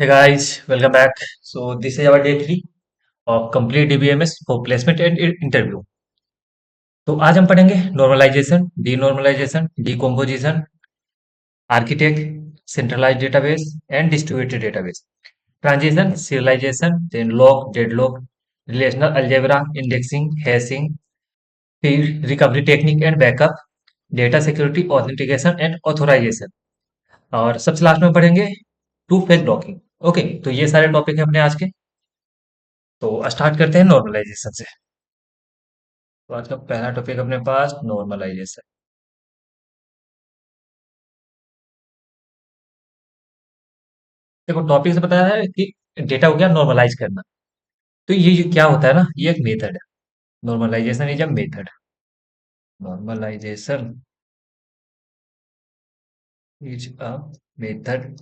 Hey guys, welcome back. So this is our day three of complete DBMS for placement and interview. तो आज हम पढ़ेंगे normalisation, denormalisation, decomposition, architect, centralised database and distributed database, transition, serialization, then log, deadlock, relational algebra, indexing, hashing, फिर recovery technique and backup, data security, authentication and authorisation और सबसे last में पढ़ेंगे two phase blocking. Okay, तो ये सारे topic है अपने आज के। तो स्टार्ट करते हैं नॉर्मलाइजेशन से। तो आज का पहला टॉपिक अपने पास नॉर्मलाइजेशन। देखो टॉपिक से पता है कि डेटा हो गया नॉर्मलाइज करना। तो ये क्या होता है ना, ये एक मेथड है। Normalization is a method. Normalization is a method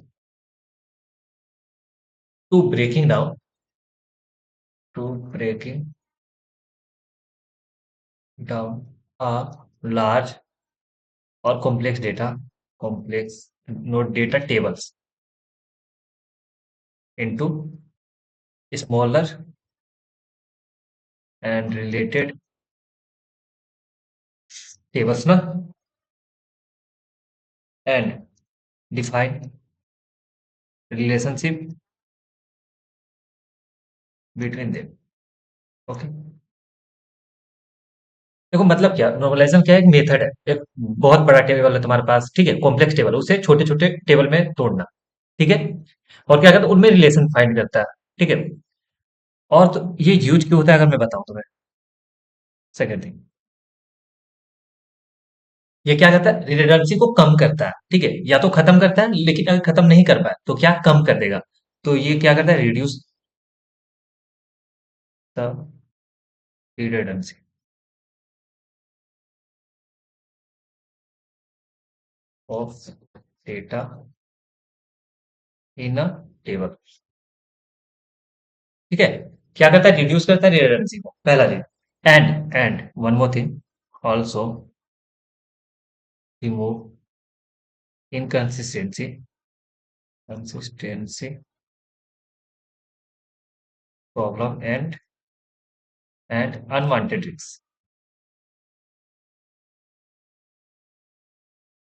to breaking down to breaking down a large और complex data, complex not data tables into smaller and related tables ना, and define relationship between them. Okay, देखो मतलब क्या, normalisation क्या है, एक method है। एक बहुत बड़ा टेबल है तुम्हारे पास, ठीक है, कॉम्प्लेक्स टेबल, उसे छोटे छोटे टेबल में तोड़ना। ठीक है, और क्या करता है, उनमें रिलेशन फाइंड करता है। ठीक है, और तो ये यूज क्यों होता है अगर मैं बताऊं तुम्हें। सेकंड थिंग, ये क्या करता है, रिडंडेंसी को कम करता है। ठीक है, या तो खत्म करता है, लेकिन अगर खत्म नहीं कर पाए तो क्या कम कर देगा। तो ये क्या करता है, reduce the redundancy of data in a table. ठीक है, क्या करता है, रिड्यूस करता है रिडंडेंसी को, पहला चीज। And one more thing, also remove inconsistency consistency problem and unwanted risks।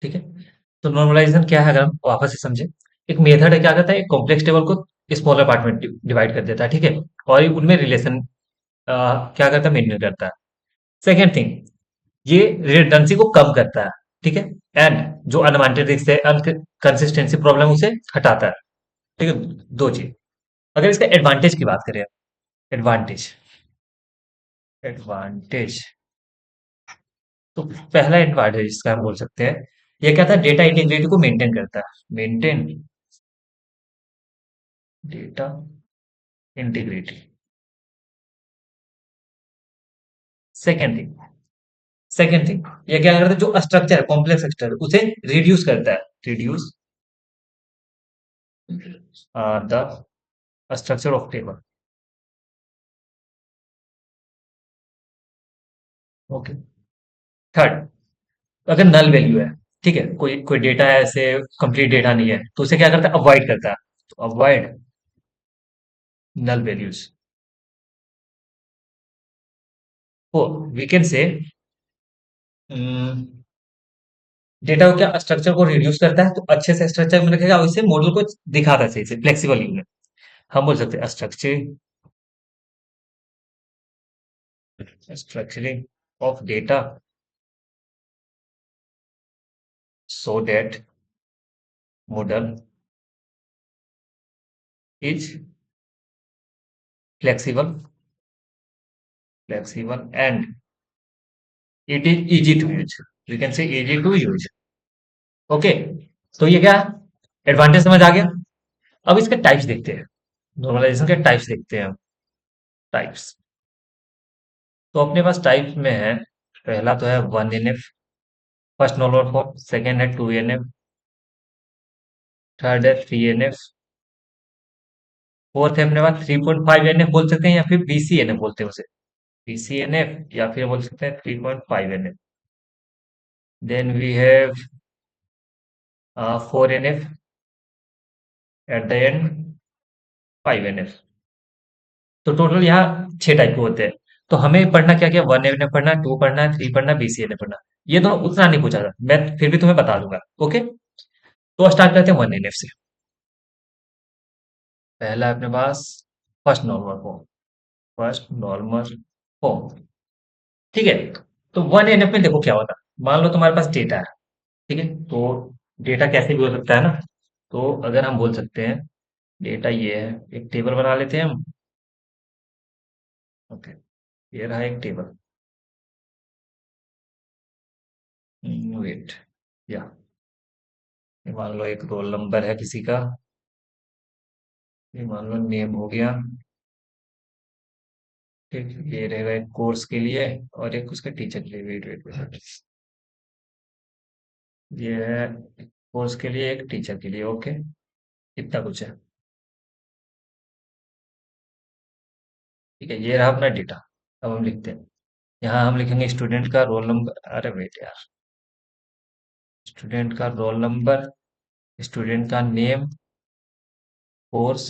ठीक है, तो नॉर्मलाइजेशन क्या है अगर हम वापस से समझे। एक मेथड है, क्या करता है, एक कॉम्प्लेक्स टेबल को स्मॉलर पार्ट में डिवाइड कर देता है। ठीक है, और ये उनमें रिलेशन क्या करता है, मेंटेन करता है। सेकेंड थिंग, ये रिडंडेंसी को कम करता है। ठीक है, एंड जो अनवांटेड रिस्क है, कंसिस्टेंसी प्रॉब्लम, उसे हटाता है। ठीक है, दो चीज। अगर इसका एडवांटेज की बात करें, एडवांटेज एडवांटेज तो पहला एडवांटेज इसका हम बोल सकते हैं, ये क्या था, डेटा इंटीग्रिटी को मेंटेन करता है। Maintain data integrity. Second thing second thing, ये क्या करता है, जो स्ट्रक्चर है, कॉम्प्लेक्स स्ट्रक्चर, उसे रिड्यूस करता है। Reduce the structure of table. Okay, third, अगर नल वैल्यू है, ठीक है, कोई कोई डेटा है ऐसे, कंप्लीट डेटा नहीं है, तो उसे क्या करता है, अवॉइड करता है। तो avoid null values, oh we can say data को, क्या स्ट्रक्चर को रिड्यूस करता है, तो अच्छे से स्ट्रक्चर में रखेगा और इसे मॉडल को दिखाता है सही से, फ्लेक्सिबल यूनिट। हम बोल सकते हैं structuring of data so that model is flexible flexible and it is easy to use. You can say easy to use. Okay, तो ये क्या, एडवांटेज समझ आ गया। अब इसके टाइप्स देखते हैं, नॉर्मलाइजेशन के टाइप्स देखते हैं हम। टाइप्स, तो अपने पास टाइप में है, पहला तो है 1NF, first normal form. Second है 2NF, थर्ड है 3NF, फोर्थ है अपने पास 3.5NF बोल सकते हैं, या फिर BCNF बोलते हैं उसे। BCNF या फिर बोल सकते हैं 3.5NF। Then we have 4NF at the end, 5 NF। तो टोटल यहाँ 6 टाइप के होते हैं। तो हमें पढ़ना क्या क्या, 1 NF पढ़ना, 2 पढ़ना, 3 पढ़ना, BCNF पढ़ना। ये दोनों उतना नहीं पूछा था, मैं फिर भी तुम्हें बता दूंगा। ओके, तो स्टार्ट करते हैं 1 NF से। पहला अपने पास first normal form. First normal form, ठीक है। तो 1 NF में देखो क्या होता है, मान लो तुम्हारे पास डेटा है, ठीक है। तो डेटा कैसे भी हो सकता है ना। तो अगर हम बोल सकते हैं डेटा ये है, एक टेबल बना लेते हैं हम। ओके, ये रहा एक टेबल। वेट, या ये मान लो एक रोल नंबर है किसी का, ये मान लो नेम हो गया, ठीक। ये रहेगा एक कोर्स के लिए और एक उसके टीचर के लिए। वेट वेट वेट, ये है कोर्स के लिए, एक टीचर के लिए। ओके, इतना कुछ है, ठीक है। ये रहा अपना डेटा। अब हम लिखते हैं, यहाँ हम लिखेंगे स्टूडेंट का रोल नंबर, अरे वेट यार, स्टूडेंट का रोल नंबर, स्टूडेंट का नेम, कोर्स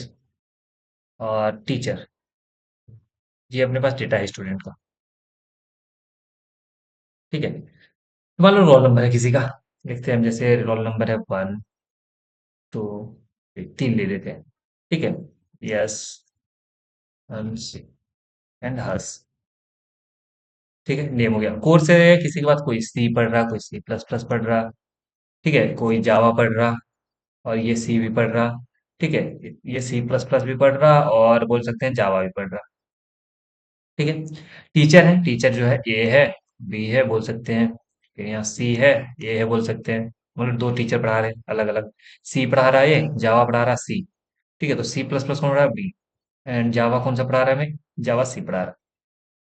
और टीचर। ये अपने पास डेटा है स्टूडेंट का, ठीक है। मान लो रोल नंबर है किसी का, लिखते हैं हम, जैसे रोल नंबर है 1, 2, 3 ले लेते हैं, ठीक है। यस, हंस एंड हर्ष, ठीक है। नेम हो गया। कोर्स है किसी के पास, कोई सी पढ़ रहा, कोई C++ पढ़ रहा, ठीक है। कोई जावा पढ़ रहा और ये सी भी पढ़ रहा, ठीक है। ये C++ भी पढ़ रहा और बोल सकते हैं जावा भी पढ़ रहा, ठीक है। टीचर है, टीचर जो है ए है, बी है बोल सकते हैं, फिर यहाँ सी है, ए है बोल सकते हैं। मतलब दो टीचर पढ़ा रहे हैं अलग अलग, सी पढ़ा रहा है ए, जावा पढ़ा रहा है सी, ठीक है। तो C++ कौन पढ़ा रहा है, बी। एंड जावा कौन सा पढ़ा रहा है हमें, जावा सी पढ़ा रहा है,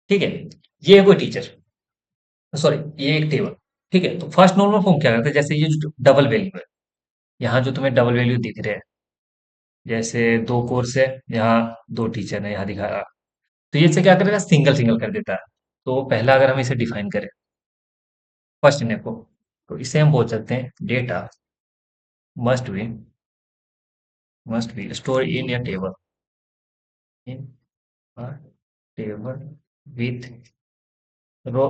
ठीक है। ये है कोई टीचर, सॉरी, ये एक टेबल, ठीक है। तो फर्स्ट नॉर्मल फॉर्म क्या करते हैं, जैसे ये जो डबल वैल्यू है, यहाँ जो तुम्हें डबल वैल्यू दिख रहे हैं, जैसे दो कोर्स है, यहाँ दो टीचर है, यहाँ दिखा रहा, तो ये से क्या करेगा, सिंगल सिंगल कर देता है। तो पहला अगर हम इसे डिफाइन करें फर्स्ट ने को, तो इसे हम बोल सकते हैं data must be, store in या table, in a table with row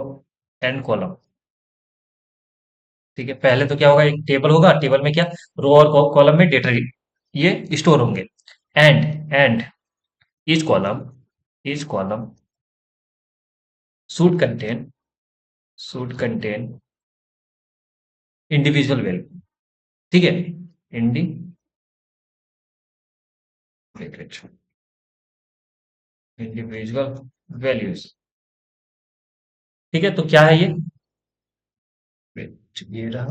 and column, ठीक है। पहले तो क्या होगा, एक टेबल होगा, टेबल में क्या, रो और कॉलम में डेटा ये स्टोर होंगे। And each column should contain individual value, ठीक है। इंडिविजुअल वैल्यूज, ठीक है। तो क्या है ये, ये रहा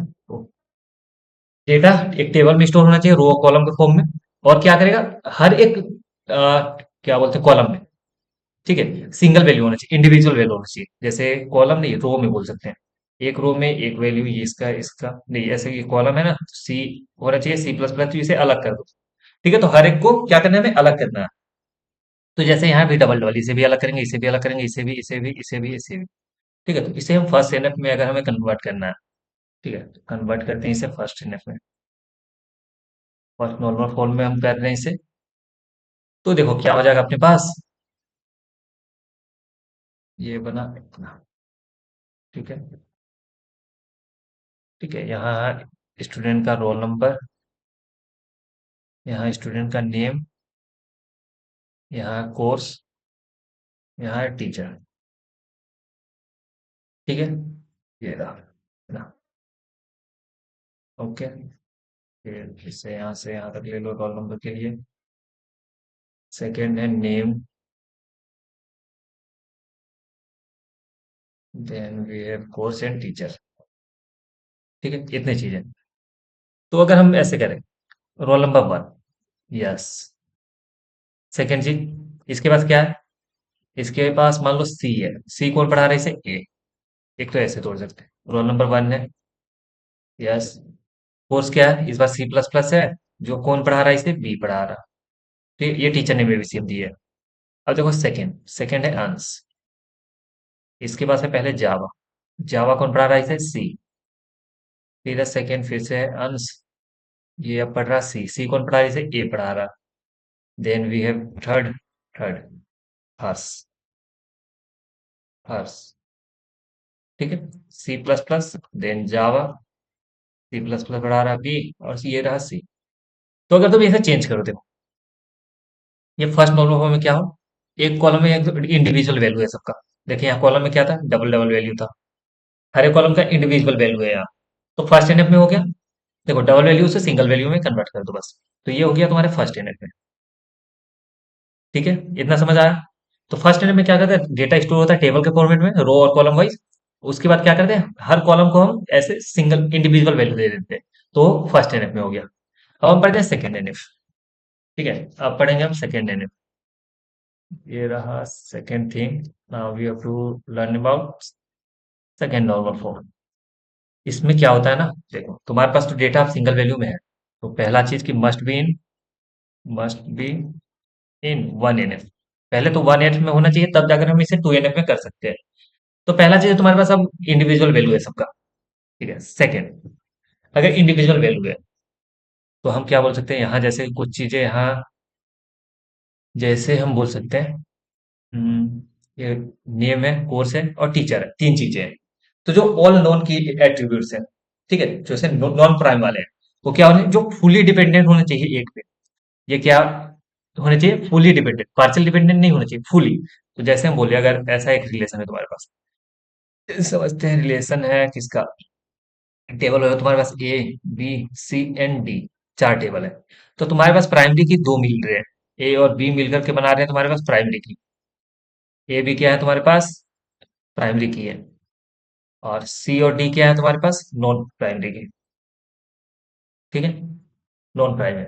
डेटा, एक टेबल में स्टोर होना चाहिए रो कॉलम के फॉर्म में। और क्या करेगा, हर एक क्या बोलते हैं कॉलम में, ठीक है, सिंगल वैल्यू होना चाहिए, इंडिविजुअल वैल्यू होना चाहिए। जैसे कॉलम नहीं, रो में बोल सकते हैं, एक रो में एक वैल्यू, ये इसका इसका नहीं, ऐसे ये कॉलम है ना, सी होना चाहिए C++, तो इसे अलग कर दो, ठीक है। तो हर एक को क्या करना है, हमें अलग करना है। तो जैसे यहाँ भी डबल डबल, इसे भी अलग करेंगे, इसे भी अलग करेंगे, इसे भी, इसे भी, इसे भी, इसे भी, ठीक है। तो इसे हम फर्स्ट NF में अगर हमें कन्वर्ट करना है, ठीक है, तो कन्वर्ट करते हैं इसे फर्स्ट NF में, फर्स्ट नॉर्मल फॉर्म में हम कर रहे हैं इसे। तो देखो क्या हो जाएगा अपने पास, ये बना इतना, ठीक है। ठीक है, यहाँ स्टूडेंट का रोल नंबर, यहाँ स्टूडेंट का नेम, यहाँ कोर्स, यहाँ टीचर, ठीक है। ये रहा ना, ओके। फिर इसे यहाँ से यहाँ तक ले लो रोल नंबर के लिए। सेकेंड है name, then we have course and teacher, ठीक है। इतनी चीजें। तो अगर हम ऐसे करें, रोल नंबर 1, यस। सेकेंड चीज, इसके पास क्या है, इसके पास मान लो सी है, सी कौन पढ़ा रहा है इसे, ए। एक तो ऐसे तोड़ सकते हैं, रोल नंबर 1 है, यस। कोर्स क्या है, इस बार C++ है, जो कौन पढ़ा रहा है इसे, बी पढ़ा रहा, ठीक, ये टीचर ने भी दी है। अब देखो सेकंड, सेकंड है अंश, इसके पास है पहले जावा, जावा कौन पढ़ा रहा है इसे, सी। फिर है सेकंड, फिर से है अंश, ये अब पढ़ रहा सी, सी कौन पढ़ा रहा है इसे, ए पढ़ा रहा, देन वी हैव थर्ड हर्ष, हर्ष, ठीक है। सी प्लस प्लस, देन जावा, सी प्लस प्लस बढ़ा रहा बी, और ये रहा सी। तो अगर तुम इसे चेंज करो, देखो ये फर्स्ट नॉर्मल फॉर्म में क्या हो, एक कॉलम में एक इंडिविजुअल वैल्यू है सबका। देखिए यहाँ कॉलम में क्या था, डबल डबल वैल्यू था, हर एक कॉलम का इंडिविजुअल वैल्यू है यहाँ। तो फर्स्ट एनएफ में हो गया, देखो डबल वैल्यू से सिंगल वैल्यू में कन्वर्ट कर दो बस। तो ये हो गया तुम्हारे फर्स्ट एनएफ में, ठीक है। इतना समझ आया। तो फर्स्ट एनएफ में क्या करते हैं, डेटा स्टोर होता है टेबल के फॉर्मेट में, रो और कॉलम वाइज। उसके बाद क्या करते हैं, हर कॉलम को हम ऐसे सिंगल इंडिविजुअल वैल्यू दे देते हैं। तो फर्स्ट एनएफ में हो गया। अब हम पढ़ते हैं सेकेंड एनएफ, ठीक है। अब पढ़ेंगे हम सेकेंड एनएफ। ये रहा second thing. Now we have to learn about second normal form. इसमें क्या होता है ना, देखो तुम्हारे पास तो डेटा सिंगल वैल्यू में है, तो पहला चीज की must be in one NF. पहले तो वन एनएफ में होना चाहिए, तब जाकर हम इसे टू एनएफ में कर सकते हैं। तो पहला चीज तुम्हारे पास अब इंडिविजुअल वैल्यू है सबका, ठीक है। सेकंड, अगर इंडिविजुअल वैल्यू है तो हम क्या बोल सकते हैं, यहाँ जैसे कुछ चीजें यहाँ, जैसे हम बोल सकते हैं, ये नेम है, कोर्स है और टीचर है, तीन चीजें हैं। तो जो ऑल नॉन की एट्रीब्यूट्स हैं, ठीक है, जैसे नॉन प्राइम वाले हैं, वो क्या होने, जो फुली डिपेंडेंट होने चाहिए एक पे। ये क्या होने चाहिए, फुली डिपेंडेंट, पार्शियल डिपेंडेंट नहीं होने चाहिए, फुली। तो जैसे हम बोले, अगर ऐसा एक रिलेशन है तुम्हारे पास, समझते हैं रिलेशन है किसका, टेबल होगा तुम्हारे पास ए, बी, सी एंड डी, चार टेबल है। तो तुम्हारे पास प्राइमरी की दो मिल रहे हैं, ए और बी मिलकर के बना रहे हैं तुम्हारे पास प्राइमरी की। ए बी क्या है तुम्हारे पास, प्राइमरी की है। और सी और डी क्या है तुम्हारे पास, नॉन प्राइमरी की, ठीक है, नॉन प्राइम है।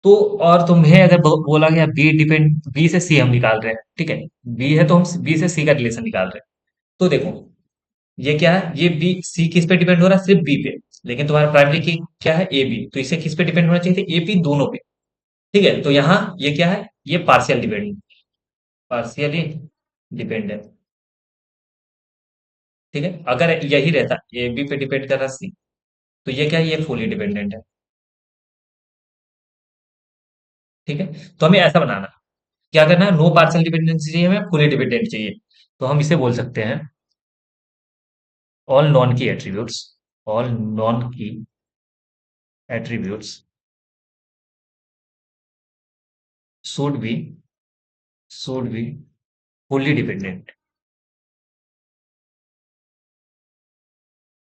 तो और तुम्हें अगर बोला गया बी डिपेंड, बी से सी हम निकाल रहे हैं, ठीक है, बी है तो हम बी से सी का रिलेशन निकाल रहे हैं। तो देखो ये क्या है, ये बी सी किस पे डिपेंड हो रहा है, सिर्फ बी पे। लेकिन तुम्हारा प्राइमरी की क्या है, ए बी, तो इसे किस पे डिपेंड होना चाहिए, ए बी दोनों पे, ठीक है। तो यहाँ ये क्या है, ये पार्शियल डिपेंड, पार्शियली डिपेंडेंट, ठीक है। अगर यही रहता ए बी पे डिपेंड कर रहा सी, तो ये क्या है, ये फुली डिपेंडेंट है, ठीक है। तो हमें ऐसा बनाना, क्या करना है, नो पार्शियल डिपेंडेंसी चाहिए हमें, फुली डिपेंडेंट चाहिए। तो हम इसे बोल सकते हैं, ऑल नॉन की एट्रीब्यूट्स, ऑल नॉन की attributes should be should be fully dependent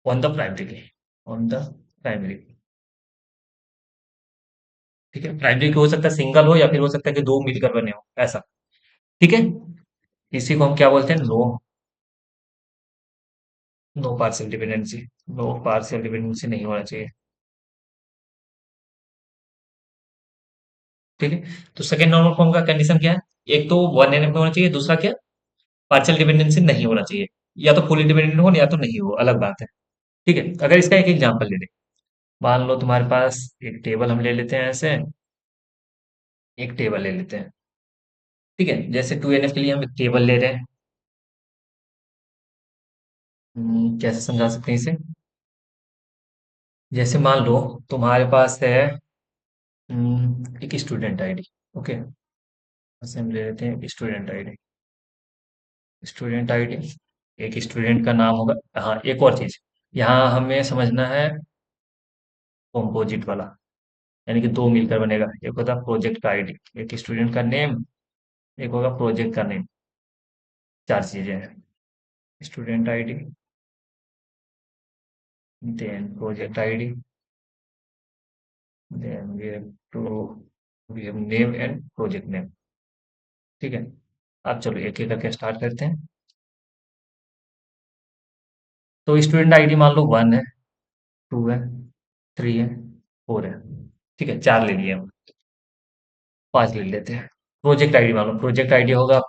on the primary, on the primary, ठीक है। प्राइमरी हो सकता है सिंगल हो, या फिर हो सकता है कि दो मिलकर बने हो, ऐसा, ठीक है। इसी को हम क्या बोलते हैं, no no partial dependency, no partial dependency नहीं होना चाहिए, ठीक है। तो सेकंड नॉर्मल फॉर्म का कंडीशन क्या है, एक तो वन एन एफ में होना चाहिए, दूसरा क्या, पार्शियल डिपेंडेंसी नहीं होना चाहिए, या तो फुली डिपेंडेंट हो या तो नहीं हो, अलग बात है, ठीक है। अगर इसका एक एग्जांपल ले लें, मान लो तुम्हारे पास एक टेबल हम ले लेते हैं ऐसे, एक टेबल ले लेते हैं, ठीक है। जैसे टू एन एफ के लिए हम एक टेबल ले रहे हैं। कैसे समझा सकते हैं इसे, जैसे मान लो तुम्हारे पास है एक स्टूडेंट आईडी, ओके। ऐसे हम ले लेते हैं स्टूडेंट आईडी, स्टूडेंट आईडी, एक स्टूडेंट का नाम होगा। हाँ, एक और चीज यहाँ हमें समझना है, कॉम्पोजिट वाला, यानी कि दो मिलकर बनेगा, एक होता है प्रोजेक्ट का आईडी, एक स्टूडेंट का नेम, एक होगा प्रोजेक्ट का नेम, चार चीजें हैं, student ID, then project ID, then we have name and project name, ठीक है। अब चलो एक एक करके स्टार्ट करते हैं। तो स्टूडेंट आईडी मान लो वन है, टू है, थ्री है, फोर है, ठीक है, चार ले लिए हम, पांच ले लेते हैं। प्रोजेक्ट आईडी मान लो, प्रोजेक्ट आईडी होगा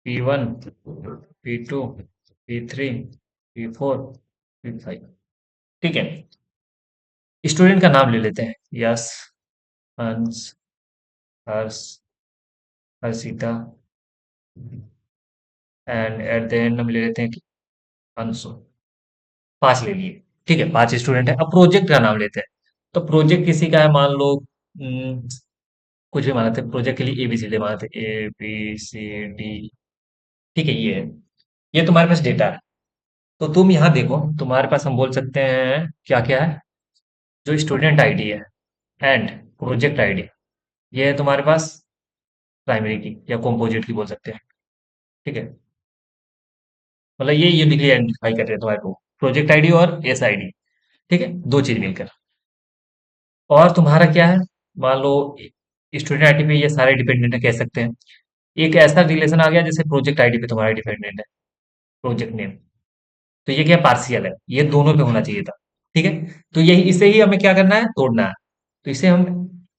P1, P2, P3, P4, P5, ठीक है। स्टूडेंट का नाम ले लेते हैं, yes, Hans, Harsh, Harshita, and at the end हम ले लेते हैं कि अंशु। पांच ले लिए, ठीक है, पांच स्टूडेंट है। अब प्रोजेक्ट का नाम लेते हैं, तो प्रोजेक्ट किसी का है, मान लो हम्म, कुछ भी माना थे प्रोजेक्ट के लिए ABCD माना थे, ABCD। ठीक है, ये है। ये तुम्हारे पास डेटा है। तो तुम यहाँ देखो, तुम्हारे पास हम बोल सकते हैं क्या क्या है। जो स्टूडेंट आईडी है एंड प्रोजेक्ट आईडी, ये है तुम्हारे पास प्राइमरी की या कंपोजिट की बोल सकते हैं। ठीक है, मतलब ये यूनिकली आइडेंटिफाई कर रहे हैं तुम्हारे को, प्रोजेक्ट आईडी और एस आईडी। ठीक है, दो चीज मिलकर। और तुम्हारा क्या है, मान लो स्टूडेंट आईडी पे ये सारे डिपेंडेंट है कह सकते हैं। एक ऐसा रिलेशन आ गया जैसे प्रोजेक्ट आईडी पे तुम्हारा डिपेंडेंट है प्रोजेक्ट नेम। तो ये क्या पार्शियल है, ये दोनों पे होना चाहिए था। ठीक है, तो यही इसे ही हमें क्या करना है, तोड़ना है। तो इसे हम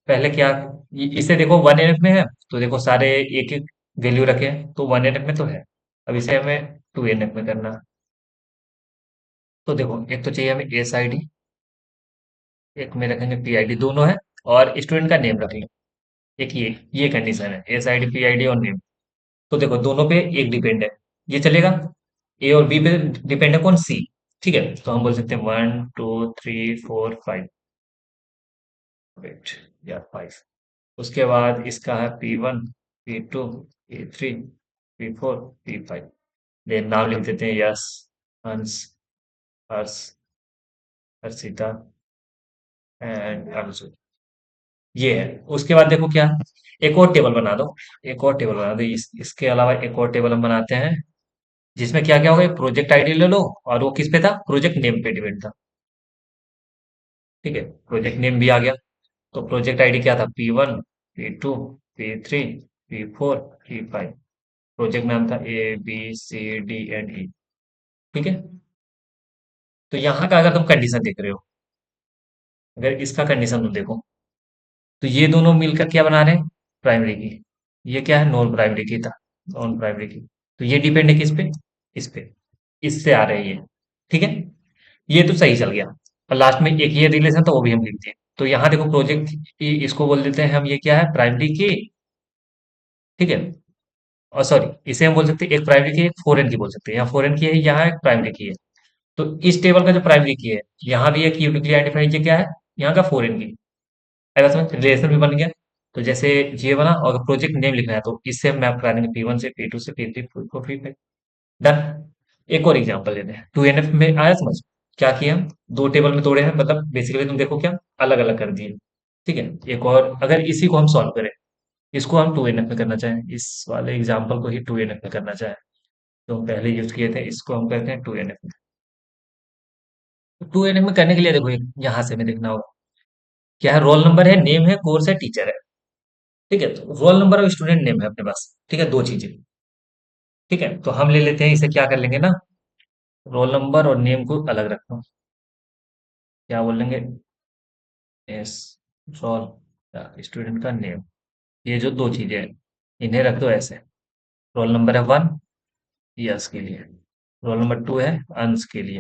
पहले क्या, इसे देखो 1NF में है, तो देखो सारे एक एक वैल्यू रखे हैं तो 1NF में तो है। अब इसे हमें 2NF में करना है। तो देखो एक तो चाहिए हमें एस आई डी, एक में रखेंगे PID, दोनों है। और स्टूडेंट का नेम रख लें। एक ये कंडीशन है, SID PID और नेम। तो देखो दोनों पे एक डिपेंड है, ये चलेगा। ए और बी पे डिपेंड है कौन, सी। ठीक है, तो हम बोल सकते हैं 1 2 3 4 5। वेट, या 5। उसके बाद इसका है P1, P2, P3, P4, P5। Then नाम लिख देते हैं, यस, हंस, हर्ष, हर्षिता एंड अंशु। ये है। उसके बाद देखो क्या, एक और टेबल बना दो। एक और टेबल बना दो, इसके अलावा एक और टेबल हम बनाते हैं, जिसमें क्या क्या होगा, प्रोजेक्ट आईडी ले लो। और वो किस पे था, प्रोजेक्ट नेम पे डिपेंड था। ठीक है, प्रोजेक्ट नेम भी आ गया। तो प्रोजेक्ट आईडी क्या था, P1, P2, P3, P4, P5। Project नाम था ABCD and E। ठीक है, तो यहाँ का अगर तुम कंडीशन देख रहे हो, अगर इसका कंडीशन तुम देखो, तो ये दोनों मिलकर क्या बना रहे हैं, प्राइमरी की। ये क्या है, नॉन प्राइमरी की था, नॉन प्राइमरी की। तो ये डिपेंड है किस पे, इस पे, इससे आ रहे हैं ये। ठीक है, ये तो सही चल गया। और लास्ट में एक ये रिलेशन था, वो भी हम लिख दिए। तो यहाँ देखो प्रोजेक्ट, इसको बोल देते हैं हम, ये क्या है, प्राइमरी की। ठीक है, और सॉरी, इसे हम बोल सकते हैं एक प्राइमरी की, एक फॉरेन की बोल सकते हैं। यहाँ फॉरेन की है, यहाँ एक प्राइमरी की है। तो इस टेबल का जो प्राइमरी की है, यहाँ भी एक यूनिकली आइडेंटिफाई, ये क्या है, यहाँ का फॉरेन की। अगर समझ, रिलेशन भी बन गया। तो जैसे ये बना, और प्रोजेक्ट नेम लिखना है तो इससे हम मैप करा देंगे, P1 से, P2 से, P3, P4, P5। डन। एक और एग्जांपल लेते हैं, 2NF में आया समझ। क्या किया हम, दो टेबल में तोड़े हैं, मतलब बेसिकली तुम देखो क्या, अलग अलग कर दिए। ठीक है, एक और अगर इसी को हम सॉल्व करें, इसको हम 2NF में करना चाहें, इस वाले एग्जाम्पल को ही 2NF में करना चाहें, तो हम पहले यूज किए थे, इसको हम करते हैं 2NF में। 2NF में करने के लिए देखो, यहाँ से हमें देखना होगा क्या है, रोल नंबर है, नेम है, कोर्स है, टीचर है। ठीक है, तो रोल नंबर और स्टूडेंट नेम है अपने पास। ठीक है, दो चीजें। ठीक है, तो हम ले लेते हैं, इसे क्या कर लेंगे ना, रोल नंबर और नेम को अलग रखना। क्या बोल लेंगे, एस, रोल, स्टूडेंट का नेम। ये जो दो चीजें हैं, इन्हें रख दो ऐसे। रोल नंबर है 1, यस के लिए। रोल नंबर 2 है, अंश के लिए।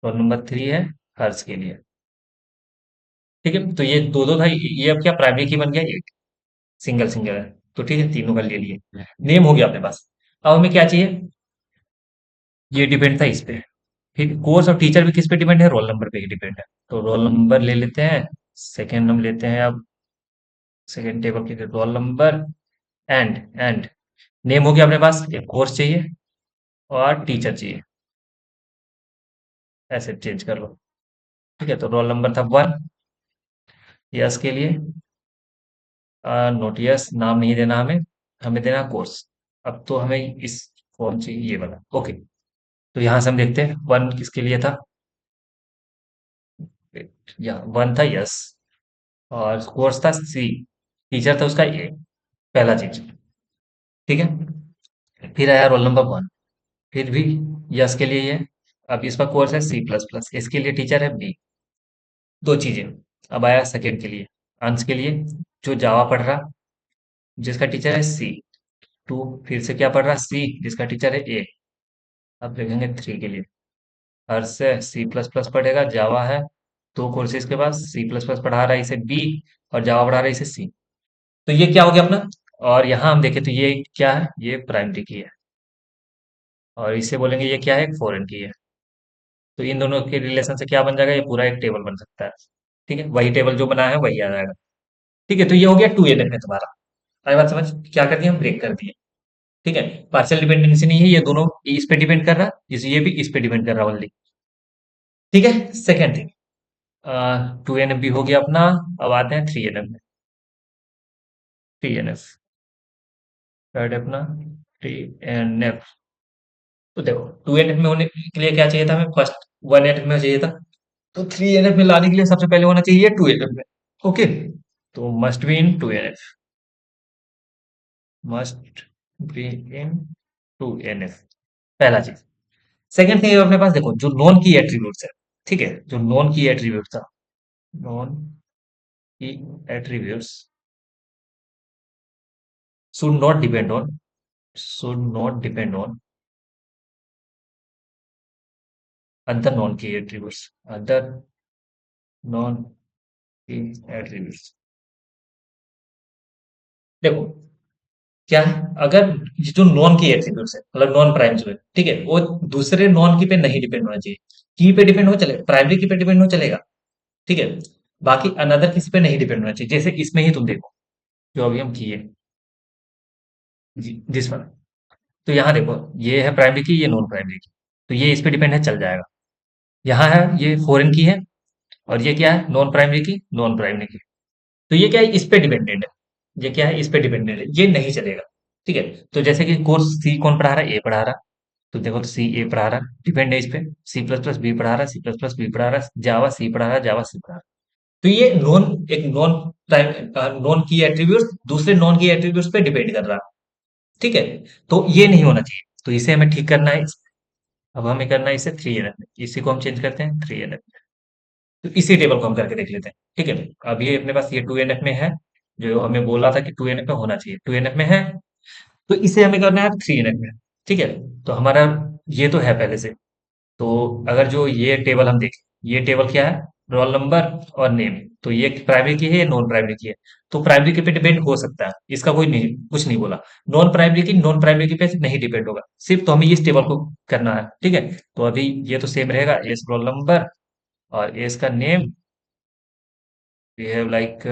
रोल नंबर 3 है, हर्ष के लिए। ठीक है, तो ये दो दो था, ये अब क्या प्राइमरी की बन गया, एक सिंगल सिंगल है। तो ठीक है, तीनों का ले लिए। नेम हो गया अपने पास। अब हमें क्या चाहिए, ये डिपेंड था इस पे। ठीक है, कोर्स और टीचर भी किस पे डिपेंड है, रोल नंबर पे ही डिपेंड है। तो रोल नंबर ले लेते हैं। सेकेंड हम लेते हैं अब, सेकेंड टेबल के रोल नंबर एंड नेम हो गया अपने पास, एक कोर्स चाहिए और टीचर चाहिए। ऐसे चेंज कर लो। ठीक है, तो रोल नंबर था 1, यस के लिए। नोट यस, नाम नहीं देना हमें, हमें देना कोर्स। अब तो हमें इस फॉर्म चाहिए, ये वाला। ओके, तो यहाँ से हम देखते हैं 1 किसके लिए था, या 1 था यस, और कोर्स था सी, टीचर था उसका ए। पहला चीज। ठीक है, फिर आया रोल नंबर 1, फिर भी यस के लिए ये। अब इसका कोर्स है C++, इसके लिए टीचर है बी। दो चीजें। अब आया सेकेंड के लिए, अंश के लिए, जो जावा पढ़ रहा, जिसका टीचर है C2। फिर से क्या पढ़ रहा, सी, जिसका टीचर है ए। अब देखेंगे 3 के लिए, हर से C++ पढ़ेगा, जावा है। दो कोर्सेज के बाद C++ पढ़ा रहा है इसे बी, और जावा पढ़ा रहा है इसे सी। तो ये क्या हो गया अपना। और यहाँ हम देखें तो ये क्या है, ये प्राइमरी की है। और इसे बोलेंगे ये क्या है, एक फॉरेन की है। तो इन दोनों के रिलेशन से क्या बन जाएगा, ये पूरा एक टेबल बन सकता है। ठीक है, वही टेबल जो बनाया है वही आ जाएगा। ठीक है, तो ये हो गया टू एन एफ में तुम्हारा। आई बात समझ, क्या कर दिया हम, ब्रेक कर दिए। ठीक है, पार्शियल डिपेंडेंसी नहीं है, ये दोनों इस पे डिपेंड कर रहा है, ये भी इस पे डिपेंड कर रहा है ओनली। ठीक है, second thing, two N F भी हो गया अपना। अब आते हैं थ्री एन एफ में। थ्री एन एफ, थर्ड अपना थ्री एन एफ। तो देखो, टू एन एफ में होने के लिए क्या चाहिए था हमें, फर्स्ट वन एन एफ में चाहिए था। तो थ्री एन एफ में लाने के लिए सबसे पहले होना चाहिए टू एन एफ में। ओके, तो must be in two N F, must be in two N F, पहला चीज। सेकंड थिंग अपने पास देखो, जो नॉन की एट्रीब्यूट्स है, ठीक है, जो नॉन की एट्रीब्यूट था, नॉन की attributes should not depend on, should not depend on other non key attributes, other non key attributes। देखो क्या है, अगर ये जो नॉन की एट्रीब्यूट्स है, मतलब नॉन प्राइम जो है, ठीक है, वो दूसरे नॉन की पे नहीं डिपेंड होना चाहिए। की पे डिपेंड हो चलेगा, प्राइमरी की पे डिपेंड हो चलेगा, ठीक है, बाकी अनदर किसी पे नहीं डिपेंड होना चाहिए। जैसे इसमें ही तुम देखो, जो अभी हम किए, जिस पर, तो यहाँ देखो, ये है प्राइमरी की, ये नॉन प्राइमरी की, तो ये इस पे डिपेंड है, चल जाएगा। यहाँ है, ये फॉरेन की है, और ये क्या है, नॉन प्राइमरी की, नॉन प्राइमरी की, तो ये क्या है, इस पे डिपेंडेंट है। ये क्या है, इस पे डिपेंडेंट है, ये नहीं चलेगा। ठीक है, तो जैसे कि कोर्स सी कौन पढ़ा रहा है, ए पढ़ा रहा, तो देखो, तो सी ए पढ़ा रहा, डिपेंड है इस पे। सी प्लस प्लस बी पढ़ा रहा, सी प्लस प्लस बी पढ़ा रहा, जावा सी पढ़ा रहा, जावा सी पढ़ा रहा। तो ये नॉन, एक नॉन प्राइम, नॉन की एट्रीब्यूट्स दूसरे नॉन की एट्रीब्यूट्स पे डिपेंड कर रहा। ठीक है, तो ये नहीं होना चाहिए, तो इसे हमें ठीक करना है। अब हमें करना है इसे थ्री एन एफ में, इसी को हम चेंज करते हैं थ्री एन एफ। तो इसी टेबल को हम करके देख लेते हैं। ठीक है, अब ये अपने पास ये टू एन एफ में है, जो हमें बोला था कि टू एन एफ में होना चाहिए, टू एन एफ में है, तो इसे हमें करना है थ्री एन एफ में। ठीक है, तो हमारा ये तो है पहले से। तो अगर जो ये टेबल हम देखें, ये टेबल क्या है, रोल नंबर और नेम, तो ये प्राइमरी की है, ये नॉन प्राइमरी की है। तो प्राइमरी के पे डिपेंड हो सकता है, इसका कोई नहीं, कुछ नहीं बोला। नॉन प्राइमरी की पे नहीं डिपेंड होगा, सिर्फ तो हमें इस टेबल को करना है। ठीक है, तो अभी ये तो सेम रहेगा, एस रोल नंबर और एस का name, we have like,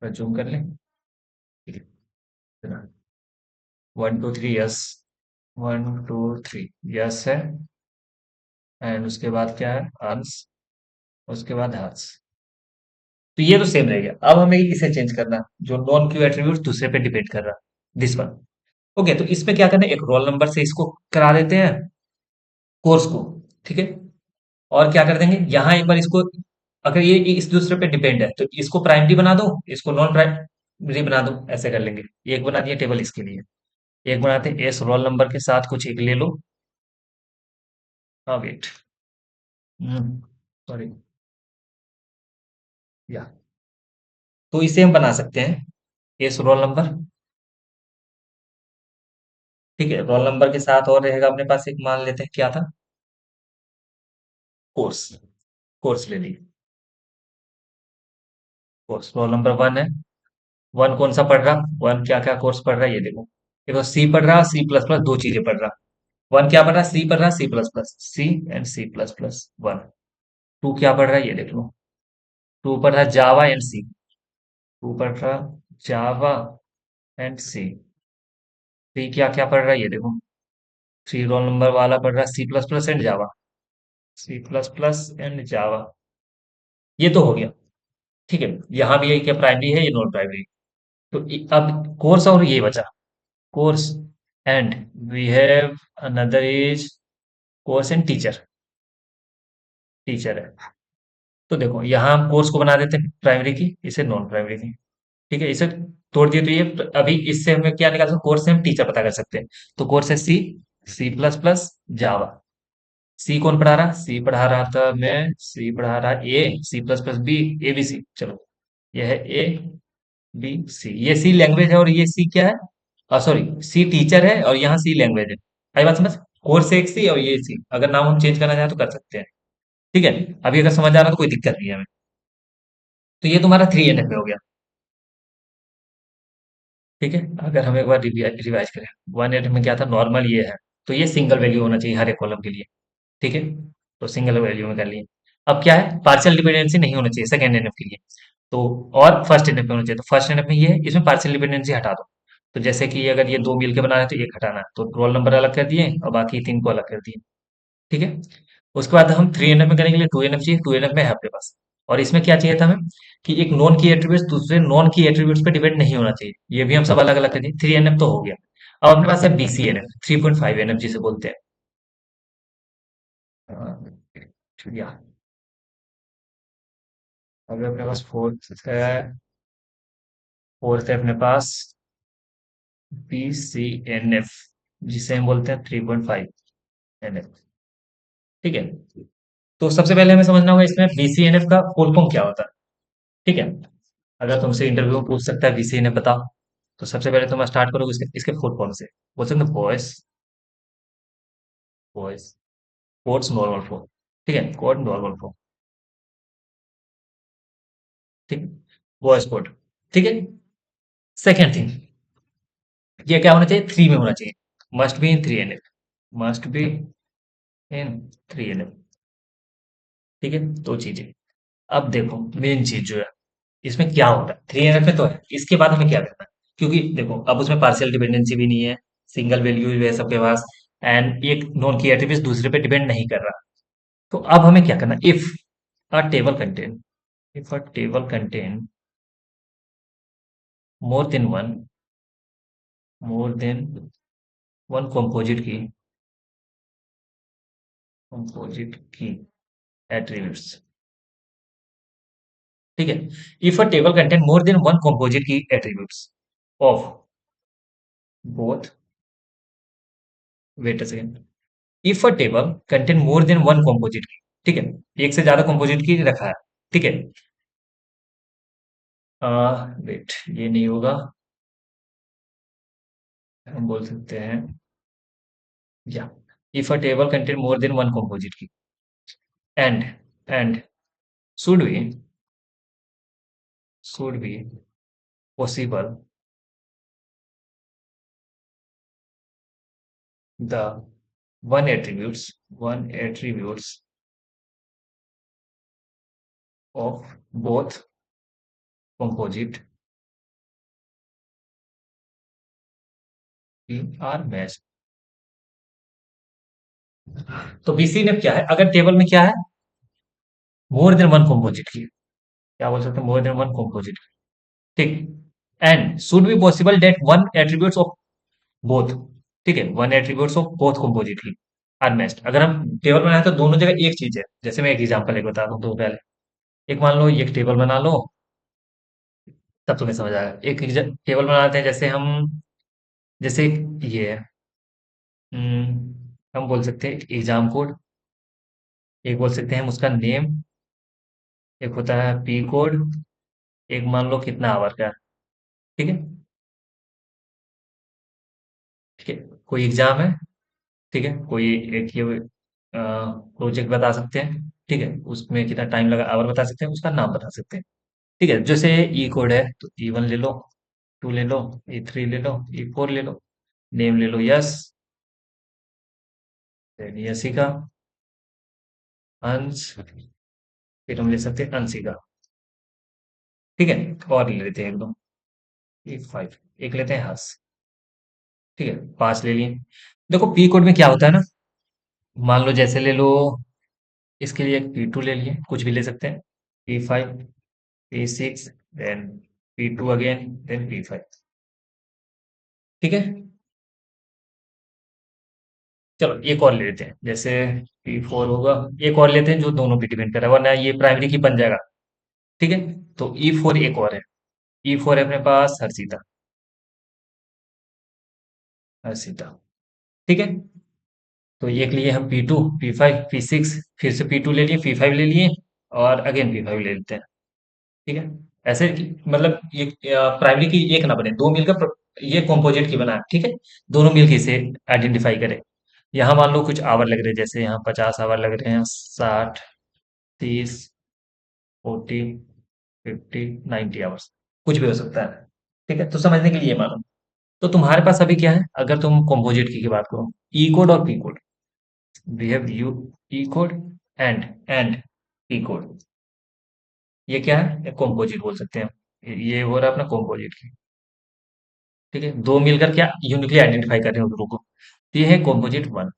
zoom कर लें, ठीक है, one two three yes, one two three yes है, एंड उसके बाद क्या है, आंस, उसके बाद हर्स। तो ये तो सेम रह गया। अब हमें इसे चेंज करना है, जो नॉन क्यू एट्रीब्यूट दूसरे पे डिपेंड कर रहा है, दिस वन। ओके, तो इसमें क्या करना है, एक रोल नंबर से इसको करा देते हैं, कोर्स को। ठीक है, और क्या कर देंगे, यहाँ एक बार इसको, अगर ये इस दूसरे पे डिपेंड है, तो इसको प्राइमरी बना दो, इसको नॉन प्राइमरी बना दो, ऐसे कर लेंगे। एक बना दिया टेबल इसके लिए, एक बनाते हैं एस रोल नंबर के साथ कुछ एक ले लो। हाँ वेट, सॉरी, या, तो इसे हम बना सकते हैं एस रोल नंबर। ठीक है, रोल नंबर के साथ और रहेगा अपने पास एक, मान लेते हैं क्या था, कोर्स, कोर्स ले ली, कोर्स रोल नंबर वन है। वन कौन सा पढ़ रहा, वन क्या क्या कोर्स पढ़ रहा है, ये देखो, देखो सी पढ़ रहा, सी प्लस प्लस, दो चीजें पढ़ रहा। वन क्या पढ़ रहा, सी पढ़ रहा, C plus plus, C and C plus plus one. Two क्या पढ़ रहा है, ये देख लो, टू पढ़ रहा जावा एंड सी, टू पढ़ रहा जावा एंड सी। थ्री क्या क्या पढ़ रहा है, ये देखो, थ्री रोल नंबर वाला पढ़ रहा C plus plus and Java, C plus plus and Java. ये तो हो गया। ठीक है, यहाँ भी ये क्या प्राइमरी है, ये नॉन प्राइमरी। तो अब कोर्स और ये बचा, course and we have another is course and teacher, teacher है। तो देखो, यहाँ हम कोर्स को बना देते हैं प्राइमरी की, इसे नॉन प्राइमरी की। ठीक है, इसे तोड़ दिए, तो ये अभी इससे हमें क्या निकाल सकते, कोर्स से हम टीचर पता कर सकते हैं। तो कोर्स है सी, सी प्लस प्लस, जावा। सी कौन पढ़ा रहा, सी पढ़ा रहा था मैं, सी पढ़ा रहा A, C plus plus B, A B C, चलो, यह है ए बी सी, ये सी लैंग्वेज है और ये सी क्या है, सॉरी, सी टीचर है और यहाँ सी लैंग्वेज है। आई बात समझ, कोर्स से एक सी और ये सी, अगर नाम हम चेंज करना चाहें तो कर सकते हैं। ठीक है, अभी अगर समझ आ रहा है तो कोई दिक्कत नहीं है हमें। तो ये तुम्हारा थ्री एन एफ में हो गया। ठीक है, अगर हम एक बार रिवाइज करें, वन एन एफ में क्या था, नॉर्मल ये है, तो ये सिंगल वैल्यू होना चाहिए हर एक कॉलम के लिए। ठीक है, तो सिंगल वैल्यू में कर लिए। अब क्या है, पार्शियल डिपेंडेंसी नहीं होना चाहिए सेकंड एनएफ के लिए। तो और फर्स्ट एनएफ में होना चाहिए, तो फर्स्ट एनएफ में ये है, इसमें पार्शियल डिपेंडेंसी हटा दो। तो जैसे कि अगर ये दो मिल के बना रहे हैं तो एक हटाना है, तो रोल नंबर अलग कर दिए और बाकी तीन को अलग कर दिए। ठीक है। उसके बाद हम थ्री एनएफ में करने के लिए टू एनएफ चाहिए, टू एनएफ में है अपने पास। और इसमें क्या चाहिए था हमें, कि एक नॉन की एट्रीब्यूट्स दूसरे नॉन की एट्रीब्यूट्स पे डिपेंड नहीं होना चाहिए, ये भी हम सब अलग अलग कर दिए। थ्री एनएफ तो हो गया। अब अपने पास है बीसी एनएफ, 3.5 एनएफ जिसे बोलते हैं। या अभी अपने पास फोर्थ है अपने पास बी सी एन एफ, जिसे हम बोलते हैं 3.5 एन एफ। ठीक है। तो सबसे पहले हमें समझना होगा इसमें बीसीएनएफ का फुल फॉर्म क्या होता है। ठीक है। अगर तुमसे इंटरव्यू में पूछ सकता है बीसीएनएफ बताओ, तो सबसे पहले तो मैं स्टार्ट करूंगा इसके इसके फुल फॉर्म से। बोल सकते हैं Boyce Boyce Codd's normal form. ठीक है, कोड नॉर्मल फॉर्म। ठीक है, बॉयस कोड। ठीक है। सेकेंड थिंग, ये क्या होना चाहिए, थ्री में होना चाहिए। Must be in three N F, must be in three N F. ठीक है, दो चीजें। अब देखो मेन चीज जो है, इसमें क्या होता है, थ्री एनएफ में तो है, इसके बाद हमें क्या करना है। क्योंकि देखो अब उसमें पार्शियल डिपेंडेंसी भी नहीं है, सिंगल वैल्यू है सबके पास, एंड एक नॉन की एट्रीब्यूट दूसरे पे डिपेंड नहीं कर रहा। तो अब हमें क्या करना, if a table contain, if a table contain more than one, more than one composite key attributes. ठीक है, if a table contain more than one composite key attributes of both, wait a second, if a table contain more than one composite key. ठीक है, एक से ज्यादा composite key रखा है। ठीक है। वेट, ये नहीं होगा, हम बोल सकते हैं या if a table contain more than one composite key, and should be should be possible the one attributes of both composite are match. तो बीसी ने क्या है, अगर टेबल में क्या है, मोर देन वन कंपोजिट की, क्या बोल सकते हैं, मोर देन वन कंपोजिट। ठीक। And should be possible that one attributes of both. ठीक है, one attributes of both composite key are matched. अगर हम टेबल बनाए तो दोनों जगह एक चीज है। जैसे मैं एक एग्जांपल एक बता दूं तो पहले, एक मान लो ये एक टेबल बना लो, तब तुम्हें समझ आएगा। एक टेबल बनाते हैं, जैसे हम, जैसे ये है, हम बोल सकते हैं एग्जाम कोड, एक बोल सकते हैं हम उसका नेम, एक होता है पी कोड, एक मान लो कितना आवर का है। ठीक है। ठीक है, कोई एग्जाम है। ठीक है, कोई एक ये प्रोजेक्ट बता सकते हैं। ठीक है, उसमें कितना टाइम लगा आवर बता सकते हैं, उसका नाम बता सकते हैं। ठीक है, जैसे ई कोड है तो E1 ले लो, टू ले लो, E3 ले लो, E4 ले लो, नेम ले लो यस, देन यसिका, अंश, फिर हम ले सकते हैं अंशिका। ठीक है, और ले लेते हैं एक दो, E5, एक लेते हैं हर्ष। ठीक है, पांच ले लिए। देखो पी कोड में क्या होता है ना, मान लो जैसे ले लो, इसके लिए P2 ले लिए, कुछ भी ले सकते हैं, P5, P6, then P2 again, then P5। ठीक है। चलो एक और ले लेते हैं, जैसे P4 होगा, एक और लेते हैं जो दोनों पे डिपेंड कर रहा है, वरना ये प्राइमरी की बन जाएगा। ठीक है, तो E4 एक और है, E4 है अपने पास हर्षिता, हर्षिता। ठीक है, तो एक लिए हम P2, P5, P6, फिर से P2 ले लिए, P5 ले लिए, और अगेन P5 ले लेते हैं। ठीक है, ऐसे मतलब ये प्राइमरी की एक ना बने, दो मिलकर ये कॉम्पोजिट की बना है। ठीक है, दोनों मिलकर इसे आइडेंटिफाई करें। यहाँ मान लो कुछ आवर लग रहे हैं, जैसे यहाँ 50 आवर लग रहे हैं, 60, 30, 40, 50, 90 आवर्स, कुछ भी हो सकता है। ठीक है, तो समझने के लिए ये मानो। तो तुम्हारे पास अभी क्या है, अगर तुम कॉम्पोजिट की बात करो, ई कोड और P code, we have you E code and P code. ये क्या है, कॉम्पोजिट बोल सकते हैं हम। ये हो रहा है अपना कॉम्पोजिट की। ठीक है, दो मिलकर क्या यूनिकली आइडेंटिफाई कर रहे हैं ग्रुप को। तो ये है कॉम्पोजिट वन।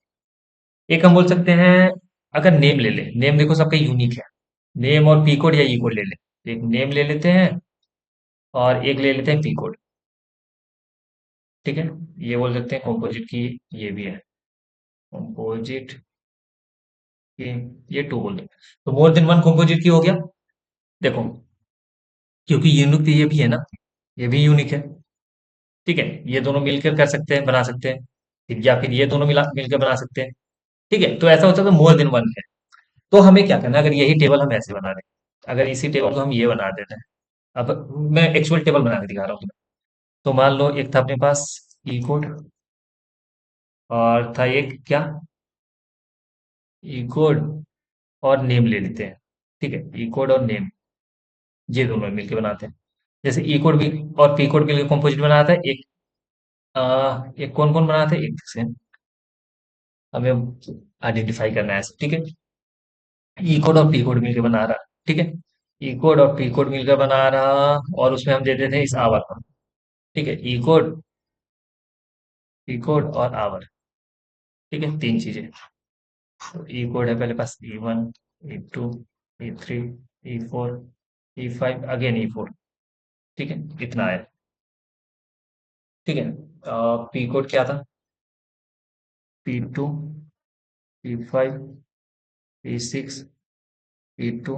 एक हम बोल सकते हैं, अगर नेम ले ले, नेम देखो सबका यूनिक है। नेम और पी कोड या ई कोड ले ले, एक नेम ले लेते हैं और एक ले लेते हैं पी कोड। ठीक है, ये बोल सकते हैं कॉम्पोजिट की। ये भी है कॉम्पोजिट की, ये टू बोल दो। तो मोर देन वन कॉम्पोजिट की हो गया। देखो, क्योंकि यूनिक तो ये भी है ना, ये भी यूनिक है। ठीक है, ये दोनों मिलकर कर सकते हैं, बना सकते हैं। या फिर ये दोनों मिला मिलकर बना सकते हैं। ठीक है, तो ऐसा होता है तो मोर देन वन है। तो हमें क्या करना है, अगर यही टेबल हम ऐसे बना रहे हैं, अगर इसी टेबल को हम ये बना देते हैं। अब मैं एक्चुअल टेबल बना के दिखा रहा हूँ तुम्हें। तो मान लो एक था अपने पास ई कोड, और था एक क्या, ई कोड और नेम ले लेते हैं। ठीक है, ई कोड और नेम, ये दोनों मिलकर बनाते हैं। जैसे ई कोड भी और पी कोड मिलकर कंपोजिट बनाता है एक। एक कौन कौन बनाते हैं, एक से हमें आइडेंटिफाई करना है। ठीक है, ई कोड और पी कोड मिलकर बना रहा। ठीक है, ई कोड और पी कोड मिलकर बना रहा, और उसमें हम दे देते हैं इस आवर को। ठीक है, ई कोड, पी कोड और आवर। ठीक है, तीन चीजें। तो ई कोड है पहले पास, E one, E two, E three, E four, E five, again E four. ठीक है, इतना है। ठीक है, पी कोड क्या था, P two, P five, P six, P two,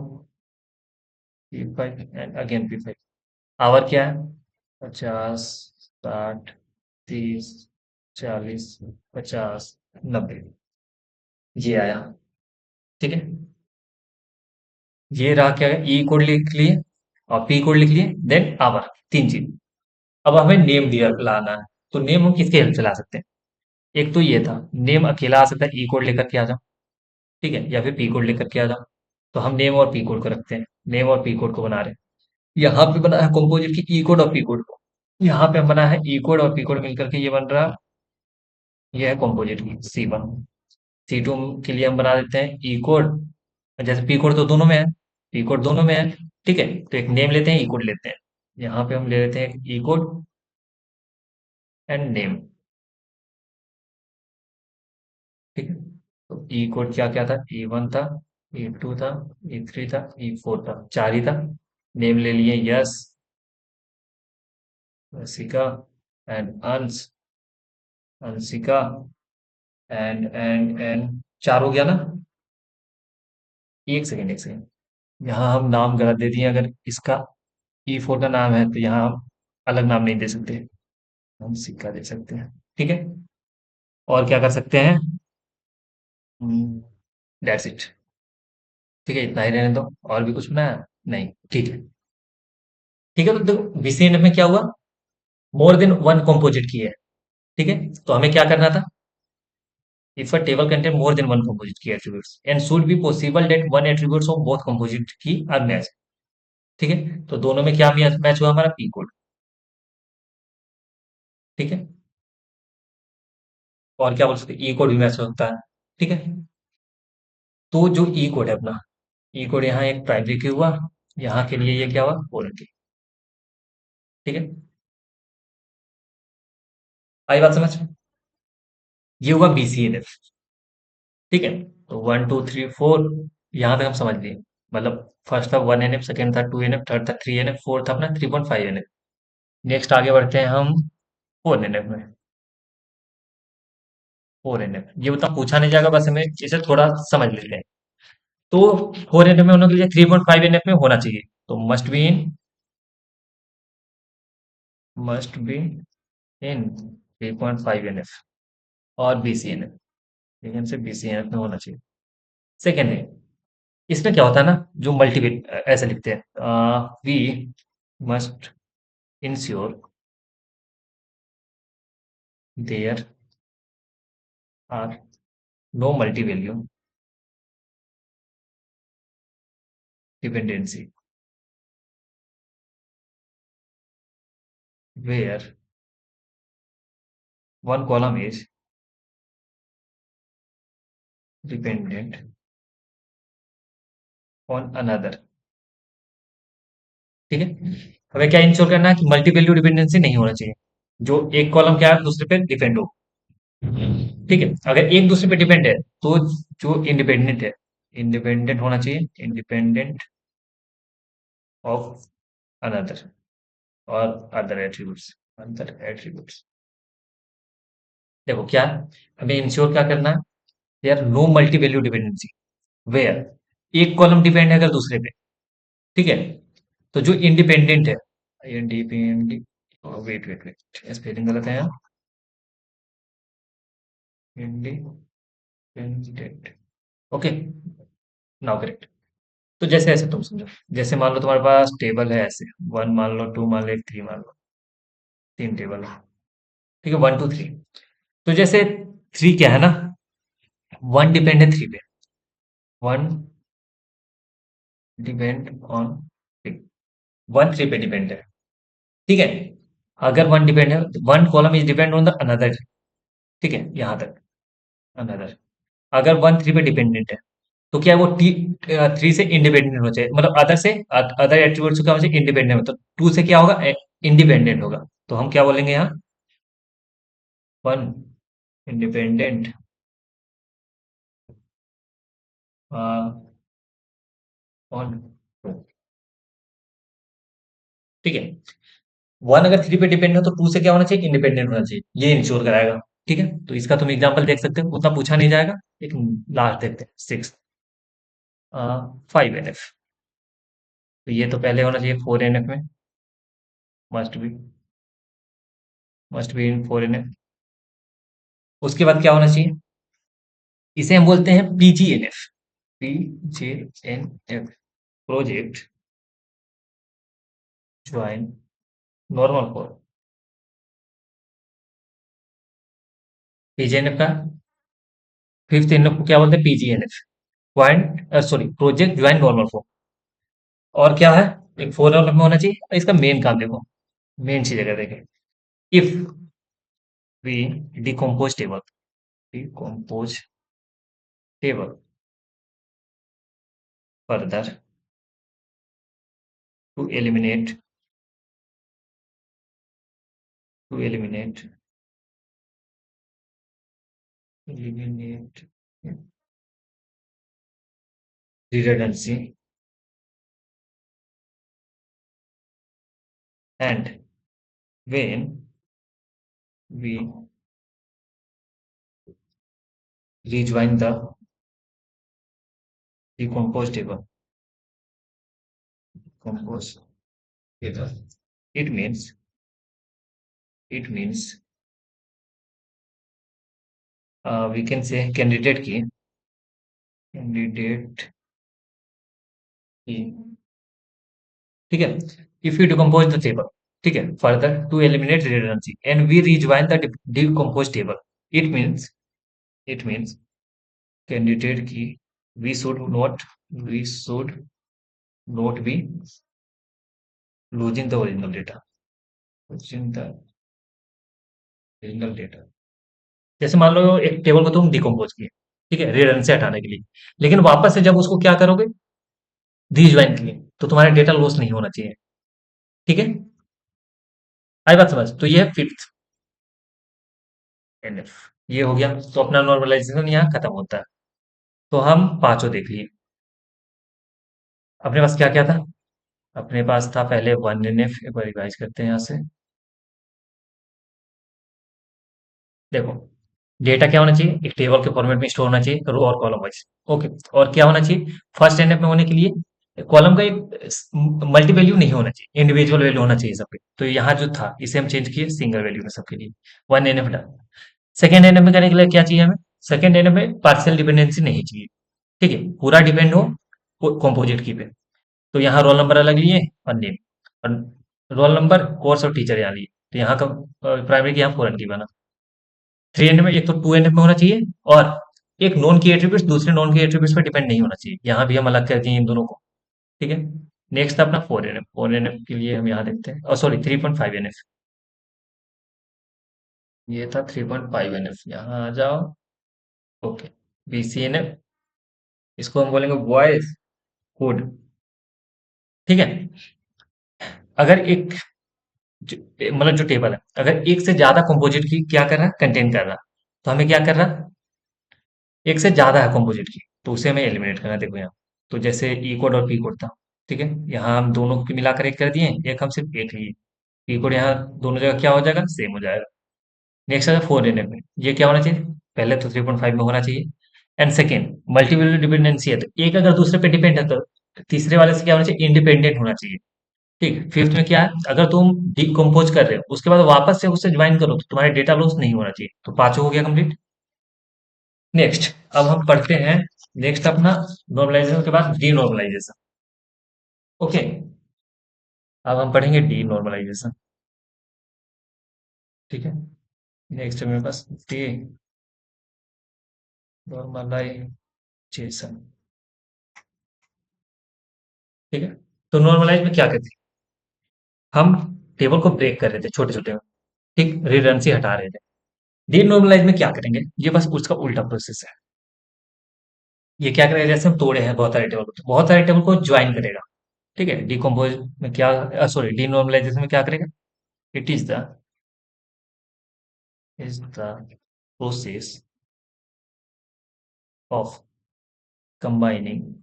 P five and again P five. Hour क्या है, 50, 60, 30, 40, 50, 90। ये आया। ठीक है, ये रहा क्या है, ई कोड लिख लिए और पी कोड लिख लिए, देन आवर, तीन चीज। अब हमें नेम दिया लाना है। तो नेम हम किसके हेल्प से ला सकते हैं। एक तो ये था, नेम अकेला आ सकता है, ई कोड लेकर के आ जाओ। ठीक है, या फिर पी कोड लेकर के आ जाओ। तो हम नेम और पी कोड को रखते हैं, नेम और पी कोड को बना रहे हैं। यहाँ पे बना है कंपोजिट की ई कोड और पी कोड को। यहाँ पे बना है ई कोड और पी कोड मिलकर के ये बन रहा। ये है composite key C one. C to के लिए हम बना देते हैं ई कोड, जैसे पी कोड तो दोनों में है, पी कोड दोनों में है। ठीक है, तो एक नेम लेते हैं, ई कोड लेते हैं। यहाँ पे हम ले लेते हैं ई कोड एंड नेम। ठीक है, तो ई कोड क्या क्या था, ई वन था, ई टू था, ई थ्री था, ई फोर था, चार ही था। नेम ले लिए यस, रसिका एंड अंश, अंशिका एंड चार हो गया ना। एक सेकेंड, एक सेकेंड, यहाँ हम नाम गलत दे दिए। अगर इसका ई फोर का नाम है तो यहाँ हम अलग नाम नहीं दे सकते, हम सिक्का दे सकते हैं। ठीक है, और क्या कर सकते हैं, दैट्स इट। ठीक है, इतना ही रहने दो। और भी कुछ बनाया नहीं, ठीक है। ठीक है, तो देखो बीसीएनएफ में क्या हुआ, मोर देन वन कंपोजिट की है। ठीक है, तो हमें क्या करना था, if a table contain more than one composite key attributes and should be possible that one attributes of both composite key are matched। ठीक है, तो दोनों में क्या मैच हुआ, हमारा पी कोड। ठीक है, और क्या बोल सकते हैं, ई कोड भी मैच होता है। ठीक है, तो जो ई कोड है अपना, ई कोड यहाँ एक प्राइमरी की हुआ, यहाँ के लिए ये क्या हुआ, फॉरेन की। ठीक है, आई बात समझ। ये हुआ बीसीएनएफ। ठीक है, तो वन टू थ्री फोर, यहाँ तक हम समझ लिए। मतलब फर्स्ट था वन एनएफ, सेकेंड था टू एनएफ, थर्ड था थ्री एनएफ, फोर्थ था अपना 3.5 एनएफ। नेक्स्ट आगे बढ़ते हैं हम फोर एनएफ में। फोर एनएफ ये उतना पूछा नहीं जाएगा, बस हमें इसे थोड़ा समझ लेते हैं। तो फोर एनएफ में होने के लिए 3.5 एनएफ में होना चाहिए। तो मस्ट बी इन 3.5 एनएफ और बीसीएनएफ, लेकिन से बीसीएनएफ में होना चाहिए। सेकेंड है, इसमें क्या होता है ना, जो मल्टीवेट ऐसे लिखते हैं, we must ensure there are no multi value dependency where one column is dependent on another. ठीक है। हमें क्या इंश्योर करना है कि मल्टी वैल्यू डिपेंडेंसी नहीं होना चाहिए, जो एक कॉलम क्या है दूसरे पे डिपेंड हो। ठीक है, अगर एक दूसरे पे डिपेंड है तो जो इंडिपेंडेंट है, इंडिपेंडेंट होना चाहिए, इंडिपेंडेंट ऑफ अनदर और अदर एट्रीब्यूट्स, अदर एट्रीब्यूट्स। देखो क्या है, हमें इंश्योर क्या करना है, यार no multi value dependency where एक कॉलम डिपेंड है अगर दूसरे पे। ठीक है, तो जो इंडिपेंडेंट है, independent, wait wait wait spelling गलत है यहाँ, इंडिपेंडेंट, ओके, नाउ करेक्ट। तो जैसे ऐसे तुम समझो, जैसे मान लो तुम्हारे पास टेबल है ऐसे, वन मान लो, टू मान लो, थ्री मान लो, तीन टेबल है। ठीक है, वन टू थ्री। तो जैसे थ्री क्या है ना, वन डिपेंड है थ्री पे, one depend on three, one three पे डिपेंड है। ठीक है, अगर वन डिपेंड है, one column is depend on the another. ठीक है, यहाँ तक अनदर। अगर वन थ्री पे डिपेंडेंट है तो क्या वो थ्री से इंडिपेंडेंट हो जाए, मतलब अदर से, अदर एट्रीब्यूट से क्या हो जाए, इंडिपेंडेंट, मतलब टू से क्या होगा, इंडिपेंडेंट होगा। तो हम क्या बोलेंगे यहाँ, वन इंडिपेंडेंट ऑन टू। ठीक है, वन अगर थ्री पे डिपेंड है तो टू से क्या होना चाहिए, इंडिपेंडेंट होना चाहिए, ये इंश्योर कराएगा। ठीक है, तो इसका तुम एग्जांपल देख सकते हो, उतना पूछा नहीं जाएगा। एक लास्ट देखते हैं, सिक्स, फाइव एन एफ। तो ये तो पहले होना चाहिए फोर एन एफ में, must be, must be in four N F. उसके बाद क्या होना चाहिए, इसे हम बोलते हैं PGNF, PJNF, project join normal form. PGNF का फिफ्थ एनएफ को क्या बोलते हैं, PGNF, join, sorry, project join normal form. और क्या है, एक फोर एनएफ में होना चाहिए, और इसका मेन काम देखो, मेन चीज अगर देखें, if we decompose table, decompose table further to eliminate, to eliminate, eliminate redundancy and when we rejoin the decomposed table, composed table, it means, it means we can say candidate key, candidate key। ठीक है, if we decompose the table, ठीक है, further to eliminate redundancy and we rejoin the decomposed table, it means, it means candidate key, we should not, we should not be losing the original data, losing the original data। जैसे मान लो एक table को तुम decompose किए, ठीक है, redundancy हटाने के लिए, लेकिन वापस से जब उसको क्या करोगे, रीज्वाइन किए, तो तुम्हारा डेटा लॉस नहीं होना चाहिए। ठीक है, आई बात समझ, तो ये है फिफ्थ एनएफ। ये हो गया, तो अपना नॉर्मलाइजेशन यहाँ खत्म होता है। तो हम पांचों देख लिए। अपने पास क्या क्या था, अपने पास था पहले वन एनएफ, एक बार रिवाइज करते हैं यहाँ से। देखो, डेटा क्या होना चाहिए, एक टेबल के फॉर्मेट में स्टोर होना चाहिए, रो और कॉलम वाइज। ओके, और क्या होना चाहिए, फर्स्ट एनएफ में होने के लिए कॉलम का एक मल्टी वैल्यू नहीं होना चाहिए, इंडिविजुअल वैल्यू होना चाहिए सबके। तो यहाँ जो था इसे हम चेंज किए सिंगल वैल्यू में सबके लिए, one NF done. Second NF में करने के लिए क्या चाहिए हमें, सेकेंड एनएफ में पार्शियल डिपेंडेंसी नहीं चाहिए। ठीक है, पूरा डिपेंड हो कॉम्पोजिट की पे। तो यहाँ रोल नंबर अलग लिए और नेम, और रोल नंबर, कोर्स और टीचर यहाँ लिए। तो यहाँ का प्राइमरी की यहाँ फॉरन की बना। थ्री एन में एक तो टू एन में होना चाहिए, और एक नॉन की एट्रीब्यूट्स दूसरे नॉन की एट्रीब्यूट्स पर डिपेंड नहीं होना चाहिए, यहाँ भी हम अलग कर दिए इन दोनों को। ठीक है, नेक्स्ट अपना four N F, four N F के लिए हम यहाँ देखते हैं, और सॉरी 3.5 एन एफ, ये था 3.5 एन एफ, यहाँ आ जाओ। Okay, B C N F, इसको हम बोलेंगे वॉइस कोड। ठीक है। अगर एक मतलब जो टेबल है अगर एक से ज्यादा कंपोजिट की क्या कर रहा है कंटेन कर रहा, तो हमें क्या कर रहा, एक से ज्यादा है कंपोजिट की, तो उसे हमें एलिमिनेट करना। देखो यहाँ, तो जैसे ई कोड और पी कोड था, ठीक है, यहाँ हम दोनों की मिलाकर एक कर दिए, एक हम सिर्फ एक लिए। पी कोड यहाँ दोनों जगह क्या हो जाएगा, सेम हो जाएगा। नेक्स्ट है 4 NF में, ये क्या होना चाहिए, पहले तो 3.5 में होना चाहिए। एंड सेकेंड, मल्टीपल डिपेंडेंसी है, तो एक अगर दूसरे पे डिपेंड है तो तीसरे वाले से क्या होना चाहिए, इंडिपेंडेंट होना चाहिए। ठीक। फिफ्थ में क्या है, अगर तुम डिकम्पोज कर रहे हो उसके बाद वापस से उससे ज्वाइन करो तो तुम्हारे डेटा लॉस नहीं होना चाहिए। तो पांचों हो गया कंप्लीट। नेक्स्ट, अब हम पढ़ते हैं नेक्स्ट अपना नॉर्मलाइजेशन के बाद डी नॉर्मलाइजेशन। ओके, अब हम पढ़ेंगे डी नॉर्मलाइजेशन। ठीक है। नेक्स्ट है मेरे पास डी नॉर्मलाइजेशन। ठीक है। तो नॉर्मलाइज में क्या करते हैं, हम टेबल को ब्रेक कर रहे थे छोटे छोटे में, ठीक, रिडंडेंसी हटा रहे थे। डी नॉर्मलाइज में क्या करेंगे, ये बस उसका उल्टा प्रोसेस है। ये क्या करेगा, जैसे हम तोड़े हैं बहुत सारे टेबल को, तो बहुत सारे टेबल को ज्वाइन करेगा। ठीक है। डिकम्पोज में क्या, सॉरी, डी नॉर्मलाइजेशन में क्या करेगा, it is the process of combining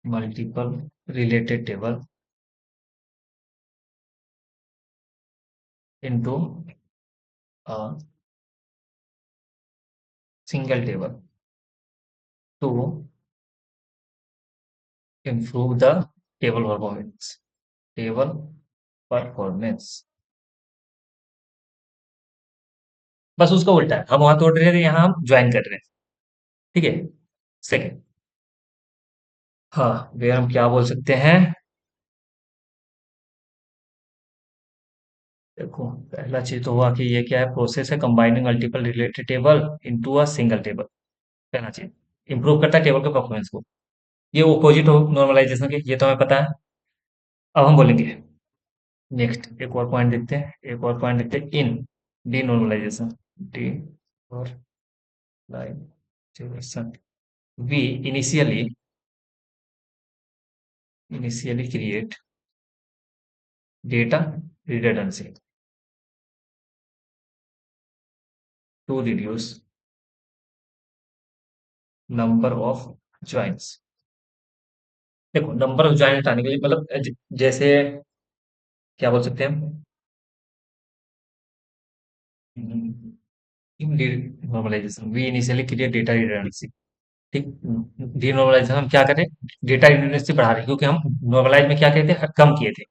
multiple related table into a single table to improve the table performance। बस उसका उल्टा है, हम वहां तोड़ रहे थे, यहाँ हम ज्वाइन कर रहे हैं। ठीक है। सेकेंड, हाँ वे हम क्या बोल सकते हैं, देखो पहला चीज तो हुआ कि ये क्या है, प्रोसेस है combining multiple related table into a single table. पहला चीज, इंप्रूव करता है टेबल के परफॉर्मेंस को। ये ओपोजिट हो नॉर्मलाइजेशन के, ये तो हमें पता है। अब हम बोलेंगे नेक्स्ट, एक और पॉइंट देखते हैं, एक और पॉइंट देखते हैं in D normalization. D normalization, we initially create data redundancy to reduce number of joints. देखो नंबर ऑफ ज्वाइंट हटाने के लिए मतलब जैसे क्या बोल सकते हैं हम, normalisation, we initially create data redundancy. ठीक। डीनॉर्मलाइजेशन हम क्या करें, डेटा रिडंडेंसी बढ़ा रहे हैं, क्योंकि हम नॉर्मलाइज में क्या किए थे, कम किए थे,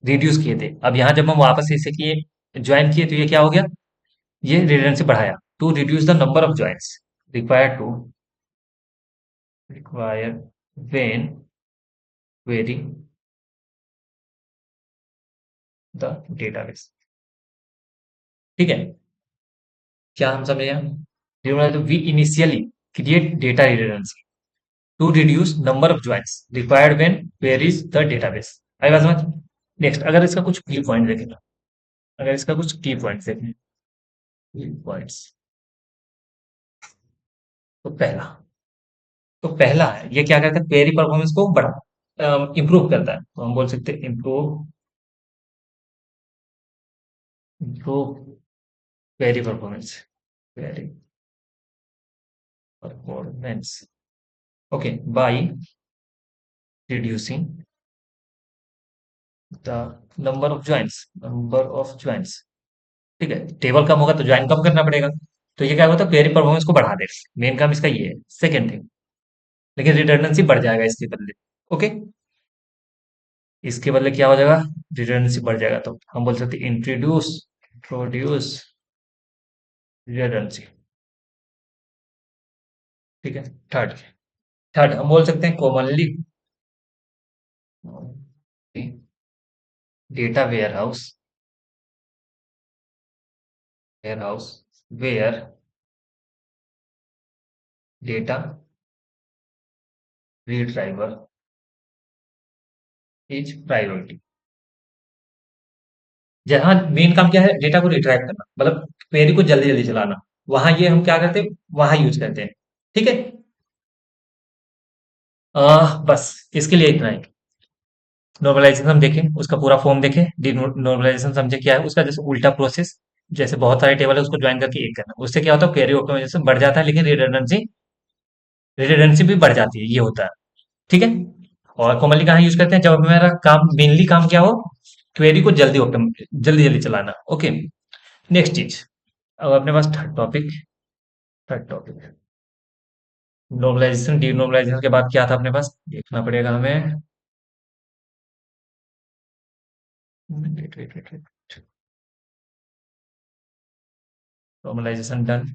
रिड्यूस किए थे। अब यहाँ जब हम वापस से इसे किए, ज्वाइन किए, तो ये क्या हो गया, ये रिडंडेंसी बढ़ाया। To reduce the number of joints required to require when query the database. ठीक है। क्या हम समझे यहाँ, we initially create data redundancy to reduce number of joints required when queries the database. आई बात समझ। नेक्स्ट, अगर इसका कुछ की पॉइंट देखें, अगर इसका कुछ की पॉइंट्स देखें, की पॉइंट्स, तो पहला है, ये क्या करता है, क्वेरी परफॉर्मेंस को बढ़ा इंप्रूव करता है, तो हम बोल सकते हैं improve query performance, query performance. Okay, by reducing the number of joints. ठीक है, टेबल कम होगा तो ज्वाइन कम करना पड़ेगा, तो ये क्या होता है, क्वेरी परफॉर्मेंस को बढ़ा देगा। मेन काम इसका ये है, सेकेंड थिंग। लेकिन रिडंडेंसी बढ़ जाएगा इसके बदले। ओके, इसके बदले क्या हो जाएगा, रिडंडेंसी बढ़ जाएगा, तो हम बोल सकते हैं इंट्रोड्यूस रिडंडेंसी। ठीक है। थर्ड, हम बोल सकते हैं commonly data warehouse where data retriever is priority. जहां मेन काम क्या है, डेटा को रिट्राइव करना, मतलब क्वेरी को जल्दी जल्दी चलाना। वहां ये हम क्या करते हैं, वहां यूज करते हैं। ठीक है। बस इसके लिए इतना ही। नॉर्मलाइजेशन हम देखें, उसका पूरा फॉर्म देखें। डी नॉर्मलाइजेशन समझे क्या है, उसका जैसे उल्टा प्रोसेस। जैसे बहुत सारे टेबल है, उसको ज्वाइन करके एक करना, उससे क्या होता है, क्वेरी ऑप्टिमाइजेशन बढ़ जाता है, लेकिन रिडंडेंसी भी बढ़ जाती है, ये होता है। ठीक है। और कॉमनली कहाँ यूज करते हैं, जब हमारा काम मेनली काम क्या हो, क्वेरी को जल्दी जल्दी चलाना। ओके। नेक्स्ट चीज, अब अपने पास थर्ड टॉपिक नॉर्मलाइजेशन। डीनॉर्मलाइजेशन के बाद क्या था अपने पास, देखना पड़ेगा हमें। Wait wait wait wait. Normalisation done,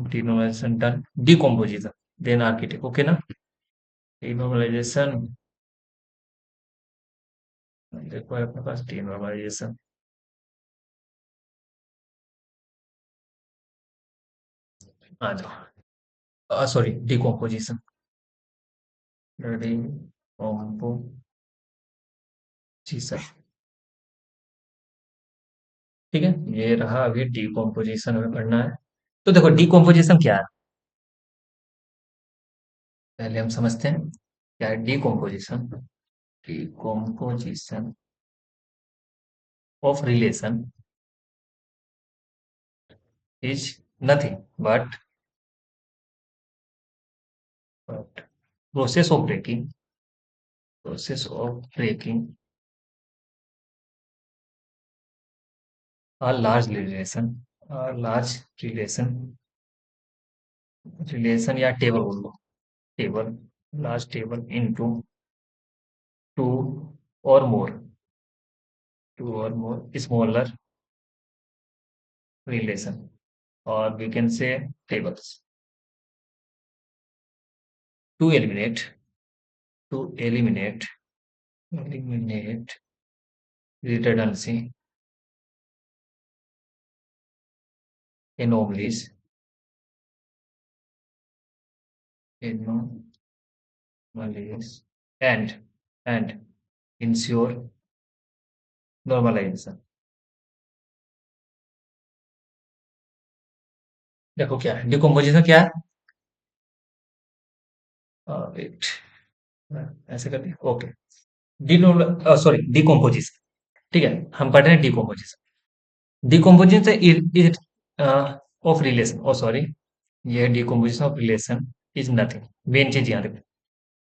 denormalisation done, decomposition, then architect. Okay ना। डीनॉर्मलाइजेशन, देखो है अपने पास डीनॉर्मलाइजेशन। आ जाओ, सॉरी, डीकम्पोजिशन। डीकम्पोजिशन। ठीक है, ये रहा। अभी डीकम्पोजिशन हमें पढ़ना है। तो देखो डीकम्पोजिशन क्या है, पहले हम समझते हैं क्या है decomposition. Decomposition of relation is nothing but process of breaking, process of breaking a large relation, relation या टेबल बोल लो, table, large table into two और मोर, स्मॉलर रिलेशन, और we can say tables, to eliminate to eliminate redundancy, anomalies, anomalies, and ensure normalization। देखो क्या है decomposition, क्या है, वेट, ऐसे करते हैं। ओके। डिनो सॉरी डिकम्पोजिशन। ठीक है, हम पढ़ रहे हैं decomposition. Decomposition of relation, O sorry, ये decomposition of relation is nothing, main चीज यहाँ देखो,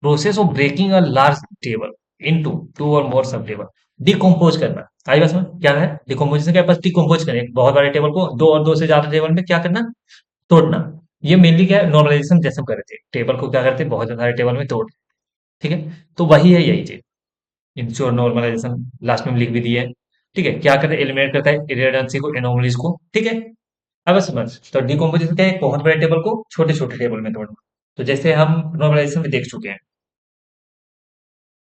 process of breaking a large table into two और मोर सब टेबल। डिकम्पोज करना, आई बस में क्या है, डिकम्पोजिशन क्या है, बस डिकम्पोज करें एक बहुत बड़े टेबल को दो और दो से ज्यादा टेबल में क्या करना, तोड़ना। ये मेनली क्या है, नॉर्मलाइजेशन जैसे हम कर रहे थे, टेबल को क्या करते हैं, बहुत सारे टेबल में तोड़। ठीक है, तो वही है यही चीज, इंश्योर नॉर्मलाइजेशन, लास्ट में हम लिख भी दिए। ठीक है, क्या करता है, एलिमिनेट करता है इरेडंसी को, एनोमलीज को। ठीक है, अब समझ। तो डिकम्पोजिशन क्या है, एक बहुत बड़े टेबल को छोटे छोटे टेबल में तोड़ना। तो जैसे हम नॉर्मलाइजेशन में देख चुके हैं,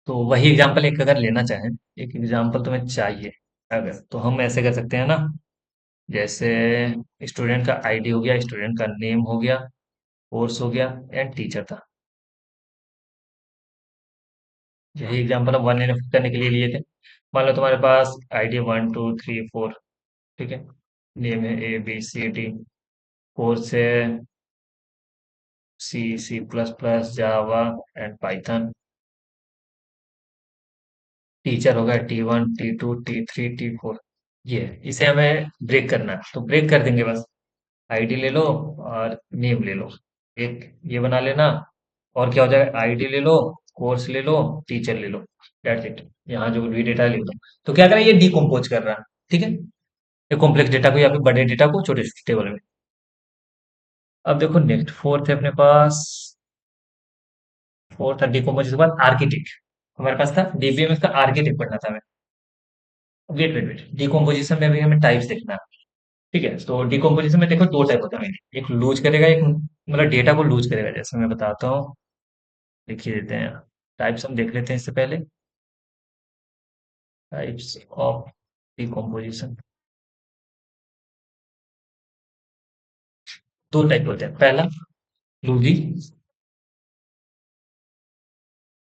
तो वही एग्जांपल एक अगर लेना चाहें, एक एग्जांपल तुम्हें चाहिए अगर, तो हम ऐसे कर सकते हैं ना, जैसे स्टूडेंट का आईडी हो गया, स्टूडेंट का नेम हो गया, कोर्स हो गया, एंड टीचर था। यही एग्जांपल हम वन एन करने के लिए लिए थे। मान लो तुम्हारे पास आईडी 1 2 3 4। ठीक है, नेम है ABCD, कोर्स है C C++ Java and Python, teacher होगा T1 T2 T3 T4। ये है। इसे हमें ब्रेक करना है, तो ब्रेक कर देंगे बस। आईडी ले लो और नेम ले लो, एक ये बना लेना। और क्या हो जाएगा, आईडी ले लो, कोर्स ले लो, टीचर ले लो, दैट्स इट। यहाँ जो भी डेटा लिख दो। तो क्या करें, ये डिकम्पोज कर रहा है। ठीक है, ये कॉम्प्लेक्स डेटा को या फिर बड़े डेटा को छोटे छोटे टेबल में। अब देखो नेक्स्ट फोर्थ है अपने पास, फोर्थ था डिकम्पोज के बाद आर्किटेक्ट। हमारे पास था डीबीएमएस का आर्किटेक्ट पढ़ना था हमें। वेट वेट वेट, डिकम्पोजिशन में भी हमें टाइप्स देखना है। ठीक है, तो डिकम्पोजिशन में देखो दो टाइप होता है, एक लूज करेगा, एक मतलब डेटा को लूज करेगा। जैसे मैं बताता हूँ, लिख ही देते हैं। टाइप्स हम देख लेते हैं इससे पहले। टाइप्स ऑफ डिकम्पोजिशन, दो टाइप होते हैं। पहला लूजी,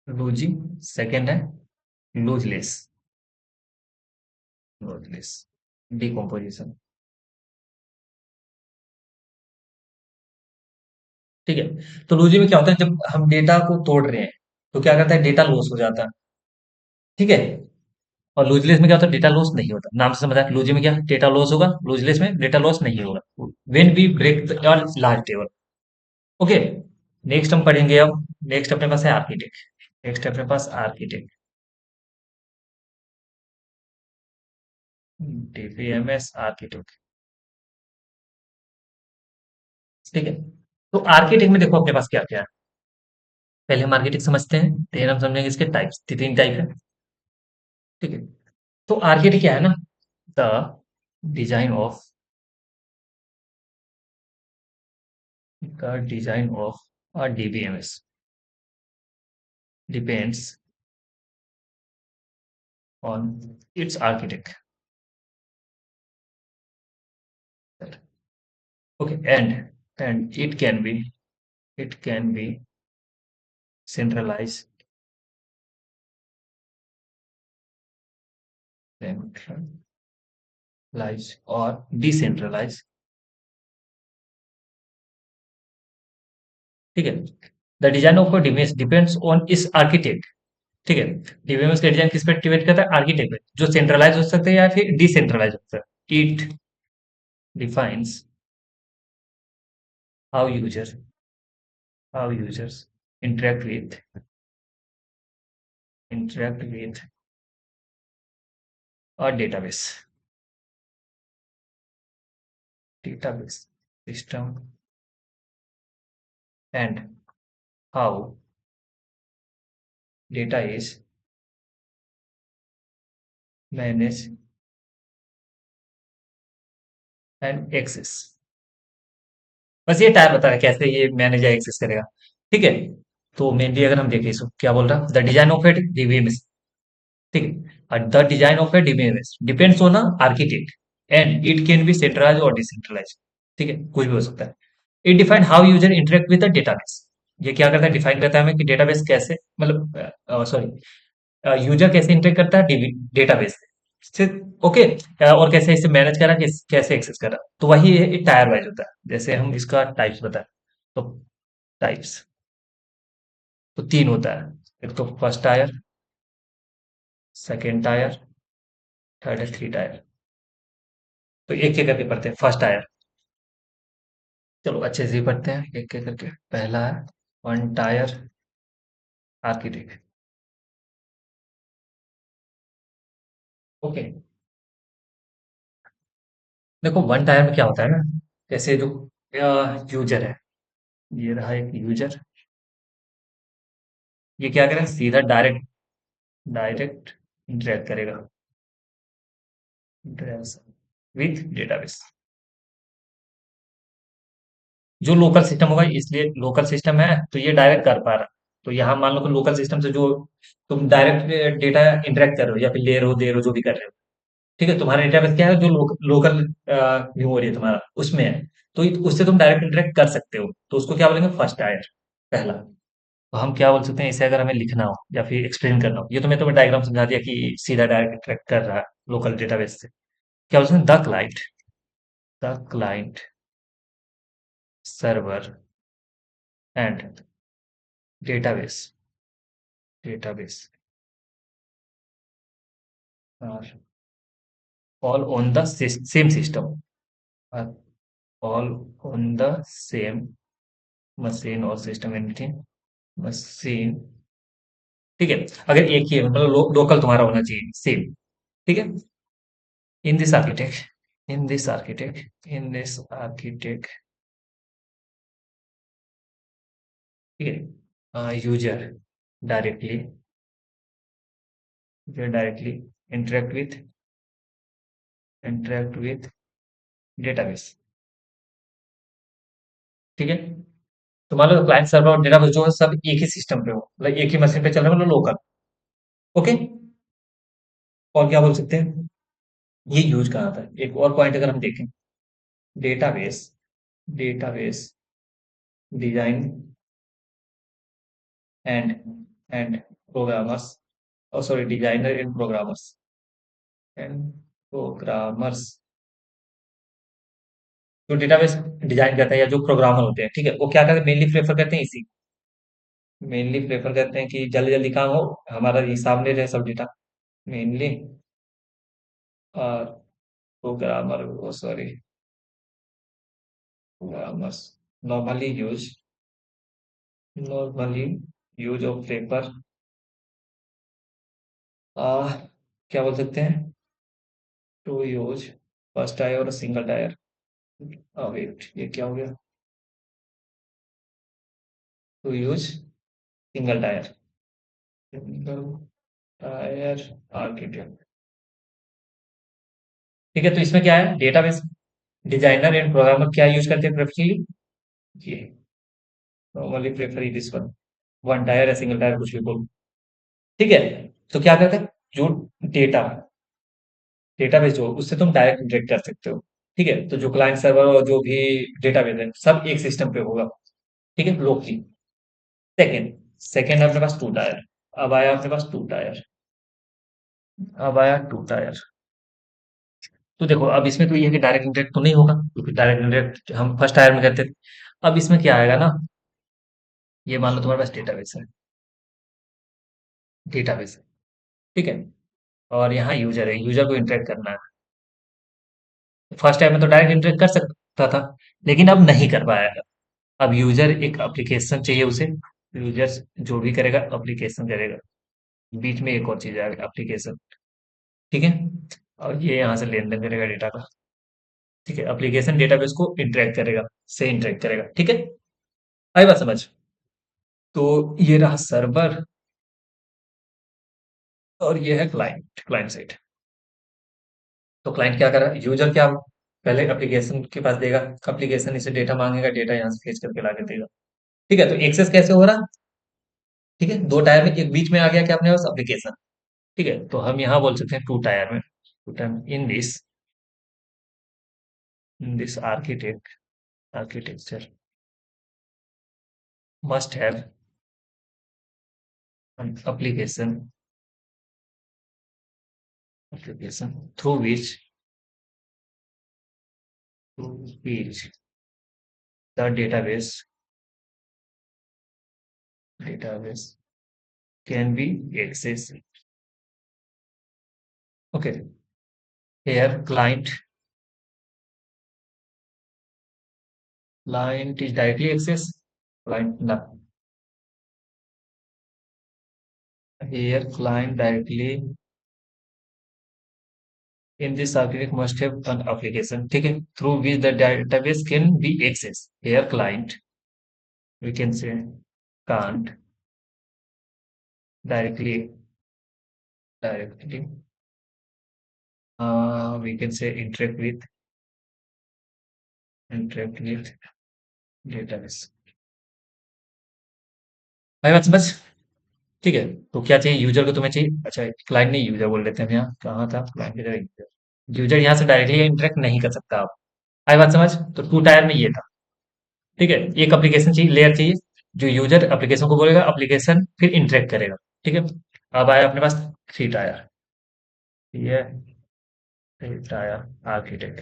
लूजी। सेकेंड है लूजलेस, लूजलेस डिकम्पोजिशन। ठीक है। तो लूजी में क्या होता है, जब हम डेटा को तोड़ रहे हैं तो क्या करता है, डेटा लॉस हो जाता है। ठीक है। और लूजलेस में क्या होता है, डेटा लॉस नहीं होता। नाम से समझ आया, लूजी में क्या डेटा लॉस होगा, लूजलेस में डेटा लॉस नहीं होगा when we break the large table. Okay. Next हम पढ़ेंगे अब। नेक्स्ट अपने पास है आर्किटेक्ट। नेक्स्ट अपने पास आर्किटेक्ट, डीबीएमएस आर्किटेक्ट। ठीक है। तो आर्किटेक्ट में देखो अपने पास क्या क्या है। पहले हम आर्किटेक्ट समझते हैं, फिर हम समझेंगे इसके टाइप्स। तीन टाइप है। ठीक है। तो आर्किटेक्ट क्या है ना, the design of, the design of a DBMS depends on its architect. Okay, and it can be centralized, centralized or decentralized. ठीक है। The design of DBMS depends on इस आर्किटेक्ट। ठीक है। डीबीएमएस का डिजाइन किस पे डिपेंड करता है, आर्किटेक्ट पे, जो सेंट्रलाइज हो सकता है या फिर डिसेंट्रलाइज हो सकता है। It defines how user how users interact with interact with a database system, and how data is managed and access। बस ये टाइप बता रहा है कैसे ये मैनेज या एक्सेस करेगा। ठीक है। तो मेनली अगर हम देखें इसको क्या बोल रहा है, the design of it DBMS. ठीक है। The design of a DBMS depends on architect and it can be centralise और डिसेंट्रलाइज। ठीक है, कुछ भी हो सकता है। It define how user interact with the database. ये क्या करता है, डिफाइन करता है हमें कि डेटाबेस कैसे, मतलब सॉरी, यूजर कैसे इंटरेक्ट करता है डेटाबेस से। ओके। और कैसे इसे मैनेज करा, कैसे एक्सेस करा, तो वही टायर वाइज होता है। जैसे हम इसका टाइप्स बताएं तो टाइप्स तो तीन होता है। एक तो first tier, second tyre, third है थ्री टायर। तो एक एक करके पढ़ते हैं। फर्स्ट टायर, चलो अच्छे से ही पढ़ते हैं एक एक करके। पहला है वन टायर आर्किटेक्ट। ओके। देखो वन टायर में क्या होता है ना, जैसे जो यूजर है, ये रहा एक यूजर, ये क्या करेगा, सीधा डायरेक्ट डायरेक्ट इंटरेक्ट करेगा विथ डेटाबेस। जो लोकल सिस्टम होगा, इसलिए लोकल सिस्टम है तो ये डायरेक्ट कर पा रहा। तो यहाँ मान लो कि लोकल सिस्टम से जो तुम डायरेक्ट डेटा इंटरेक्ट कर रहे हो या फिर ले रहे हो दे रहे हो जो भी कर रहे हो। ठीक है, तुम्हारा डेटाबेस क्या है, जो लोकल मेमोरी है तुम्हारा उसमें है। तो उससे तुम डायरेक्ट इंटरेक्ट कर सकते हो, तो उसको क्या बोलेंगे, फर्स्ट टायर, पहला। तो हम क्या बोल सकते हैं इसे, अगर हमें लिखना हो या फिर एक्सप्लेन करना हो, ये तो मैं तुम्हें डायग्राम समझा दिया कि सीधा डायरेक्ट इंटरेक्ट कर रहा है लोकल डेटाबेस से। क्या बोलते हैं, the client server and database database are all on the same system, are all on the same machine और सिस्टम, एनीथिंग मशीन। ठीक है। अगर एक ही है, मतलब लोकल तुम्हारा होना चाहिए सेम। ठीक है। In this architect in this architect in this architect ठीक है, directly directly interact with interact with database. ठीक है। तो मान लो क्लाइंट सर्वर और डेटाबेस जो है सब एक ही सिस्टम पे हो, मतलब एक ही मशीन पे चल रहा है, मतलब लोकल। ओके। और क्या बोल सकते हैं, ये यूज कहाँ था, एक और पॉइंट अगर हम देखें, database database design and and programmers, sorry, designer and programmers जो डेटाबेस डिजाइन करते हैं या जो प्रोग्रामर होते हैं, ठीक है, वो क्या करते हैं, मेनली प्रेफर करते हैं इसी, मेनली प्रेफर करते हैं कि जल्दी जल्दी काम हो, हमारा ये सामने रहे सब डेटा, मेनली। और प्रोग्रामर, वो sorry, programmers normally use, normally use of paper, क्या बोल सकते हैं, टू यूज फर्स्ट टायर और सिंगल टायर, वेट ये क्या हो गया, to use single tier, single tier architect. ठीक है, तो इसमें क्या है, डेटाबेस डिजाइनर एंड प्रोग्रामर क्या यूज करते हैं प्रेफरली, ये normally prefer this one, one tier या सिंगल टायर कुछ भी बोलो। ठीक है, तो क्या करते हैं, जो डेटा डेटाबेस जो उससे तुम डायरेक्ट इंटरेक्ट कर सकते हो। ठीक है, तो जो क्लाइंट सर्वर और जो भी डेटाबेस है सब एक सिस्टम पे होगा। ठीक है, लोकली। सेकेंड, सेकेंड है अपने पास टू टायर। अब आया अपने पास टू टायर, अब आया टू टायर। तो देखो, अब इसमें तो ये है कि डायरेक्ट इंटरेक्ट तो नहीं होगा, क्योंकि डायरेक्ट इंटरेक्ट हम फर्स्ट टायर में करते थे। अब इसमें क्या आएगा ना, ये मान लो तुम्हारे पास डेटाबेस है, डेटाबेस है, ठीक है, और यहाँ यूजर है, यूजर को इंटरेक्ट करना है। फर्स्ट टाइम में तो डायरेक्ट इंटरेक्ट कर सकता था, लेकिन अब नहीं कर पाएगा। अब यूजर एक एप्लीकेशन चाहिए उसे, यूजर जो भी करेगा एप्लीकेशन करेगा, बीच में एक और चीज आएगा एप्लीकेशन। ठीक है, और ये यहाँ से लेन देन करेगा डेटा का। ठीक है, एप्लीकेशन डेटाबेस को इंटरेक्ट करेगा, से इंटरेक्ट करेगा। ठीक है, आई बात समझ। तो ये रहा सर्वर, और ये है क्लाइंट, क्लाइंट साइड। तो क्लाइंट क्या कर रहा है, यूजर क्या पहले एप्लीकेशन के पास देगा, एप्लीकेशन इसे डेटा मांगेगा, डेटा यहाँ से फेच करके ला के देगा। ठीक है, तो एक्सेस कैसे हो रहा, ठीक है, दो टायर में एक बीच में आ गया क्या अपने पास एप्लीकेशन। ठीक है, तो हम यहाँ बोल सकते हैं टू टायर में, two tier in this architecture must have an application through which the database can be accessed. Okay, here client is directly access, client no. Here client directly in this architect must have an application, ठीक है, through which the database can be accessed. Here client, we can say, can't directly we can say interact with database। भाई बात समझ। ठीक है, तो क्या चाहिए यूजर को, तुम्हें चाहिए, अच्छा क्लाइंट नहीं यूजर बोल लेते हैं हम, यहाँ कहाँ था क्लाइंट की जगह यूजर, यूजर यहाँ से डायरेक्टली इंटरेक्ट नहीं कर सकता आप। आई बात समझ। तो टू टायर में ये था। ठीक है, एक एप्लीकेशन चाहिए, लेयर चाहिए, जो यूजर एप्लीकेशन को बोलेगा, एप्लीकेशन फिर इंटरेक्ट करेगा। ठीक है, अब आया अपने पास थ्री टायर, ये थ्री टायर आर्किटेक्ट।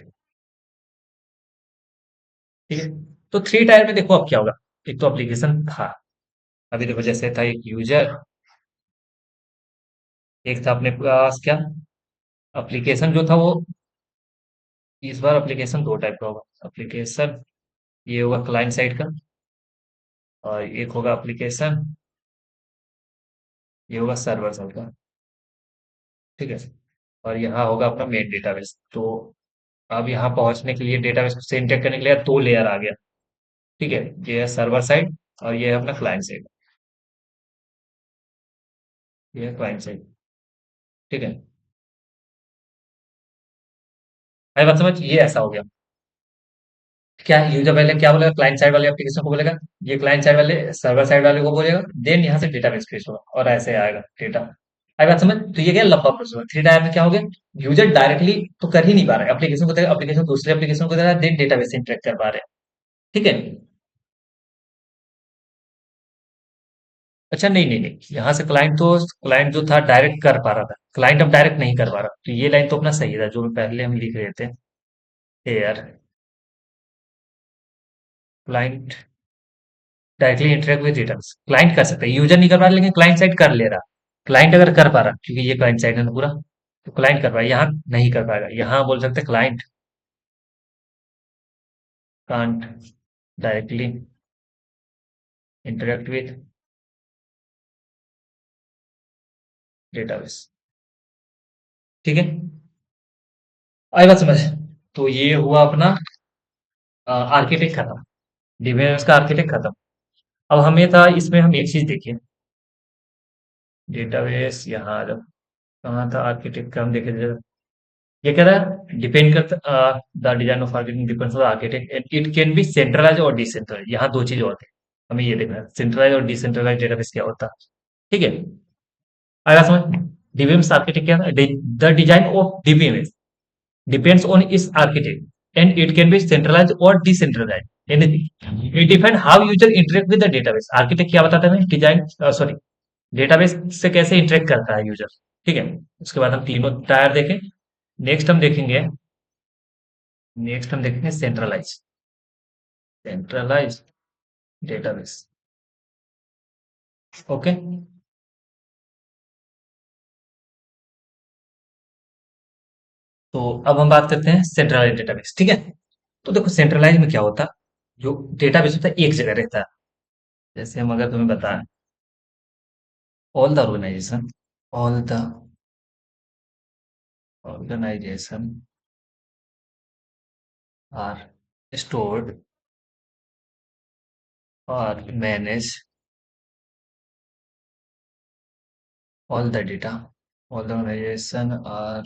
ठीक है, तो थ्री टायर में देखो अब क्या होगा, एक तो एप्लीकेशन था, अभी देखो जैसे था एक यूजर, एक था अपने पास क्या, एप्लीकेशन जो था वो, इस बार एप्लीकेशन दो टाइप का होगा, एप्लीकेशन ये होगा क्लाइंट साइड का, और एक होगा एप्लीकेशन, ये होगा सर्वर साइड का। ठीक है, और यहाँ होगा अपना मेन डेटाबेस। तो अब यहाँ पहुंचने के लिए, डेटाबेस से इंटरेक्ट करने के लिए दो लेयर आ गया। ठीक है, ये है सर्वर साइड और ये है अपना क्लाइंट साइड, ये है क्लाइंट साइड। ठीक है, भाई बात समझ, ये ऐसा हो गया। क्या यूजर पहले क्या बोलेगा, क्लाइंट साइड वाले एप्लीकेशन को बोलेगा, ये क्लाइंट साइड वाले सर्वर साइड वाले को बोलेगा, देन यहाँ से डेटाबेस क्रिएट होगा और ऐसे आएगा डेटा। आई बात समझ। तो ये क्या लंबा प्रोसेस, थ्री टायर में क्या हो गया, यूजर डायरेक्टली तो कर ही नहीं पा रहा है, एप्लीकेशन को देगा, एप्लीकेशन दूसरे एप्लीकेशन को दे रहा है, देन डेटाबेस से इंटरेक्ट कर पा रहे हैं। ठीक है, अच्छा नहीं नहीं नहीं, यहाँ से क्लाइंट तो, क्लाइंट जो था डायरेक्ट कर पा रहा था, क्लाइंट अब डायरेक्ट नहीं कर पा रहा, तो ये लाइन तो अपना सही था जो पहले हम लिख रहे थे, यार client directly interact with database, client कर सकता है, यूजर नहीं कर पा रहा लेकिन क्लाइंट साइड कर ले रहा। क्लाइंट अगर कर पा रहा, क्योंकि ये क्लाइंट साइड है ना पूरा, तो क्लाइंट कर पाएगा, यहाँ नहीं कर पाएगा। यहाँ बोल सकते हैं client can't directly interact with database. ठीक है, आई बात समझ। तो ये हुआ अपना आर्किटेक्ट खत्म, डीबीएमएस का आर्किटेक्ट खत्म। अब हमें था इसमें, हम एक चीज देखिए, डेटाबेस यहाँ आ जाओ। कहाँ था आर्किटेक्ट का, हम देखे थे। ये कह रहा है डिपेंड करता, the design of architect depends on architect and it can be centralise और डिसेंट्रलाइज। यहाँ दो चीजें होती हैं, हमें ये देखना है सेंट्रलाइज और डिसेंट्रलाइज डेटाबेस क्या होता है। ठीक है, आया समझ। डीबीएमएस आर्किटेक्ट क्या था, the design of DBMS depends on its architect and it can be centralized or decentralized anything, it depends how user interact with the database। Architect क्या बताता है, डिजाइन सॉरी डेटाबेस से कैसे इंटरेक्ट करता है user. ठीक है, उसके बाद हम तीनों टायर देखें। नेक्स्ट हम देखेंगे, सेंट्रलाइज, सेंट्रलाइज डेटाबेस। ओके, तो अब हम बात करते हैं सेंट्रलाइज डेटाबेस। ठीक है, तो देखो सेंट्रलाइज में क्या होता है, जो डेटाबेस होता है एक जगह रहता है। जैसे हम अगर तुम्हें बताएं, all the organization, all the organization are stored or manage all the data. All the organization are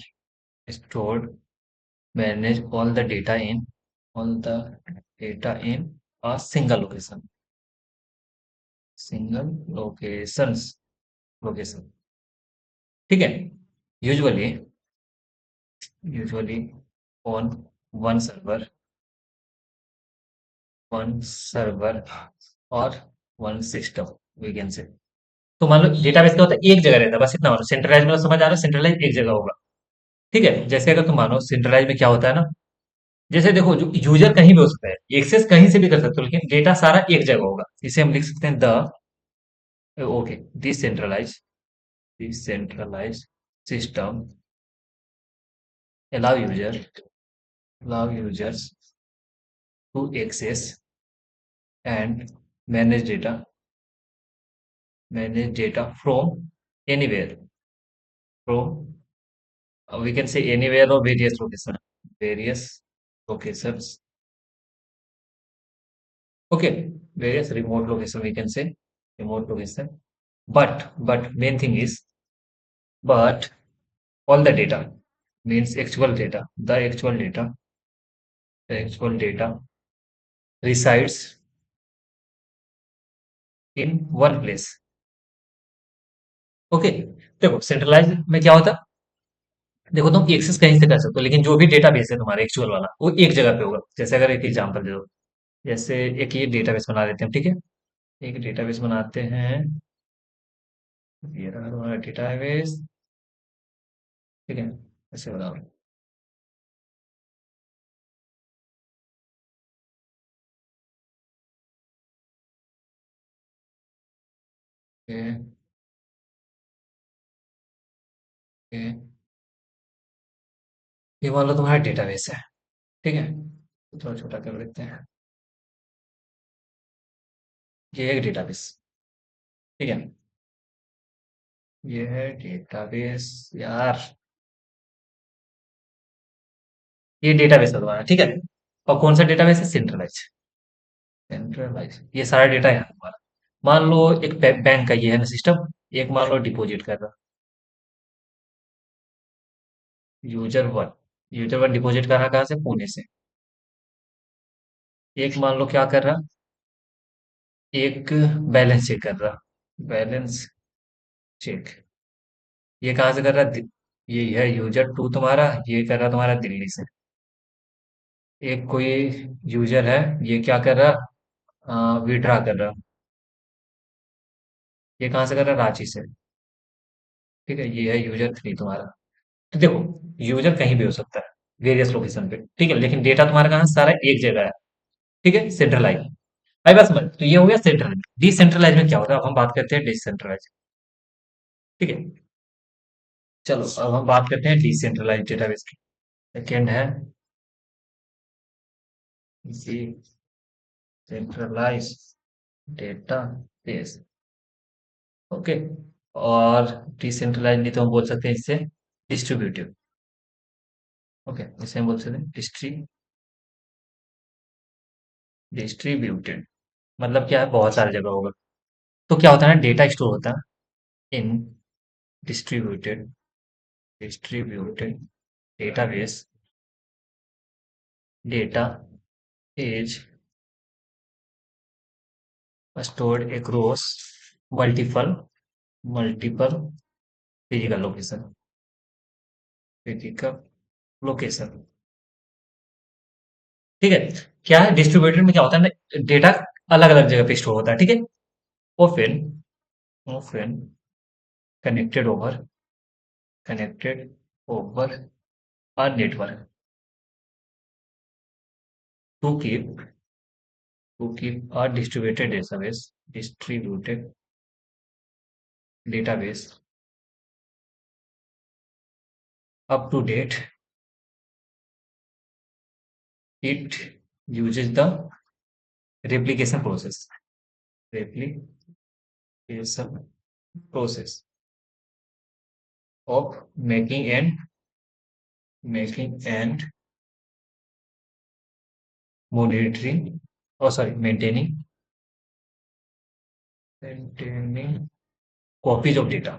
stored, manage all the data in a single location. Single locations, location. ठीक है, usually usually on one server, one server or one system, we can say। तो मान लो database क्या होता है, एक जगह रहता है, बस इतना मानो। सेंट्रलाइज में तो समझ आ रहा है, सेंट्रलाइज एक जगह होगा। ठीक है, जैसे अगर तुम मानो सेंट्रलाइज में क्या होता है ना, जैसे देखो जो यूजर कहीं भी हो सकता है, एक्सेस कहीं से भी कर सकते हो, लेकिन डेटा सारा एक जगह होगा। इसे हम लिख सकते हैं the, okay, decentralize, decentralize system allow user allow users to access and manage data from anywhere, from we can say anywhere or various locations, okay, various remote location, we can say remote location, but main thing is, but all the data, means actual data, the actual data resides in one place। Okay, देखो centralise में क्या होता है, देखो तुम access कहीं से कर सकते हो, लेकिन जो भी डेटाबेस है तुम्हारा एक्चुअल वाला, वो एक जगह पे होगा। जैसे अगर एक एग्जांपल दे दो, जैसे एक ये डेटाबेस बना देते हैं। ठीक है, एक डेटाबेस बनाते हैं, ये रहा हमारा डेटाबेस। ठीक है, ऐसे बनाओ। ये ये ये मान लो तुम्हारा डेटाबेस है। ठीक है, तो थोड़ा छोटा कर देते हैं, ये एक डेटाबेस। ठीक है, ये है डेटाबेस यार, ये डेटाबेस है तुम्हारा। ठीक है, और कौन सा डेटाबेस है, सेंट्रलाइज, सेंट्रलाइज। ये सारा डेटा है हमारा। मान लो एक बैंक का ये है ना सिस्टम, एक मान लो डिपॉजिट कर रहा, user one, user one deposit कर रहा कहाँ से, पुणे से। एक मान लो क्या कर रहा, एक बैलेंस चेक कर रहा, बैलेंस चेक। ये कहाँ से कर रहा, ये है यूजर टू तुम्हारा, ये कर रहा तुम्हारा दिल्ली से। एक कोई यूजर है, ये क्या कर रहा, विड्रा कर रहा, ये कहाँ से कर रहा, रांची से। ठीक है, ये है यूजर थ्री तुम्हारा। तो देखो यूजर कहीं भी हो सकता है, वेरियस लोकेशन पे। ठीक है, लेकिन डेटा तुम्हारा कहाँ सारा एक जगह है। ठीक है, सेंट्रलाइज। भाई बस समझ, तो ये हो गया सेंट्रलाइज। डिसेंट्रलाइज में क्या होता है, अब हम बात करते हैं डिसेंट्रलाइज। ठीक है, चलो अब हम बात करते हैं डिसेंट्रलाइज डेटाबेस की। सेकेंड है डिसेंट्रलाइज डेटाबेस। ओके, और डिसेंट्रलाइज नहीं तो हम बोल सकते हैं इससे डिस्ट्रीब्यूटिव। ओके, इसे हम बोल सकते हैं डिस्ट्रीब्यूटेड। मतलब क्या है, बहुत सारी जगह होगा। तो क्या होता है ना, डेटा स्टोर होता है in distributed distributed database. Data is stored across multiple physical location। ठीक है, क्या है डिस्ट्रीब्यूटेड में क्या होता है ना, डेटा अलग अलग जगह पे स्टोर होता है। ठीक है, often often connected over connected over a network to keep a distributed database up to date. It uses the replication process replication process of making and monitoring, oh sorry, maintaining copies of data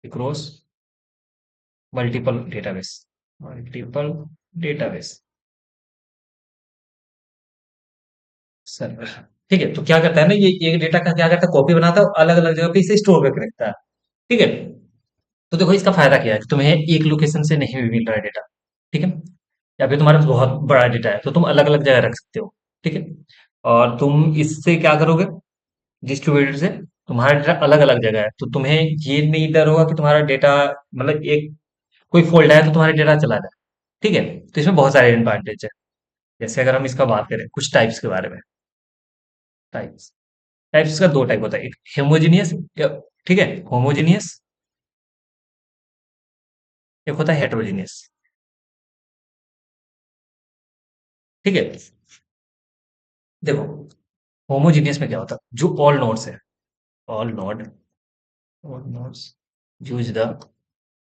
across multiple database server. ठीक है, तो क्या करता है ना, ये एक data का क्या करता है, कॉपी बनाता है, अलग अलग जगह पे इसे स्टोर करके रखता है। ठीक है, तो देखो इसका फायदा क्या है कि तुम्हें एक लोकेशन से नहीं मिल रहा है डेटा। ठीक है, या फिर तुम्हारे पास बहुत बड़ा डेटा है तो तुम अलग अलग जगह रख सकते हो। ठीक है, और तुम इससे क्या करोगे, डिस्ट्रीब्यूटर से तुम्हारा डेटा अलग अलग जगह है तो तुम्हें ये नहीं डर होगा कि तुम्हारा डेटा, मतलब एक कोई फोल्डर है तो तुम्हारा डेटा चला जाए। ठीक है, तो इसमें बहुत सारे एडवांटेज है। जैसे अगर हम इसका बात करें कुछ टाइप्स के बारे में। टाइप्स टाइप्स का दो टाइप होता है, एक हेमोजीनियस, ठीक है, होमोजीनियस, एक होता है हेट्रोजीनियस। ठीक है, देखो होमोजीनियस में क्या होता है, जो all node all nodes use the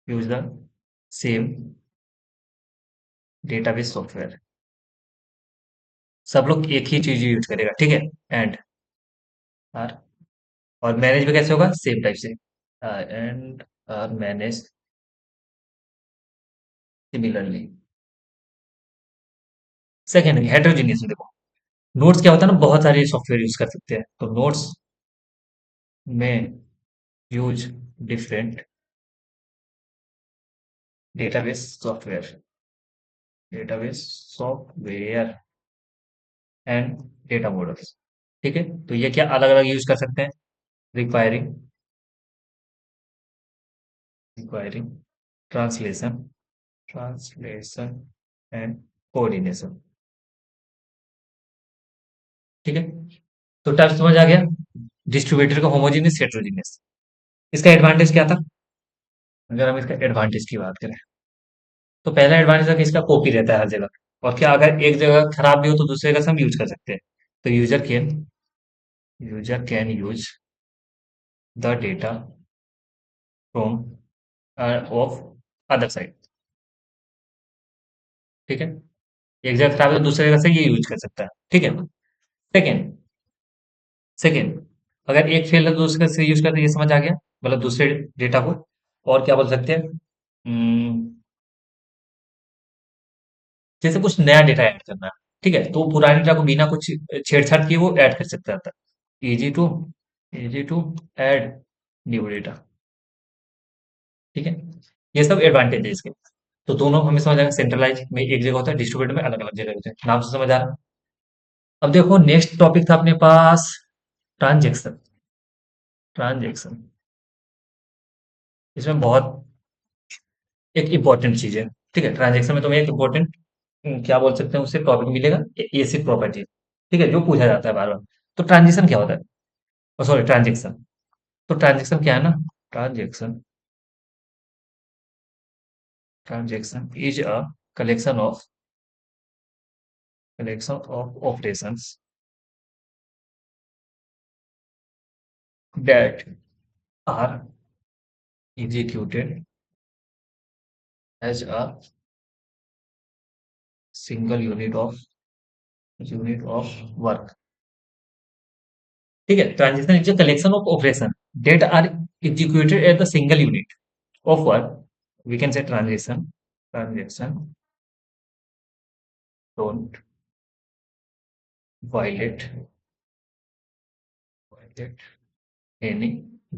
use the same database software. सब लोग एक ही चीज यूज करेगा। ठीक है, एंड आर, और मैनेज में कैसे होगा, सेम टाइप से, and are manage similarly. Second heterogeneous में देखो, नोट्स क्या होता है ना, बहुत सारे सॉफ्टवेयर यूज कर सकते हैं, तो नोट्स में use different database software database software and data models. ठीक है, तो ये क्या अलग अलग यूज कर सकते हैं, requiring requiring translation translation and coordination. ठीक है, तो टर्म समझ आ गया, डिस्ट्रीब्यूटर का होमोजीनियस हेट्रोजीनियस। इसका एडवांटेज क्या था, अगर हम इसका एडवांटेज की बात करें, तो पहला एडवांटेज है कि इसका कॉपी रहता है हर जगह, और क्या अगर एक जगह खराब भी हो तो दूसरी जगह से हम यूज कर सकते हैं। तो user can use the data from of other side. ठीक है, एक जगह खराब है तो दूसरी जगह से ये यूज कर सकता है। ठीक है, सेकेंड सेकेंड अगर एक फेल है तो दूसरे से यूज करते, ये समझ आ गया, मतलब दूसरे डेटा को। और क्या बोल सकते हैं, जैसे कुछ नया डेटा ऐड करना है। ठीक है, तो पुराने डेटा को बिना कुछ छेड़छाड़ किए वो ऐड कर सकता था। Easy to easy to add new data. ठीक है, ये सब एडवांटेज है इसके। तो दोनों हमें समझ आएगा, सेंट्रलाइज में एक जगह होता है, डिस्ट्रीब्यूटेड में अलग अलग जगह होते हैं, नाम से समझ आ रहा है। अब देखो नेक्स्ट टॉपिक था अपने पास, ट्रांजेक्शन ट्रांजेक्शन इसमें बहुत एक इंपॉर्टेंट चीज है। ठीक है, ट्रांजेक्शन में तुम्हें एक इंपॉर्टेंट क्या बोल सकते हैं, उससे टॉपिक मिलेगा, एसिड प्रॉपर्टी। ठीक है, जो पूछा जाता है बार बार। तो ट्रांजिशन क्या होता है, सॉरी ट्रांजेक्शन। तो ट्रांजेक्शन क्या है ना, transaction transaction is a collection of operations that are executed as a single unit of work। ठीक है, transaction is a collection of operation that are executed at the single unit of work। We can say transaction don't violate any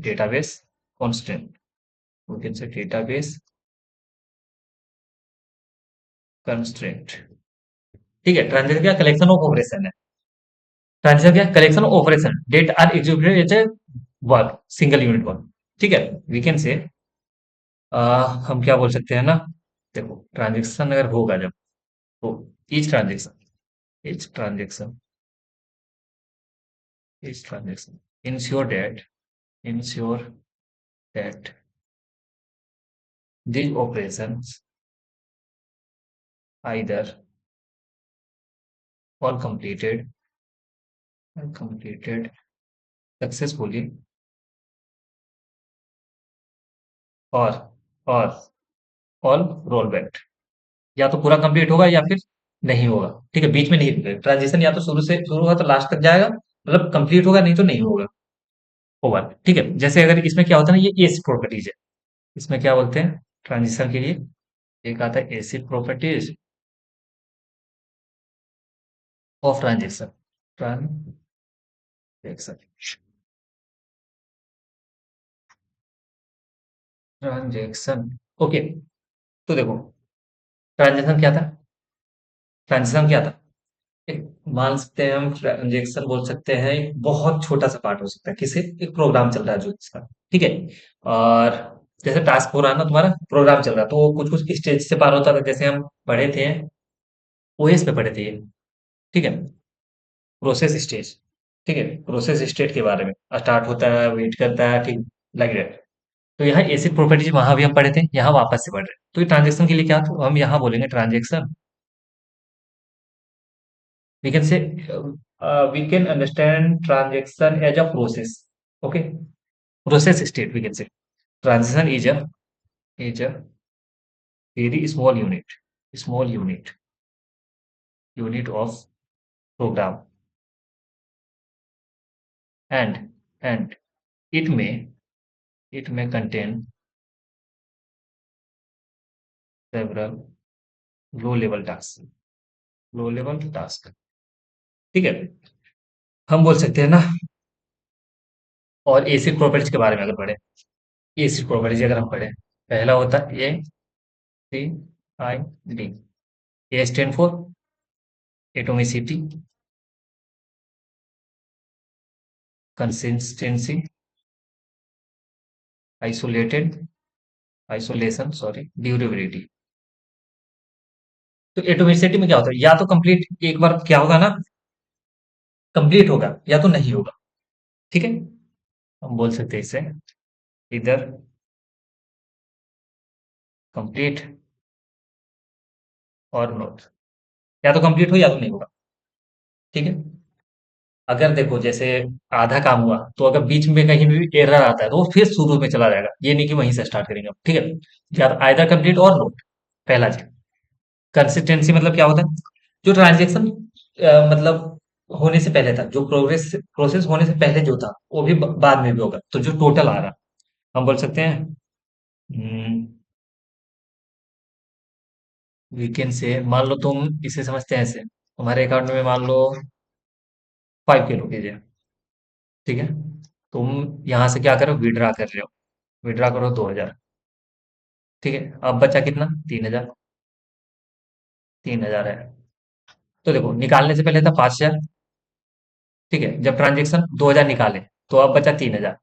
database constraint। We can say database constraint। ठीक है, transaction क्या collection of operation है, transaction क्या collection of operation that are executed as a work, single unit work. ठीक है, we can से हम क्या बोल सकते हैं ना, देखो ट्रांजेक्शन अगर होगा जब, तो each transaction each transaction each transaction ensure that ensure that these operations either all completed successfully or or all rollback। या तो पूरा कंप्लीट होगा या फिर नहीं होगा। ठीक है, बीच में नहीं रुकेगा ट्रांजिशन, या तो शुरू होगा तो लास्ट तक जाएगा, मतलब कंप्लीट होगा नहीं तो नहीं होगा, ओवर। ठीक है, जैसे अगर इसमें क्या होता है ना, ये एसिड प्रॉपर्टीज है, इसमें क्या बोलते हैं ट्रांजिशन के लिए, एक आता है acid properties of transition. Transaction transaction okay. तो देखो ट्रांजेक्शन क्या था, ट्रांजेक्शन क्या था, एक मान सकते हैं हम, ट्रांजेक्शन बोल सकते हैं एक बहुत छोटा सा पार्ट हो सकता है, किसी एक प्रोग्राम चल रहा है जो इसका। ठीक है, और जैसे टास्क हो रहा है ना तुम्हारा, प्रोग्राम चल रहा है, तो वो कुछ कुछ स्टेज से पार होता था, जैसे हम पढ़े थे, ओएस पे पढ़े थे ये। ठीक है, प्रोसेस स्टेज। ठीक है, प्रोसेस स्टेट के बारे में, स्टार्ट होता है, वेट करता है, ठीक, लाइक दैट। तो यहाँ एसिड प्रॉपर्टीज वहां भी हम पढ़े थे, यहाँ वापस से पढ़ रहे हैं, तो ये ट्रांजेक्शन के लिए क्या था, हम यहाँ बोलेंगे transaction, we can say we can understand transaction as a process। Okay, process state, we can say transaction is a very small unit of program, and it may contain several low level tasks। ठीक है, हम बोल सकते हैं ना, और acid properties के बारे में अगर पढ़े, एसिड प्रॉपर्टीज अगर हम पढ़े, पहला होता है ACID। A stand for atomicity, consistency, isolated isolation, sorry, durability. तो एटोमिसिटी में क्या होता है, या तो कंप्लीट एक बार क्या होगा ना, कंप्लीट होगा या तो नहीं होगा। ठीक है, हम बोल सकते हैं इसे इधर कंप्लीट और नॉट, या तो कंप्लीट हो या तो नहीं होगा। ठीक है, अगर देखो जैसे आधा काम हुआ, तो अगर बीच में कहीं भी एरर आता है तो वो फिर शुरू में चला जाएगा, ये नहीं कि वहीं से स्टार्ट करेंगे। ठीक है, या तो आइदर कंप्लीट और नॉट, पहला चीज। कंसिस्टेंसी मतलब क्या होता है, जो ट्रांजेक्शन मतलब होने से पहले था, जो प्रोसेस होने से पहले जो था, वो भी बाद में भी होगा, तो जो टोटल आ रहा, हम बोल सकते हैं वीकेंड से। मान लो तुम इसे समझते हैं ऐसे, तुम्हारे अकाउंट में मान लो 5 के रुपीज है। ठीक है, तुम यहाँ से क्या करो, विड्रा कर रहे हो, विड्रा करो 2,000। ठीक है, अब बचा कितना, 3,000, 3,000 है। तो देखो निकालने से पहले था 5,000। ठीक है, जब ट्रांजेक्शन 2,000 निकाले, तो अब बचा 3,000।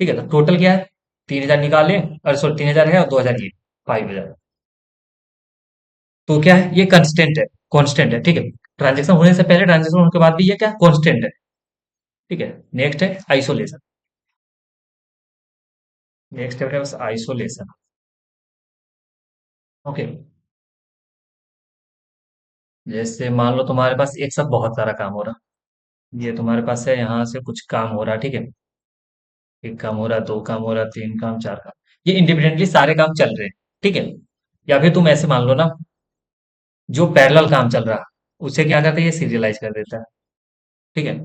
ठीक है, तो टोटल क्या है, 3,000 निकाले, और सॉरी 3,000 है और 2,000 ये 5,000। तो क्या है, ये कंस्टेंट है, कांस्टेंट है, ठीक है। ट्रांजेक्शन होने से पहले, ट्रांजेक्शन होने के बाद भी ये क्या कांस्टेंट है, ठीक है। नेक्स्ट है आइसोलेशन। नेक्स्ट है बस आइसोलेशन। ओके। जैसे मान लो तुम्हारे पास एक साथ बहुत सारा काम हो रहा, ये तुम्हारे पास है, यहाँ से कुछ काम हो रहा, ठीक है। एक काम हो रहा, दो काम हो रहा, तीन काम, चार काम, ये इंडिपेंडेंटली सारे काम चल रहे हैं, ठीक है। या फिर तुम ऐसे मान लो ना, जो पैरेलल काम चल रहा, उसे क्या करता है, ये सीरियलाइज कर देता है, ठीक है।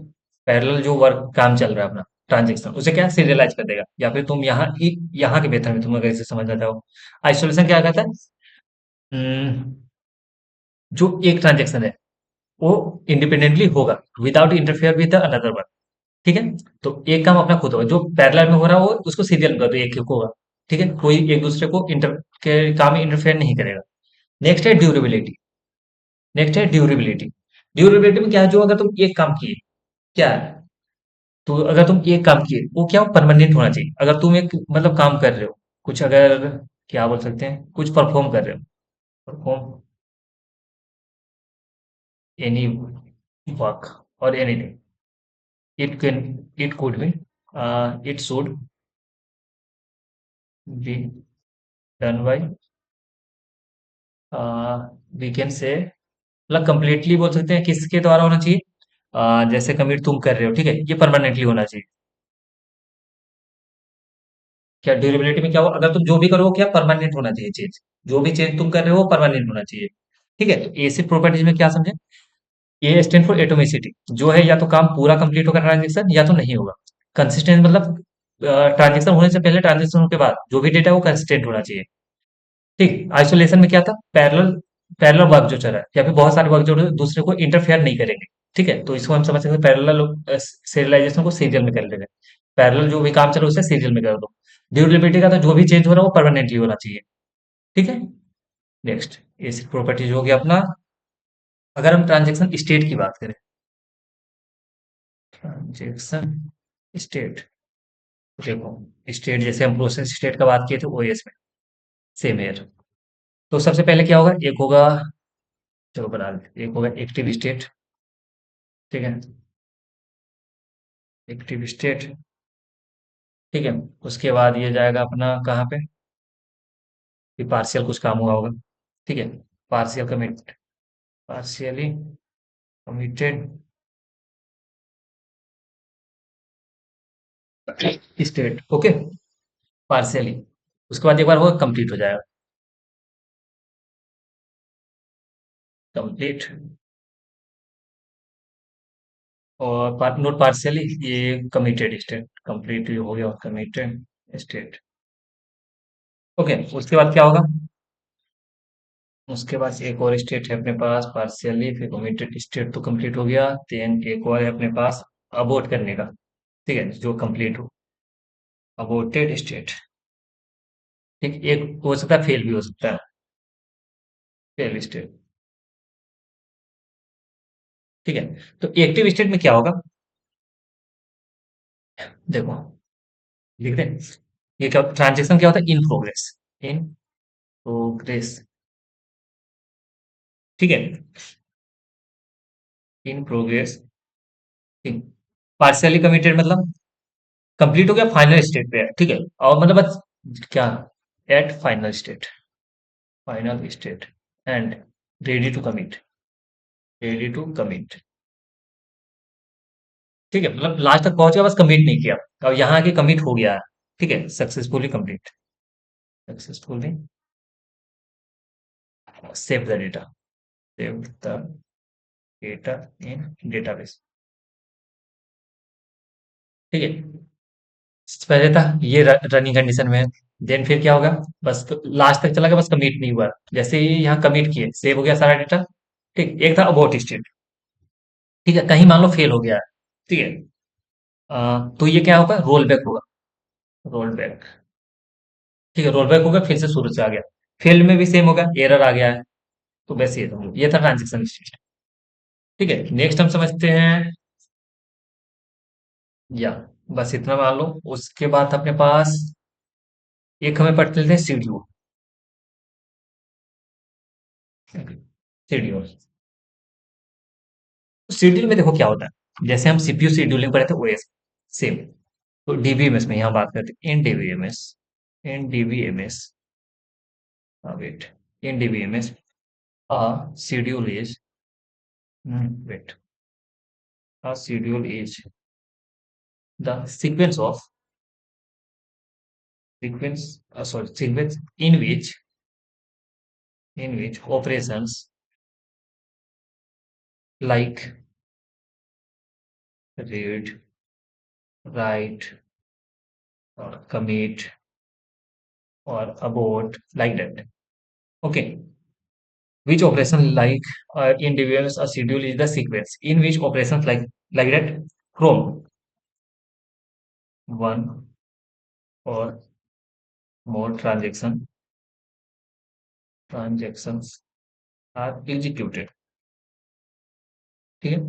पैरेलल जो वर्क काम चल रहा है अपना, ट्रांजेक्शन, उसे क्या सीरियलाइज कर देगा। या फिर तुम यहाँ के मेथड में तुम अगर इसे समझना चाहो, आइसोलेशन क्या कहता है, हम्म, जो एक ट्रांजेक्शन है वो इंडिपेंडेंटली होगा, without interfere with another one, ठीक है। तो एक काम अपना खुद होगा, जो पैरेलल में हो रहा है वो उसको सीरियल कर दो, एक एक होगा, ठीक है। कोई एक दूसरे को इंटर के काम में इंटरफेयर नहीं करेगा। नेक्स्ट है ड्यूरेबिलिटी। नेक्स्ट है ड्यूरेबिलिटी। ड्यूरेबिलिटी में क्या है, जो अगर तुम एक काम किए, क्या है, तो अगर तुम एक काम किए वो क्या परमानेंट होना चाहिए। अगर तुम एक मतलब काम कर रहे हो, कुछ अगर, क्या बोल सकते हैं, कुछ परफॉर्म कर रहे हो, perform any work or anything, it can, it could be, it should be done by, we can say, मतलब कंप्लीटली बोल सकते हैं किसके द्वारा होना चाहिए, जैसे कमिट तुम कर रहे हो, ठीक है, ये परमानेंटली होना चाहिए। क्या ड्यूरेबिलिटी में क्या हो, अगर तुम जो भी करो वो क्या परमानेंट होना चाहिए चेंज, जो भी चेंज तुम कर रहे हो वो परमानेंट होना चाहिए, ठीक है। तो एसिड प्रॉपर्टीज में क्या समझे, ए स्टैंड फॉर एटोमिसिटी, जो है या तो काम पूरा कंप्लीट होगा ट्रांजेक्शन या तो नहीं होगा। कंसिस्टेंट मतलब ट्रांजेक्शन होने से पहले, ट्रांजेक्शन के बाद जो भी डेटा है वो कंसिस्टेंट होना चाहिए, ठीक। आइसोलेशन में क्या था, पैरेलल, पैरेलल वर्क जो चल रहा है, या फिर बहुत सारे वर्क जो दूसरे को इंटरफेयर नहीं करेंगे, ठीक है। तो इसको हम समझ सकते हैं पैरेलल सीरियलाइजेशन को सीरियल में कर लेंगे। पैरेलल जो भी काम चल रहा है उसे सीरियल में कर दो। ड्यूरेबिलिटी का तो जो भी चेंज हो रहा है वो परमानेंटली होना चाहिए, ठीक है। नेक्स्ट एसिड प्रॉपर्टीज हो गया अपना। अगर हम ट्रांजेक्शन स्टेट की बात करें, ट्रांजेक्शन स्टेट, देखो, स्टेट जैसे हम प्रोसेस स्टेट का बात किए थे ओएस में, सेम है। तो सबसे पहले क्या होगा, एक होगा, चलो बना लेते, एक होगा एक्टिव स्टेट, ठीक है, एक्टिव स्टेट, ठीक है। उसके बाद ये जाएगा अपना कहाँ पे, कि पार्शियल कुछ काम हुआ होगा, ठीक है, partial commit, partially committed state, okay, partially. उसके बाद एक बार होगा कंप्लीट हो जाएगा, कंप्लीट। और नोट पार्शियली, ये कमिटेड स्टेट, कंप्लीट हो गया, कमिटेड स्टेट, ओके। उसके बाद क्या होगा, उसके बाद एक और स्टेट है अपने पास पार्शियली, फिर कमिटेड स्टेट तो कंप्लीट हो गया, देन एक और है अपने पास अबोर्ट करने का, ठीक है, जो कंप्लीट हो, अबोर्टेड स्टेट, ठीक। एक हो सकता है फेल भी हो सकता है, फेल स्टेट, ठीक है। तो एक्टिव स्टेट में क्या होगा, देखो, लिख दें, ये क्या ट्रांजेक्शन क्या होता है, इन प्रोग्रेस, इन प्रोग्रेस, ठीक है, इन प्रोग्रेस, ठीक। पार्शियली कमिटेड मतलब कंप्लीट हो गया, फाइनल स्टेट पे है, ठीक है। और मतलब बस क्या, at final state, final state and ready to commit, ready to commit, ठीक है। मतलब लास्ट तक पहुंच गया, बस कमिट नहीं किया, और यहाँ आके कमिट हो गया है, ठीक है, successfully complete, successfully save the data, save the data in database, ठीक है। पहले था ये रनिंग कंडीशन में, देन फिर क्या होगा, बस लास्ट तक चला गया, बस कमिट नहीं हुआ, जैसे ही यहाँ कमिट किए सेव हो गया सारा डेटा, ठीक। एक था अबाउट स्टेट, ठीक है, कहीं मान लो फेल हो गया है, ठीक है। तो ये क्या होगा, रोल बैक होगा, रोल बैक, ठीक है, रोल बैक होगा, फिर से शुरू से आ गया, फेल में भी सेम होगा, एरर आ गया है, तो वैसे ये था ट्रांजेक्शन स्टेट, ठीक है। नेक्स्ट हम समझते हैं, या बस इतना मान लो। उसके बाद अपने पास एक हमें पढ़ते थे शेड्यूल, शेड्यूल। शेड्यूल में देखो क्या होता है, जैसे हम सीपीयू शेड्यूलिंग पढ़े थे ओएस सेम। तो डीबीएमएस में यहाँ बात करते हैं, in DBMS, in DBMS, wait, in DBMS schedule is, wait, schedule is the sequence of, sequence sorry, sequence in which operations like read, write, or commit, or abort, like that. Okay, which operation like in DBMS a schedule is the sequence in which operations like that from one or more transactions are executed. ठीक है,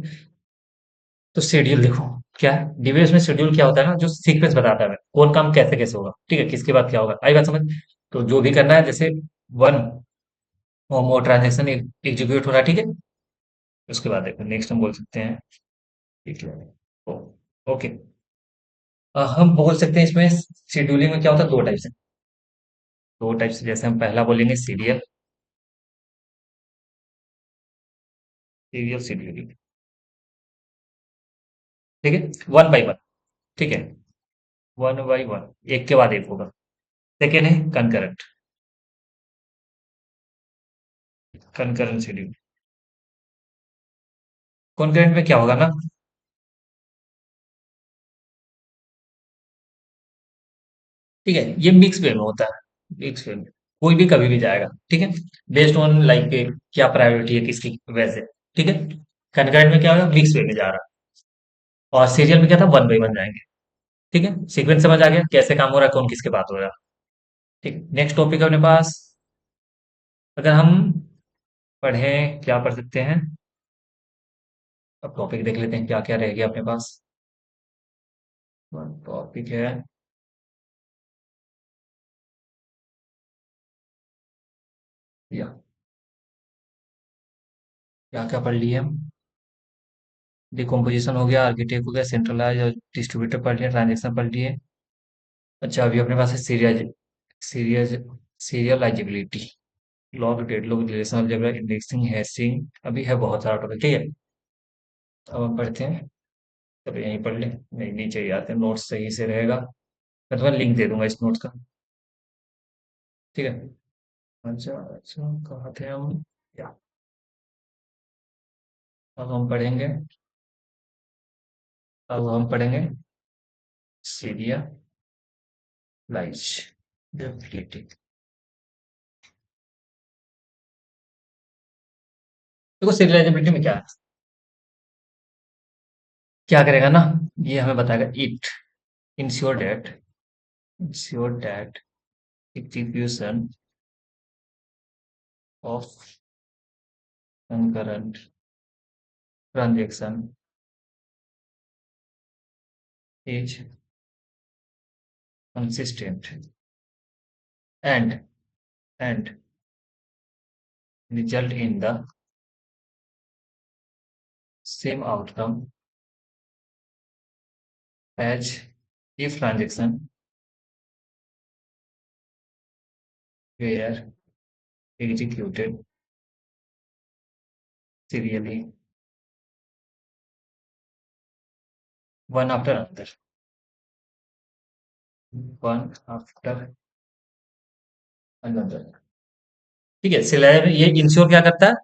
तो schedule देखो क्या है, DBMS में schedule क्या होता है ना, जो सीक्वेंस बताता है हमें कौन काम कैसे कैसे होगा, ठीक है, किसके बाद क्या होगा, आई बात समझ। तो जो भी करना है, जैसे वन और मोर ट्रांजेक्शन एग्जीक्यूट हो रहा है, ठीक है, उसके बाद देखो नेक्स्ट हम बोल सकते हैं, ठीक है, ओ, ओके, हम बोल सकते हैं इसमें शेड्यूलिंग में क्या होता है, दो टाइप्स है, दो टाइप्स, जैसे हम पहला बोलेंगे सीरियल, सीरियल शेड्यूलिंग, ठीक है, वन बाई वन, ठीक है, वन बाई वन, एक के बाद एक होगा। सेकेंड है कंकरेंट, कंकरेंट शेड्यूल, कॉन्करेंट में क्या होगा ना, ठीक है, ये मिक्स वे में होता है, मिक्स वे में, कोई भी कभी भी जाएगा, ठीक है, बेस्ड ऑन लाइक क्या प्रायोरिटी है किसकी वैसे, ठीक है, कंकरेंट में क्या होगा, मिक्स वे में जा रहा है, और सीरियल में क्या था, वन बाई वन जाएंगे, ठीक है, सीक्वेंस समझ आ गया कैसे काम हो रहा है, कौन किसके बात हो रहा है, ठीक, नेक्स्ट टॉपिक है अपने पास, अगर हम पढ़ें, क्या पढ़ सकते हैं, अब टॉपिक देख लेते हैं क्या क्या रह गया अपने पास, टॉपिक है, या क्या क्या पढ़ लिए हम, डिकम्पोजिशन हो गया, आर्किटेक्ट हो गया, सेंट्रलाइज और डिस्ट्रीब्यूटर पढ़ लिया, ट्रांजेक्शन पढ़ लिए। अच्छा, अभी अपने पास है series serializability, log deadlock relational algebra, indexing, hashing, अभी है बहुत सारा टॉपिक, ठीक है, अब हम पढ़ते हैं, चलो यहीं पढ़ लें, नहीं नीचे ही आते हैं, नोट्स सही से रहेगा, मैं तुम्हें लिंक दे दूंगा इस नोट्स का, ठीक है। अच्छा अच्छा, कहाँ थे हम, या अब हम पढ़ेंगे, अब हम पढ़ेंगे सीरियलाइजेबिलिटी, देखो सीरियलाइजेबिलिटी में क्या है, क्या करेगा ना, ये हमें बताएगा, it ensure that, ensure that execution of concurrent transaction is consistent and and result in the same outcome as if transaction were executed serially one after another, one after another, ठीक है, सिलेब ये ensure क्या करता है,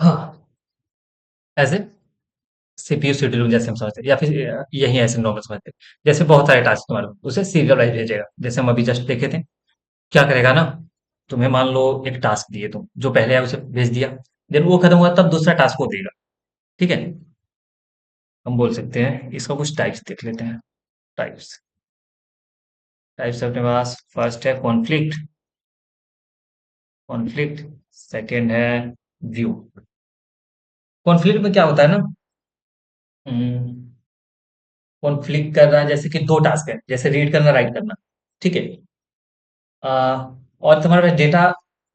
हाँ, ऐसे CPU scheduling जैसे हम समझते हैं, या फिर यही ऐसे नॉर्मल समझते हैं, जैसे बहुत सारे टास्क तुम्हारे उसे सीरियल वाइज भेजेगा, जैसे हम अभी जस्ट देखे थे, क्या करेगा ना, तुम्हें मान लो एक टास्क दिए तुम, जो पहले है उसे भेज दिया, देन वो खत्म हुआ तब दूसरा टास्क को देगा, ठीक है, हम बोल सकते हैं इसका कुछ टाइप्स देख लेते हैं, टाइप्स, टाइप्स अपने पास फर्स्ट है कॉन्फ्लिक्ट, कॉन्फ्लिक्ट, सेकंड है व्यू, कॉन्फ्लिक्ट में क्या होता है ना, कॉन्फ्लिक्ट कर रहा है, जैसे कि दो टास्क है, जैसे रीड करना राइट करना, ठीक है, और तुम्हारे पास डेटा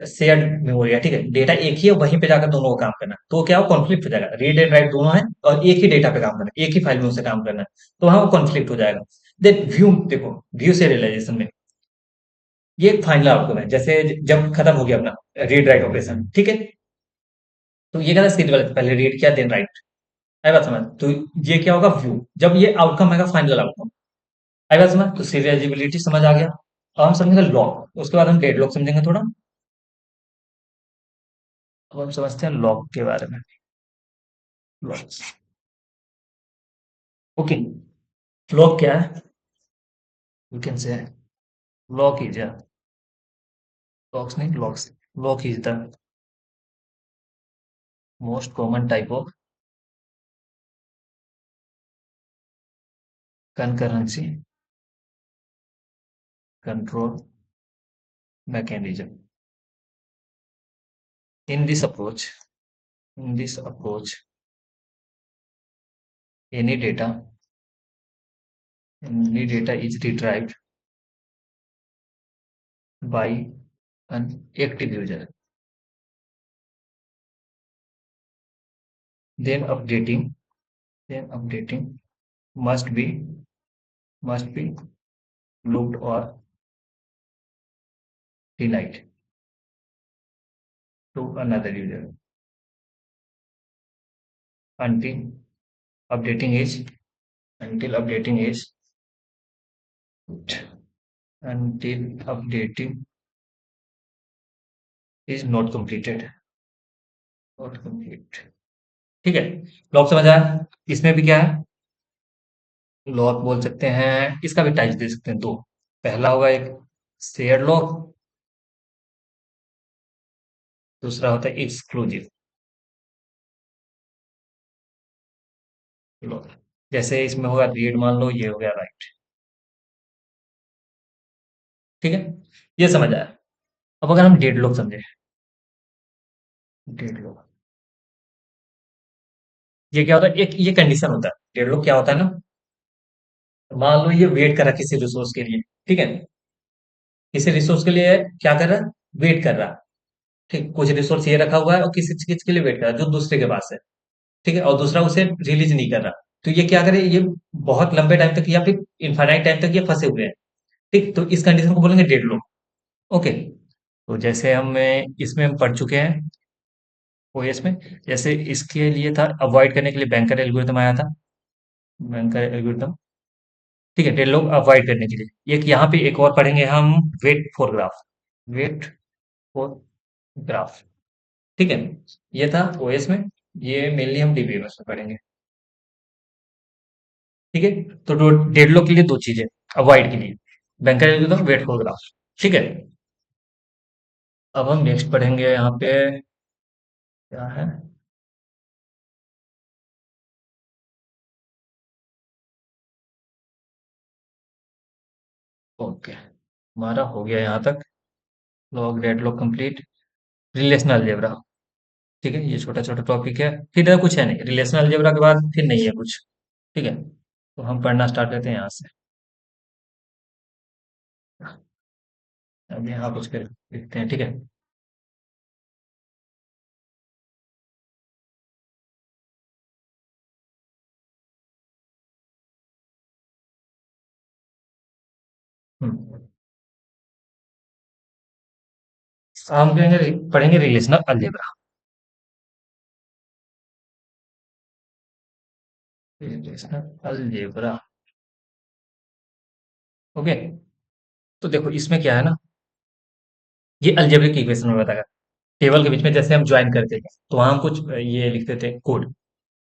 शेयर्ड मेमोरी है, ठीक है, डेटा एक ही है, वहीं पे जाकर दोनों को काम करना है। तो क्या हो, कॉन्फ्लिक्ट हो जाएगा, रीड एंड राइट दोनों है और एक ही डेटा पे काम करना है, एक ही फाइल में उसे काम करना है, तो वहां वो कॉन्फ्लिक्ट हो जाएगा। देन व्यू, देखो व्यू serialization में ये एक फाइनल आउटकम है, जैसे जब खत्म हो गया अपना रीड राइट ऑपरेशन, ठीक है, तो ये कहता है स्केड्यूल वाले, पहले रीड किया देन राइट, आई बात समझ, तो ये क्या होगा, व्यू, जब ये आउटकम आएगा फाइनल आउटकम, आई बात समझ, तो सीरियलाइजेबिलिटी समझ आ गया। अब हम समझेंगे लॉक, उसके बाद हम डेड लॉक समझेंगे थोड़ा। अब हम समझते हैं लॉक के बारे में। लॉक, ओके, लॉक क्या है, you can say lock is locks नहीं, locks, lock is the most common type of concurrency control mechanism. In this approach, in this approach, any data, any data is retrieved by an active user, then updating, then updating must be must be looped or denied to another user until updating is until updating is until updating is not completed, not complete, ठीक है। Lock समझ आया, इसमें भी क्या है, lock बोल सकते हैं, इसका भी टाइप दे सकते हैं दो, पहला होगा एक शेयर लॉक, दूसरा होता है एक्सक्लूसिव लॉक। जैसे इसमें होगा रीड, मान लो ये हो गया राइट, ठीक है, ये समझ आया। अब अगर हम डेड लॉक समझे, डेड लॉक ये क्या होता है, एक ये कंडीशन होता है, डेड लॉक क्या होता है ना, मान लो ये वेट कर रहा है किसी रिसोर्स के लिए, ठीक है, किसी रिसोर्स के लिए क्या कर रहा है, वेट कर रहा है, ठीक, कुछ रिसोर्स ये रखा हुआ है और किसी चीज के लिए वेट कर रहा है जो दूसरे के पास है, ठीक है, और दूसरा उसे रिलीज नहीं कर रहा, तो ये क्या करे, ये बहुत लंबे टाइम तक या फिर इनफाइनाइट टाइम तक ये फंसे हुए हैं, ठीक, तो इस कंडीशन को बोलेंगे डेड लॉक। ओके, तो जैसे हम इसमें हम पढ़ चुके हैं ओएस में, जैसे इसके लिए था अवॉइड करने के लिए बैंकर एल्गोरिथम आया था, बैंकर एल्गोरिथम, ठीक है, डेड लॉक अवॉइड करने के लिए एक यहाँ पे एक और पढ़ेंगे हम, wait for graph, wait for graph, ठीक है, ये था ओएस में, ये मेनली हम डीबीएमएस में पढ़ेंगे, ठीक है। तो डेडलॉक के लिए दो चीजें, अवॉइड के लिए banker algorithm, wait for graph, ठीक है। अब हम नेक्स्ट पढ़ेंगे यहाँ पे, क्या है, ओके, हमारा हो गया यहाँ तक, log deadlock complete, relational algebra, ठीक है, ये छोटा छोटा टॉपिक है, फिर इधर कुछ है नहीं, रिलेशनल अलजेब्रा के बाद फिर नहीं है कुछ, ठीक है, तो हम पढ़ना स्टार्ट करते हैं यहाँ से। अब यहाँ कुछ कर लिखते हैं, ठीक है। हम्म, हम कहेंगे, पढ़ेंगे relational algebra, relational algebra, okay. तो देखो इसमें क्या है ना, ये अलजेब्रिक इक्वेशन में बताया, टेबल के बीच में जैसे हम ज्वाइन करते थे तो वहां हम कुछ ये लिखते थे कोड,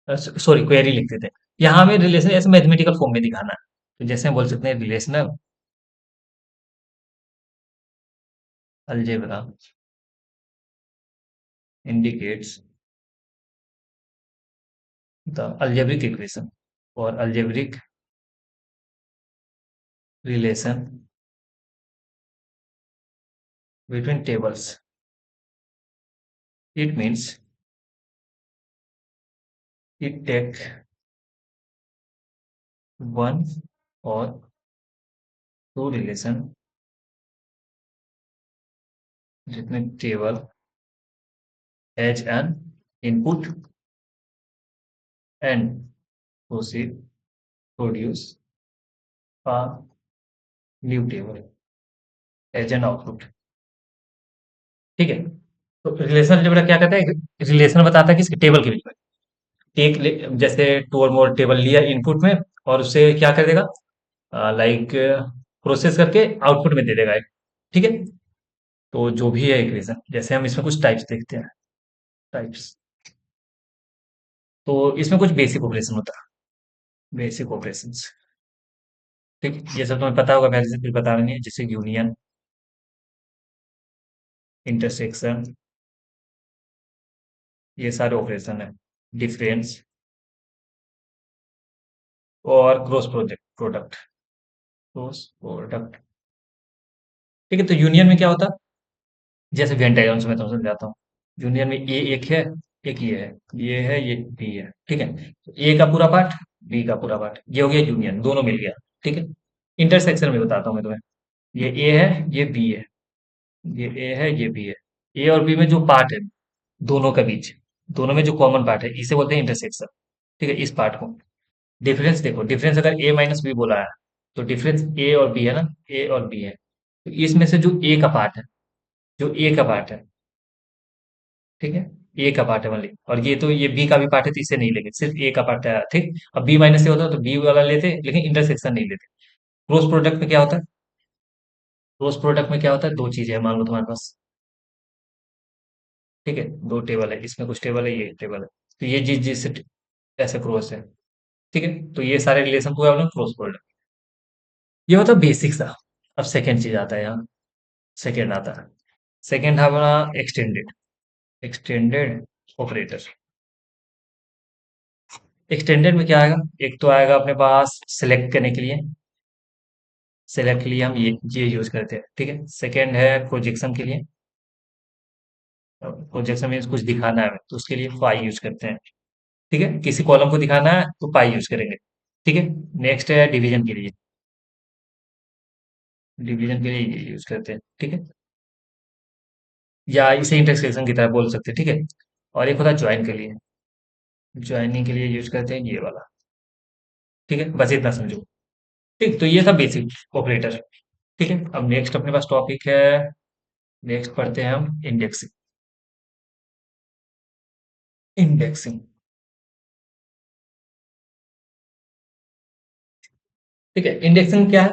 सॉरी क्वेरी लिखते थे, यहाँ हमें रिलेशन ऐसे मैथमेटिकल फॉर्म में दिखाना है, तो जैसे हम बोल सकते हैं relational algebra indicates the algebraic equation और algebraic relation between tables, it means it take one और टू रिलेशन जितने table as an input and proceed produce a new table as an output. ठीक है। तो रिलेशन अलजेब्रा क्या करता है, relation बताता है किसके टेबल के बीच में। जैसे टू और मोर टेबल लिया इनपुट में, और उससे क्या कर देगा, लाइक प्रोसेस करके आउटपुट में दे देगा एक। ठीक है। तो जो भी है इक्वेशन, जैसे हम इसमें कुछ टाइप्स देखते हैं, टाइप्स। तो इसमें कुछ बेसिक ऑपरेशन होता है, बेसिक ऑपरेशंस। ठीक है, ये सब तुम्हें पता होगा पहले से, कुछ बता नहीं है, जैसे यूनियन, इंटरसेक्शन, ये सारे ऑपरेशन है। डिफरेंस और cross project product, cross product. ठीक है। तो यूनियन में क्या होता है, जैसे वेन डायग्राम में तुम समझाता हूँ। यूनियन में ए एक है, एक ये है, ये बी है। ठीक है। तो ए का पूरा पार्ट, बी का पूरा पार्ट, ये हो गया यूनियन, दोनों मिल गया। ठीक है। इंटरसेक्शन में बताता हूँ मैं तुम्हें। ये ए है, ये बी है, ये ए है, ये बी है। ए और बी में जो पार्ट है, दोनों के बीच, दोनों में जो कॉमन पार्ट है, इसे बोलते हैं इंटरसेक्शन। ठीक है, इस पार्ट को। डिफरेंस देखो, डिफरेंस अगर ए माइनस बी बोला है, तो डिफरेंस ए और बी है ना, ए और बी है। तो इसमें से जो ए का पार्ट है, जो ए का पार्ट है, ठीक है, ए का पार्ट है वाली, और ये तो ये बी का भी पार्ट है, तो इसे नहीं लेंगे, सिर्फ ए का पार्ट है। ठीक। अब बी माइनस से होता तो बी वाला लेते, लेकिन इंटरसेक्शन नहीं लेते। क्रॉस प्रोडक्ट में क्या होता है, क्रॉस प्रोडक्ट में क्या होता है, दो चीजें हैं मान लो तुम्हारे पास। ठीक है, दो टेबल है, इसमें कुछ टेबल है, ये टेबल है। तो ये चीज जिससे ऐसे क्रॉस है। ठीक है। तो ये सारे रिलेशन को अपना क्रॉस प्रोडक्ट। ये होता है बेसिक सा। अब सेकेंड चीज आता है यहाँ, सेकेंड आता है। सेकेंड है अपना एक्सटेंडेड, एक्सटेंडेड ऑपरेटर। एक्सटेंडेड में क्या आएगा, एक तो आएगा अपने पास सिलेक्ट करने के लिए, सेलेक्ट के लिए हम ये यूज करते हैं। ठीक है। सेकंड है प्रोजेक्शन के लिए, प्रोजेक्शन में कुछ दिखाना है तो उसके लिए पाई यूज करते हैं। ठीक है, किसी कॉलम को दिखाना है तो पाई यूज करेंगे। ठीक है। नेक्स्ट है डिवीजन के लिए, डिवीजन के लिए ये यूज करते हैं। ठीक है। या इसे इंटरसेक्शन की तरह बोल सकते हैं। ठीक है। और एक होता है ज्वाइन के लिए, ज्वाइनिंग के लिए यूज करते हैं ये वाला। ठीक है, बस इतना समझो। ठीक, तो ये था बेसिक ऑपरेटर। ठीक है। अब नेक्स्ट अपने पास टॉपिक है, नेक्स्ट पढ़ते हैं हम इंडेक्सिंग। इंडेक्सिंग। ठीक है, इंडेक्सिंग क्या है,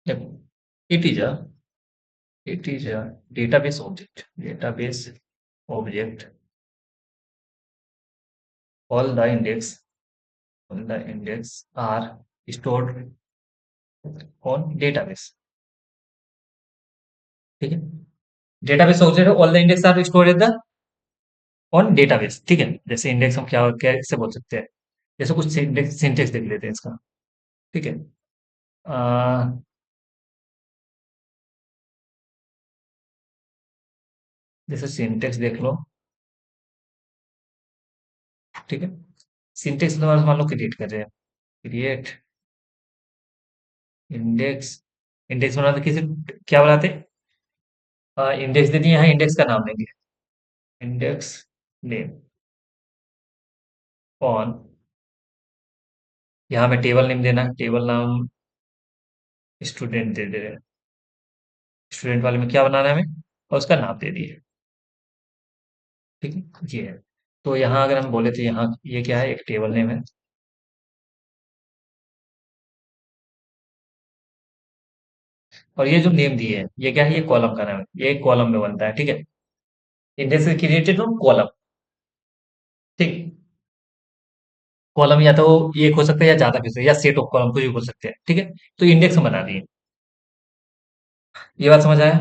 देखो, it is a it is a database object, database object. All the index are stored on database. ठीक है। Database object, all the index are stored at the on database. ठीक है। जैसे इंडेक्स हम क्या कैसे बोल सकते हैं, जैसे कुछ सिंटेक्स देख लेते हैं इसका। ठीक है। अ, जैसे सिंटेक्स देख लो। ठीक है। सिंटेक्स तुम्हारा मान लो क्रिएट कर रहे हैं, क्रिएट इंडेक्स। इंडेक्स बनाते किसी, क्या बनाते, इंडेक्स दे दिए, यहाँ इंडेक्स का नाम देंगे, इंडेक्स नेम ऑन। यहाँ में टेबल नेम देना है, टेबल नाम स्टूडेंट दे दे रहे हैं, स्टूडेंट वाले में क्या बनाना है हमें, और उसका नाम दे दिए। ठीक है, ये है। तो यहाँ अगर हम बोले तो यहाँ ये क्या है, एक टेबल नेम है। और ये जो नेम दिए है, ये क्या है, ये कॉलम का नाम है, ये एक कॉलम में बनता है। ठीक है। Index created from column. ठीक। कॉलम या तो एक हो सकता है, या ज्यादा भी हो सकता है, या सेट ऑफ कॉलम, कुछ भी बोल सकते हैं। ठीक है। तो इंडेक्स हम बना दिए। ये बात समझ आया।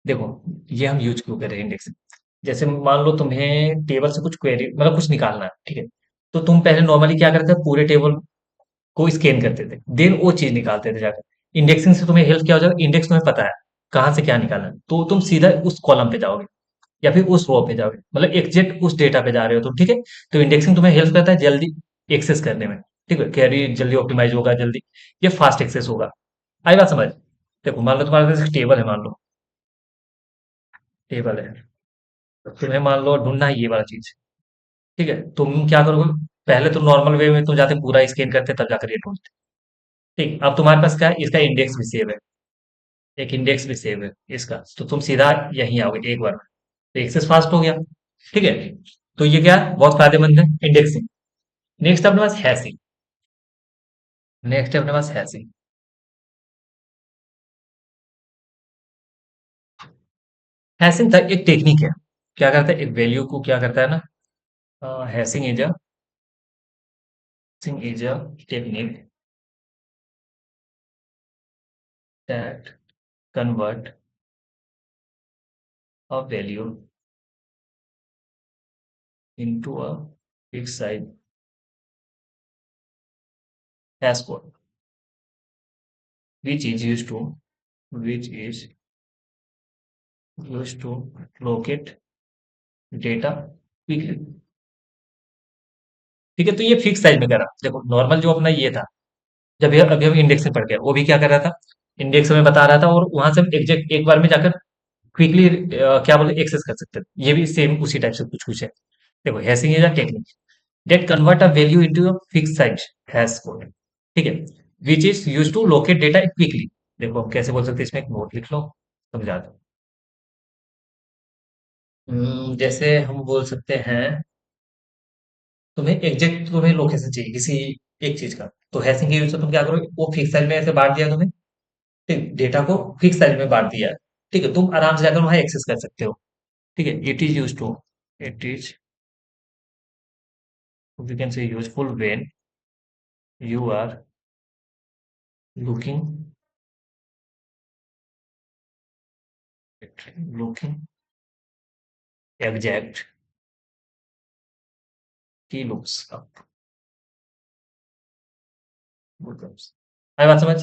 देखो, ये हम यूज क्यों कर रहे हैं इंडेक्सिंग, जैसे मान लो तुम्हें टेबल से कुछ क्वेरी, मतलब कुछ निकालना है। ठीक है। तो तुम पहले नॉर्मली क्या करते थे, पूरे टेबल को स्कैन करते थे, देन वो चीज निकालते थे जाकर। इंडेक्सिंग से तुम्हें हेल्प क्या हो जाएगा, इंडेक्स तुम्हें पता है कहाँ से क्या निकालना है, तो तुम सीधा उस कॉलम पे जाओगे, या फिर उस रो पे जाओगे, मतलब एग्जैक्ट उस डेटा पे जा रहे हो तुम। ठीक है। तो इंडेक्सिंग तुम्हें हेल्प करता है जल्दी एक्सेस करने में। ठीक है, क्वेरी जल्दी ऑप्टिमाइज होगा, जल्दी ये फास्ट एक्सेस होगा। आई बात समझ? देखो मान लो तुम्हारे पास एक टेबल है, मान लो टेबल है, तो तुम्हें मान लो ढूंढना है ये वाला चीज। ठीक है, तुम क्या करोगे? पहले तो नॉर्मल वे में तुम जाते पूरा स्कैन करते तब जाकर ये ढूंढते। ठीक, अब तुम्हारे पास क्या है, इसका इंडेक्स भी सेव है, एक इंडेक्स भी सेव है इसका, तो तुम सीधा यहीं आओगे एक बार में, तो एक्सेस फास्ट हो गया। ठीक है, तो ये क्या है, बहुत फायदेमंद है इंडेक्सिंग। नेक्स्ट अपने पास हैशिंग। नेक्स्ट है अपने पास हैशिंग। हैशिंग था एक टेक्निक है, क्या करता है, एक वैल्यू को क्या करता है ना, hashing is a technique that convert a value into a fix size hash code which is used to which is used to locate data quickly। ठीक है, तो ये फिक्स साइज में करा, देखो नॉर्मल जो अपना ये था, जब ये अभी हम इंडेक्स में पढ़ गया, वो भी क्या कर रहा था, इंडेक्स में बता रहा था, और वहां से हम एग्जैक्ट एक बार में जाकर क्विकली क्या बोले एक्सेस कर सकते थे, ये भी सेम उसी टाइप से कुछ कुछ है। देखो hashing is a technique that convert a value into a fix size hash code. ठीक है, which is use to locate data quickly. देखो हम कैसे बोल सकते हैं, इसमें एक नोट लिख लो, समझा दो। जैसे हम बोल सकते हैं, तुम्हें एग्जैक्ट तुम्हें लोकेशन चाहिए किसी एक चीज का, तो हैशिंग के यूज से तुम क्या करोगे, वो फिक्स साइज में ऐसे बांट दिया तुम्हें, ठीक, डेटा को फिक्स साइज में बांट दिया है। ठीक है, तुम आराम से जाकर वहां एक्सेस कर सकते हो। ठीक है, it is we can say useful when you are looking looking exact key looks up. आई बात समझ?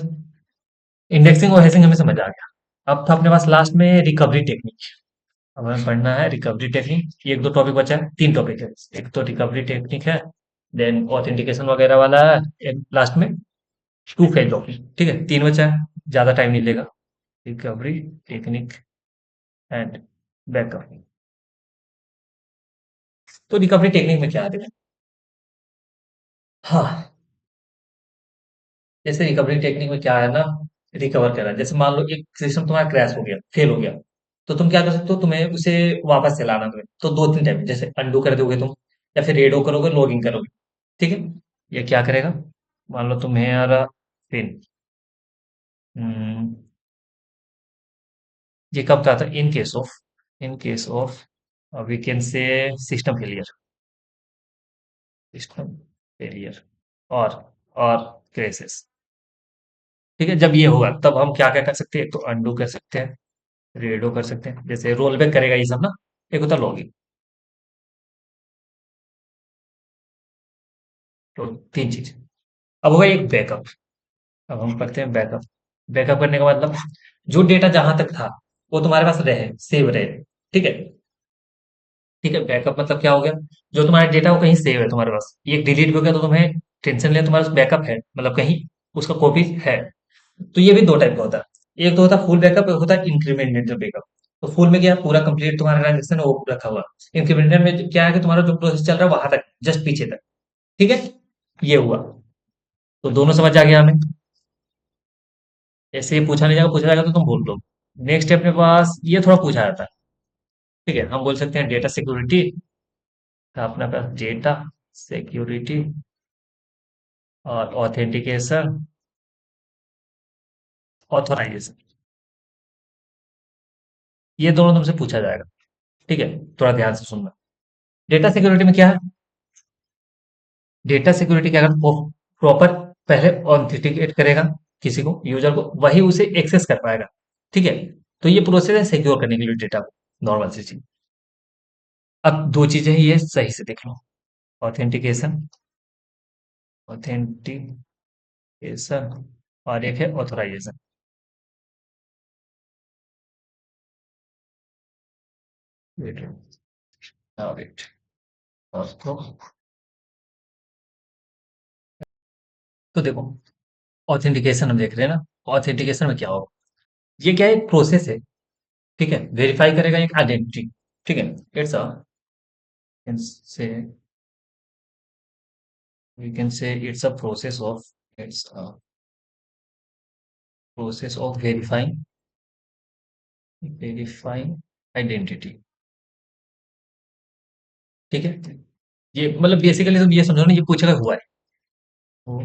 इंडेक्सिंग और हैशिंग हमें समझ आ गया। अब था अपने पास लास्ट में रिकवरी टेक्निक। अब हमें पढ़ना है रिकवरी टेक्निक, एक दो टॉपिक बचा है, तीन टॉपिक है। एक तो रिकवरी टेक्निक है, देन ऑथेंटिकेशन वगैरह वाला है, एक लास्ट में टू फेज लॉकिंग। ठीक है, तीन बचा है, ज्यादा टाइम नहीं लेगा। Recovery technique and backup. तो रिकवरी टेक्निक में क्या आ रहा है? हाँ, जैसे रिकवरी टेक्निक में क्या है ना, रिकवर करना। जैसे मान लो एक सिस्टम तुम्हारा क्रैश हो गया, फेल हो गया, तो तुम क्या कर सकते हो, तुम्हें उसे वापस चलाना तुम्हें, तो दो तीन टाइप, जैसे अंडू कर दोगे तुम, या फिर रेडो करोगे, लॉगिन करोगे। ठीक है, ये क्या करेगा, मान लो तुम्हें यार पिन, ये कब था in case of we can say system failure or or क्रेसेस। ठीक है, जब ये होगा तब हम क्या क्या कर सकते हैं, एक तो अंडू कर सकते हैं, रेडो कर सकते हैं, जैसे रोल बैक करेगा ये सब ना, एक होता है लॉगिन। तो तीन चीज। अब होगा एक बैकअप। अब हम करते हैं बैकअप। बैकअप करने का मतलब, जो डेटा जहां तक था वो तुम्हारे पास रहे, सेव रहे। ठीक है, ठीक है, बैकअप मतलब क्या हो गया, जो तुम्हारा डेटा वो कहीं सेव है तुम्हारे पास, ये डिलीट हो गया तो तुम्हें टेंशन ले, तुम्हारे पास बैकअप है, मतलब कहीं उसका कॉपी है। तो ये भी दो टाइप का होता है, एक तो होता है फुल बैकअप, एक होता है इंक्रीमेंटल बैकअप। तो फुल में क्या है, पूरा कंप्लीट तुम्हारा ट्रांजेक्शन वो रखा हुआ। इंक्रीमेंटल में क्या है कि तुम्हारा जो प्रोसेस चल रहा है वहां तक, जस्ट पीछे तक। ठीक है, ये हुआ, तो दोनों समझ आ गया हमें। ऐसे ही पूछा नहीं जाएगा, पूछा जाएगा तो तुम बोल दो। नेक्स्ट है अपने पास, ये थोड़ा पूछा जाता है। ठीक है, हम बोल सकते हैं डेटा सिक्योरिटी, अपने पास डेटा सिक्योरिटी और ऑथेंटिकेशन, ऑथोराइजेशन, ये दोनों तुमसे पूछा जाएगा। ठीक है, थोड़ा ध्यान से सुनना। डेटा सिक्योरिटी में क्या है, डेटा सिक्योरिटी क्या करता है, प्रॉपर पहले ऑथेंटिकेट करेगा किसी को, यूजर को, वही उसे एक्सेस कर पाएगा। ठीक है, तो ये प्रोसेस है सिक्योर करने के लिए डेटा को, नॉर्मल सी चीज। अब दो चीजें हैं, ये सही से देख लो, ऑथेंटिकेशन, ऑथेंटिकेशन और एक है ऑथोराइजेशन। वेट, वेट, तो देखो ऑथेंटिकेशन हम देख रहे हैं ना, ऑथेंटिकेशन में क्या होगा? ये क्या है, एक प्रोसेस है। ठीक है, वेरीफाई करेगा एक आइडेंटिटी। ठीक है, it's a can say we can say it's a process of it's a process of verifying identity. ठीक है, ये मतलब बेसिकली तुम ये समझो ना, ये पूछेगा हुआ है। ओ,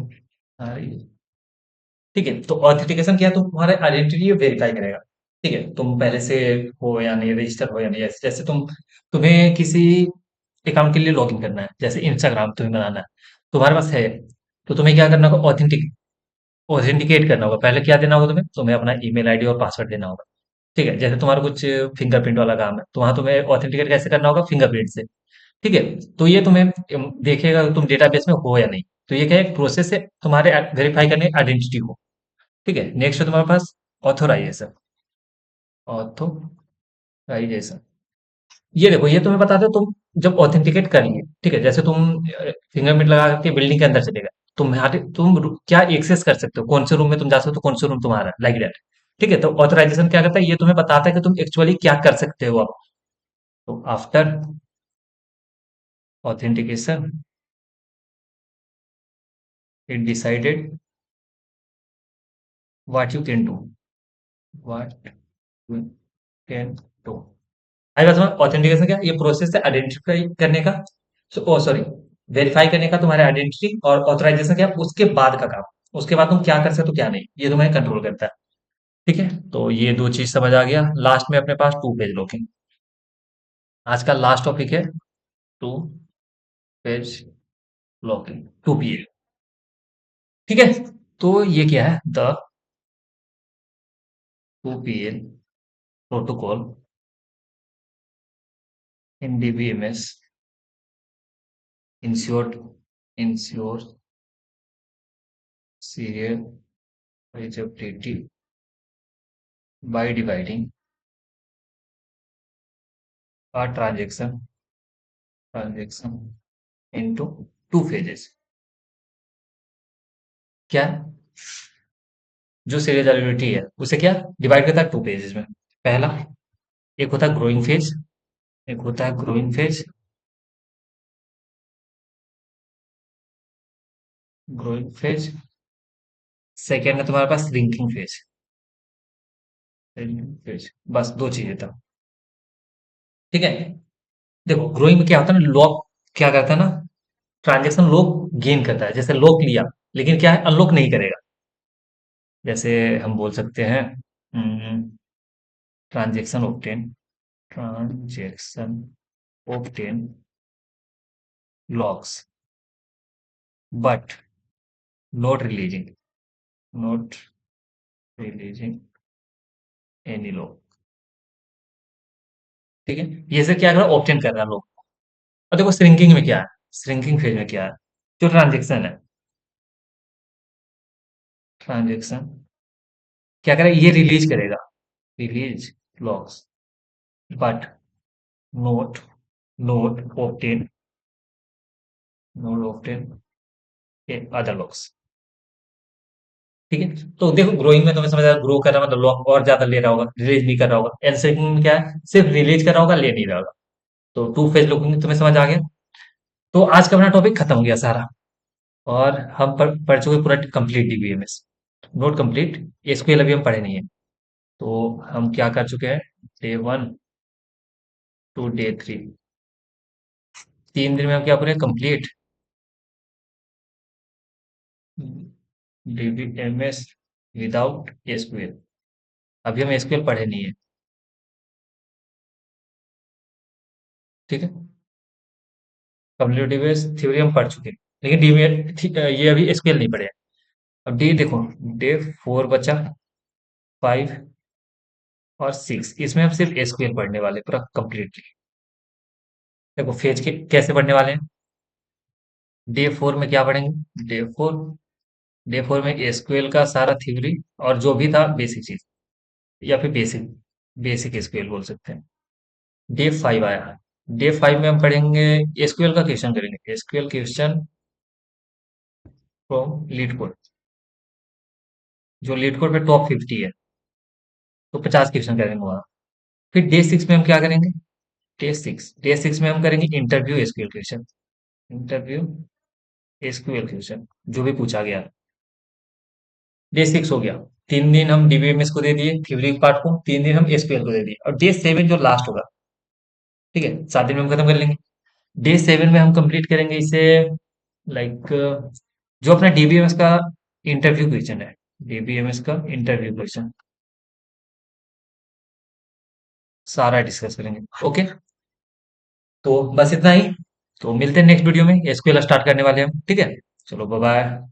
ठीक है, तो ऑथेंटिकेशन क्या है, तो तुम्हारा आइडेंटिटी वेरीफाई करेगा। ठीक है, तुम पहले से हो या नहीं, रजिस्टर हो या नहीं, जैसे जैसे तुम्हें किसी अकाउंट के लिए लॉगिन करना है, जैसे इंस्टाग्राम तुम्हें बनाना है, तुम्हारे पास है, तो तुम्हें क्या करना होगा, ऑथेंटिकेट करना होगा। पहले क्या देना होगा, तुम्हें अपना ईमेल आईडी और पासवर्ड देना होगा। ठीक है, जैसे तुम्हारा कुछ फिंगरप्रिंट वाला काम है, तो वहां तुम्हें ऑथेंटिकेट कैसे करना होगा, फिंगरप्रिंट से। ठीक है, तो ये तुम्हें देखेगा कि तुम डेटाबेस में हो या नहीं। तो ये क्या है, एक प्रोसेस है तुम्हारे वेरीफाई करने आइडेंटिटी को। ठीक है, नेक्स्ट है तुम्हारे पास ऑथोराइजेशन। ऑथोराइजेशन, ये देखो, ये तुम्हें बताते हो तुम जब ऑथेंटिकेट करेंगे। ठीक है, जैसे तुम फिंगरप्रिंट लगा के बिल्डिंग के अंदर चले गए, क्या एक्सेस कर सकते हो, कौन से रूम में तुम जा सकते हो, कौन से रूम तुम्हारा लाइक दैट। ठीक है, तो ऑथराइजेशन क्या करता है, ये तुम्हें बताता है कि तुम एक्चुअली क्या कर सकते हो अब। तो after authentication it decided what you can do, what you can do. आई बात समझ, ऑथेंटिकेशन क्या है? ये प्रोसेस है आइडेंटिफाई करने का, ओ सॉरी, वेरीफाई करने का तुम्हारे आइडेंटिटी। और ऑथराइजेशन क्या है? उसके बाद का काम, उसके बाद तुम क्या कर सकते हो क्या नहीं, ये तुम्हें कंट्रोल करता है। ठीक है, तो ये दो चीज समझ आ गया। लास्ट में अपने पास टू पेज लॉकिंग। आज का लास्ट टॉपिक है टू पेज लॉकिंग, 2PL। ठीक है, तो ये क्या है, the 2PL protocol in DBMS ensure serial reachability by dividing a transaction into two phases। क्या, जो सीरियलिटी है उसे क्या डिवाइड करता है टू पेजेस में। पहला, एक होता है ग्रोइंग फेज, एक होता है growing phase, growing phase. Second है तुम्हारे पास श्रिंकिंग फेज, श्रिंकिंग फेज। बस दो चीजें था। ठीक है, देखो ग्रोइंग में क्या होता है ना, लॉक क्या करता है ना, ट्रांजेक्शन लॉक गेन करता है। जैसे लॉक लिया, लेकिन क्या है, अनलॉक नहीं करेगा। जैसे हम बोल सकते हैं transaction obtain, transaction obtain locks but not releasing, not releasing any lock. ठीक है, ये से क्या कर रहा है, ऑब्टेन कर रहा है लॉक। और देखो श्रिंकिंग में क्या है, श्रिंकिंग फेज में क्या है, जो ट्रांजेक्शन है, ट्रांजेक्शन क्या करेगा, ये रिलीज करेगा, release locks but note note obtain, note obtain other locks. ठीक है, तो देखो ग्रोइंग में तुम्हें समझ आया, ग्रो कर रहा है मतलब लॉक और ज्यादा ले रहा होगा, रिलीज नहीं कर रहा होगा। एंड सेकंड में क्या है, सिर्फ रिलीज कर रहा होगा, ले नहीं रहा होगा। तो टू फेज लॉकिंग तुम्हें समझ आ गया। तो आज का अपना टॉपिक खत्म हो गया सारा। और हम पढ़ चुके पूरा complete DBMS, note complete. SQL अभी हम पढ़े नहीं है। तो हम क्या कर चुके हैं, डे 1 टू डे 3, 3 दिन में हम क्या पूरे कंप्लीट DBMS विदाउट एसक्यूएल। अभी हम एसक्यूएल पढ़े नहीं है। ठीक है, कंप्लीट DBMS थ्योरी हम पढ़ चुके हैं, लेकिन ये अभी एसक्यूएल नहीं पढ़े हैं। अब देखो, डे 4 बचा, 5 और 6, इसमें हम सिर्फ एसक्यूएल पढ़ने वाले पूरा कंप्लीटली। देखो फेज के कैसे पढ़ने वाले हैं, डे 4 में क्या पढ़ेंगे, डे 4 में एसक्यूएल का सारा थ्योरी और जो भी था बेसिक चीज, या फिर बेसिक बेसिक एसक्यूएल बोल सकते हैं। डे 5 आया, डे 5 में हम पढ़ेंगे एसक्यूएल का क्वेश्चन करेंगे, SQL question from leet code. जो लीड कोड पे टॉप 50 है, तो 50 क्वेश्चन करेंगे वहाँ। फिर डे 6 में हम क्या करेंगे? डे 6 में हम करेंगे interview SQL question. Interview SQL question जो भी पूछा गया। डे 6 हो गया। 3 दिन हम डीबीएमएस को दे दिए थ्योरी पार्ट को, 3 दिन हम एसक्यूएल को दे दिए, और डे 7 जो लास्ट होगा, ठीक है, 7 दिन में हम खत्म कर लेंगे। डे 7 में हम कंप्लीट करेंगे इसे, लाइक जो अपना डीबीएमएस का इंटरव्यू क्वेश्चन है, डीबीएमएस का इंटरव्यू क्वेश्चन सारा डिस्कस करेंगे। ओके, तो बस इतना ही। तो मिलते हैं नेक्स्ट वीडियो में, एसक्यूएल स्टार्ट करने वाले हैं हम, ठीक है। चलो बाय बाय।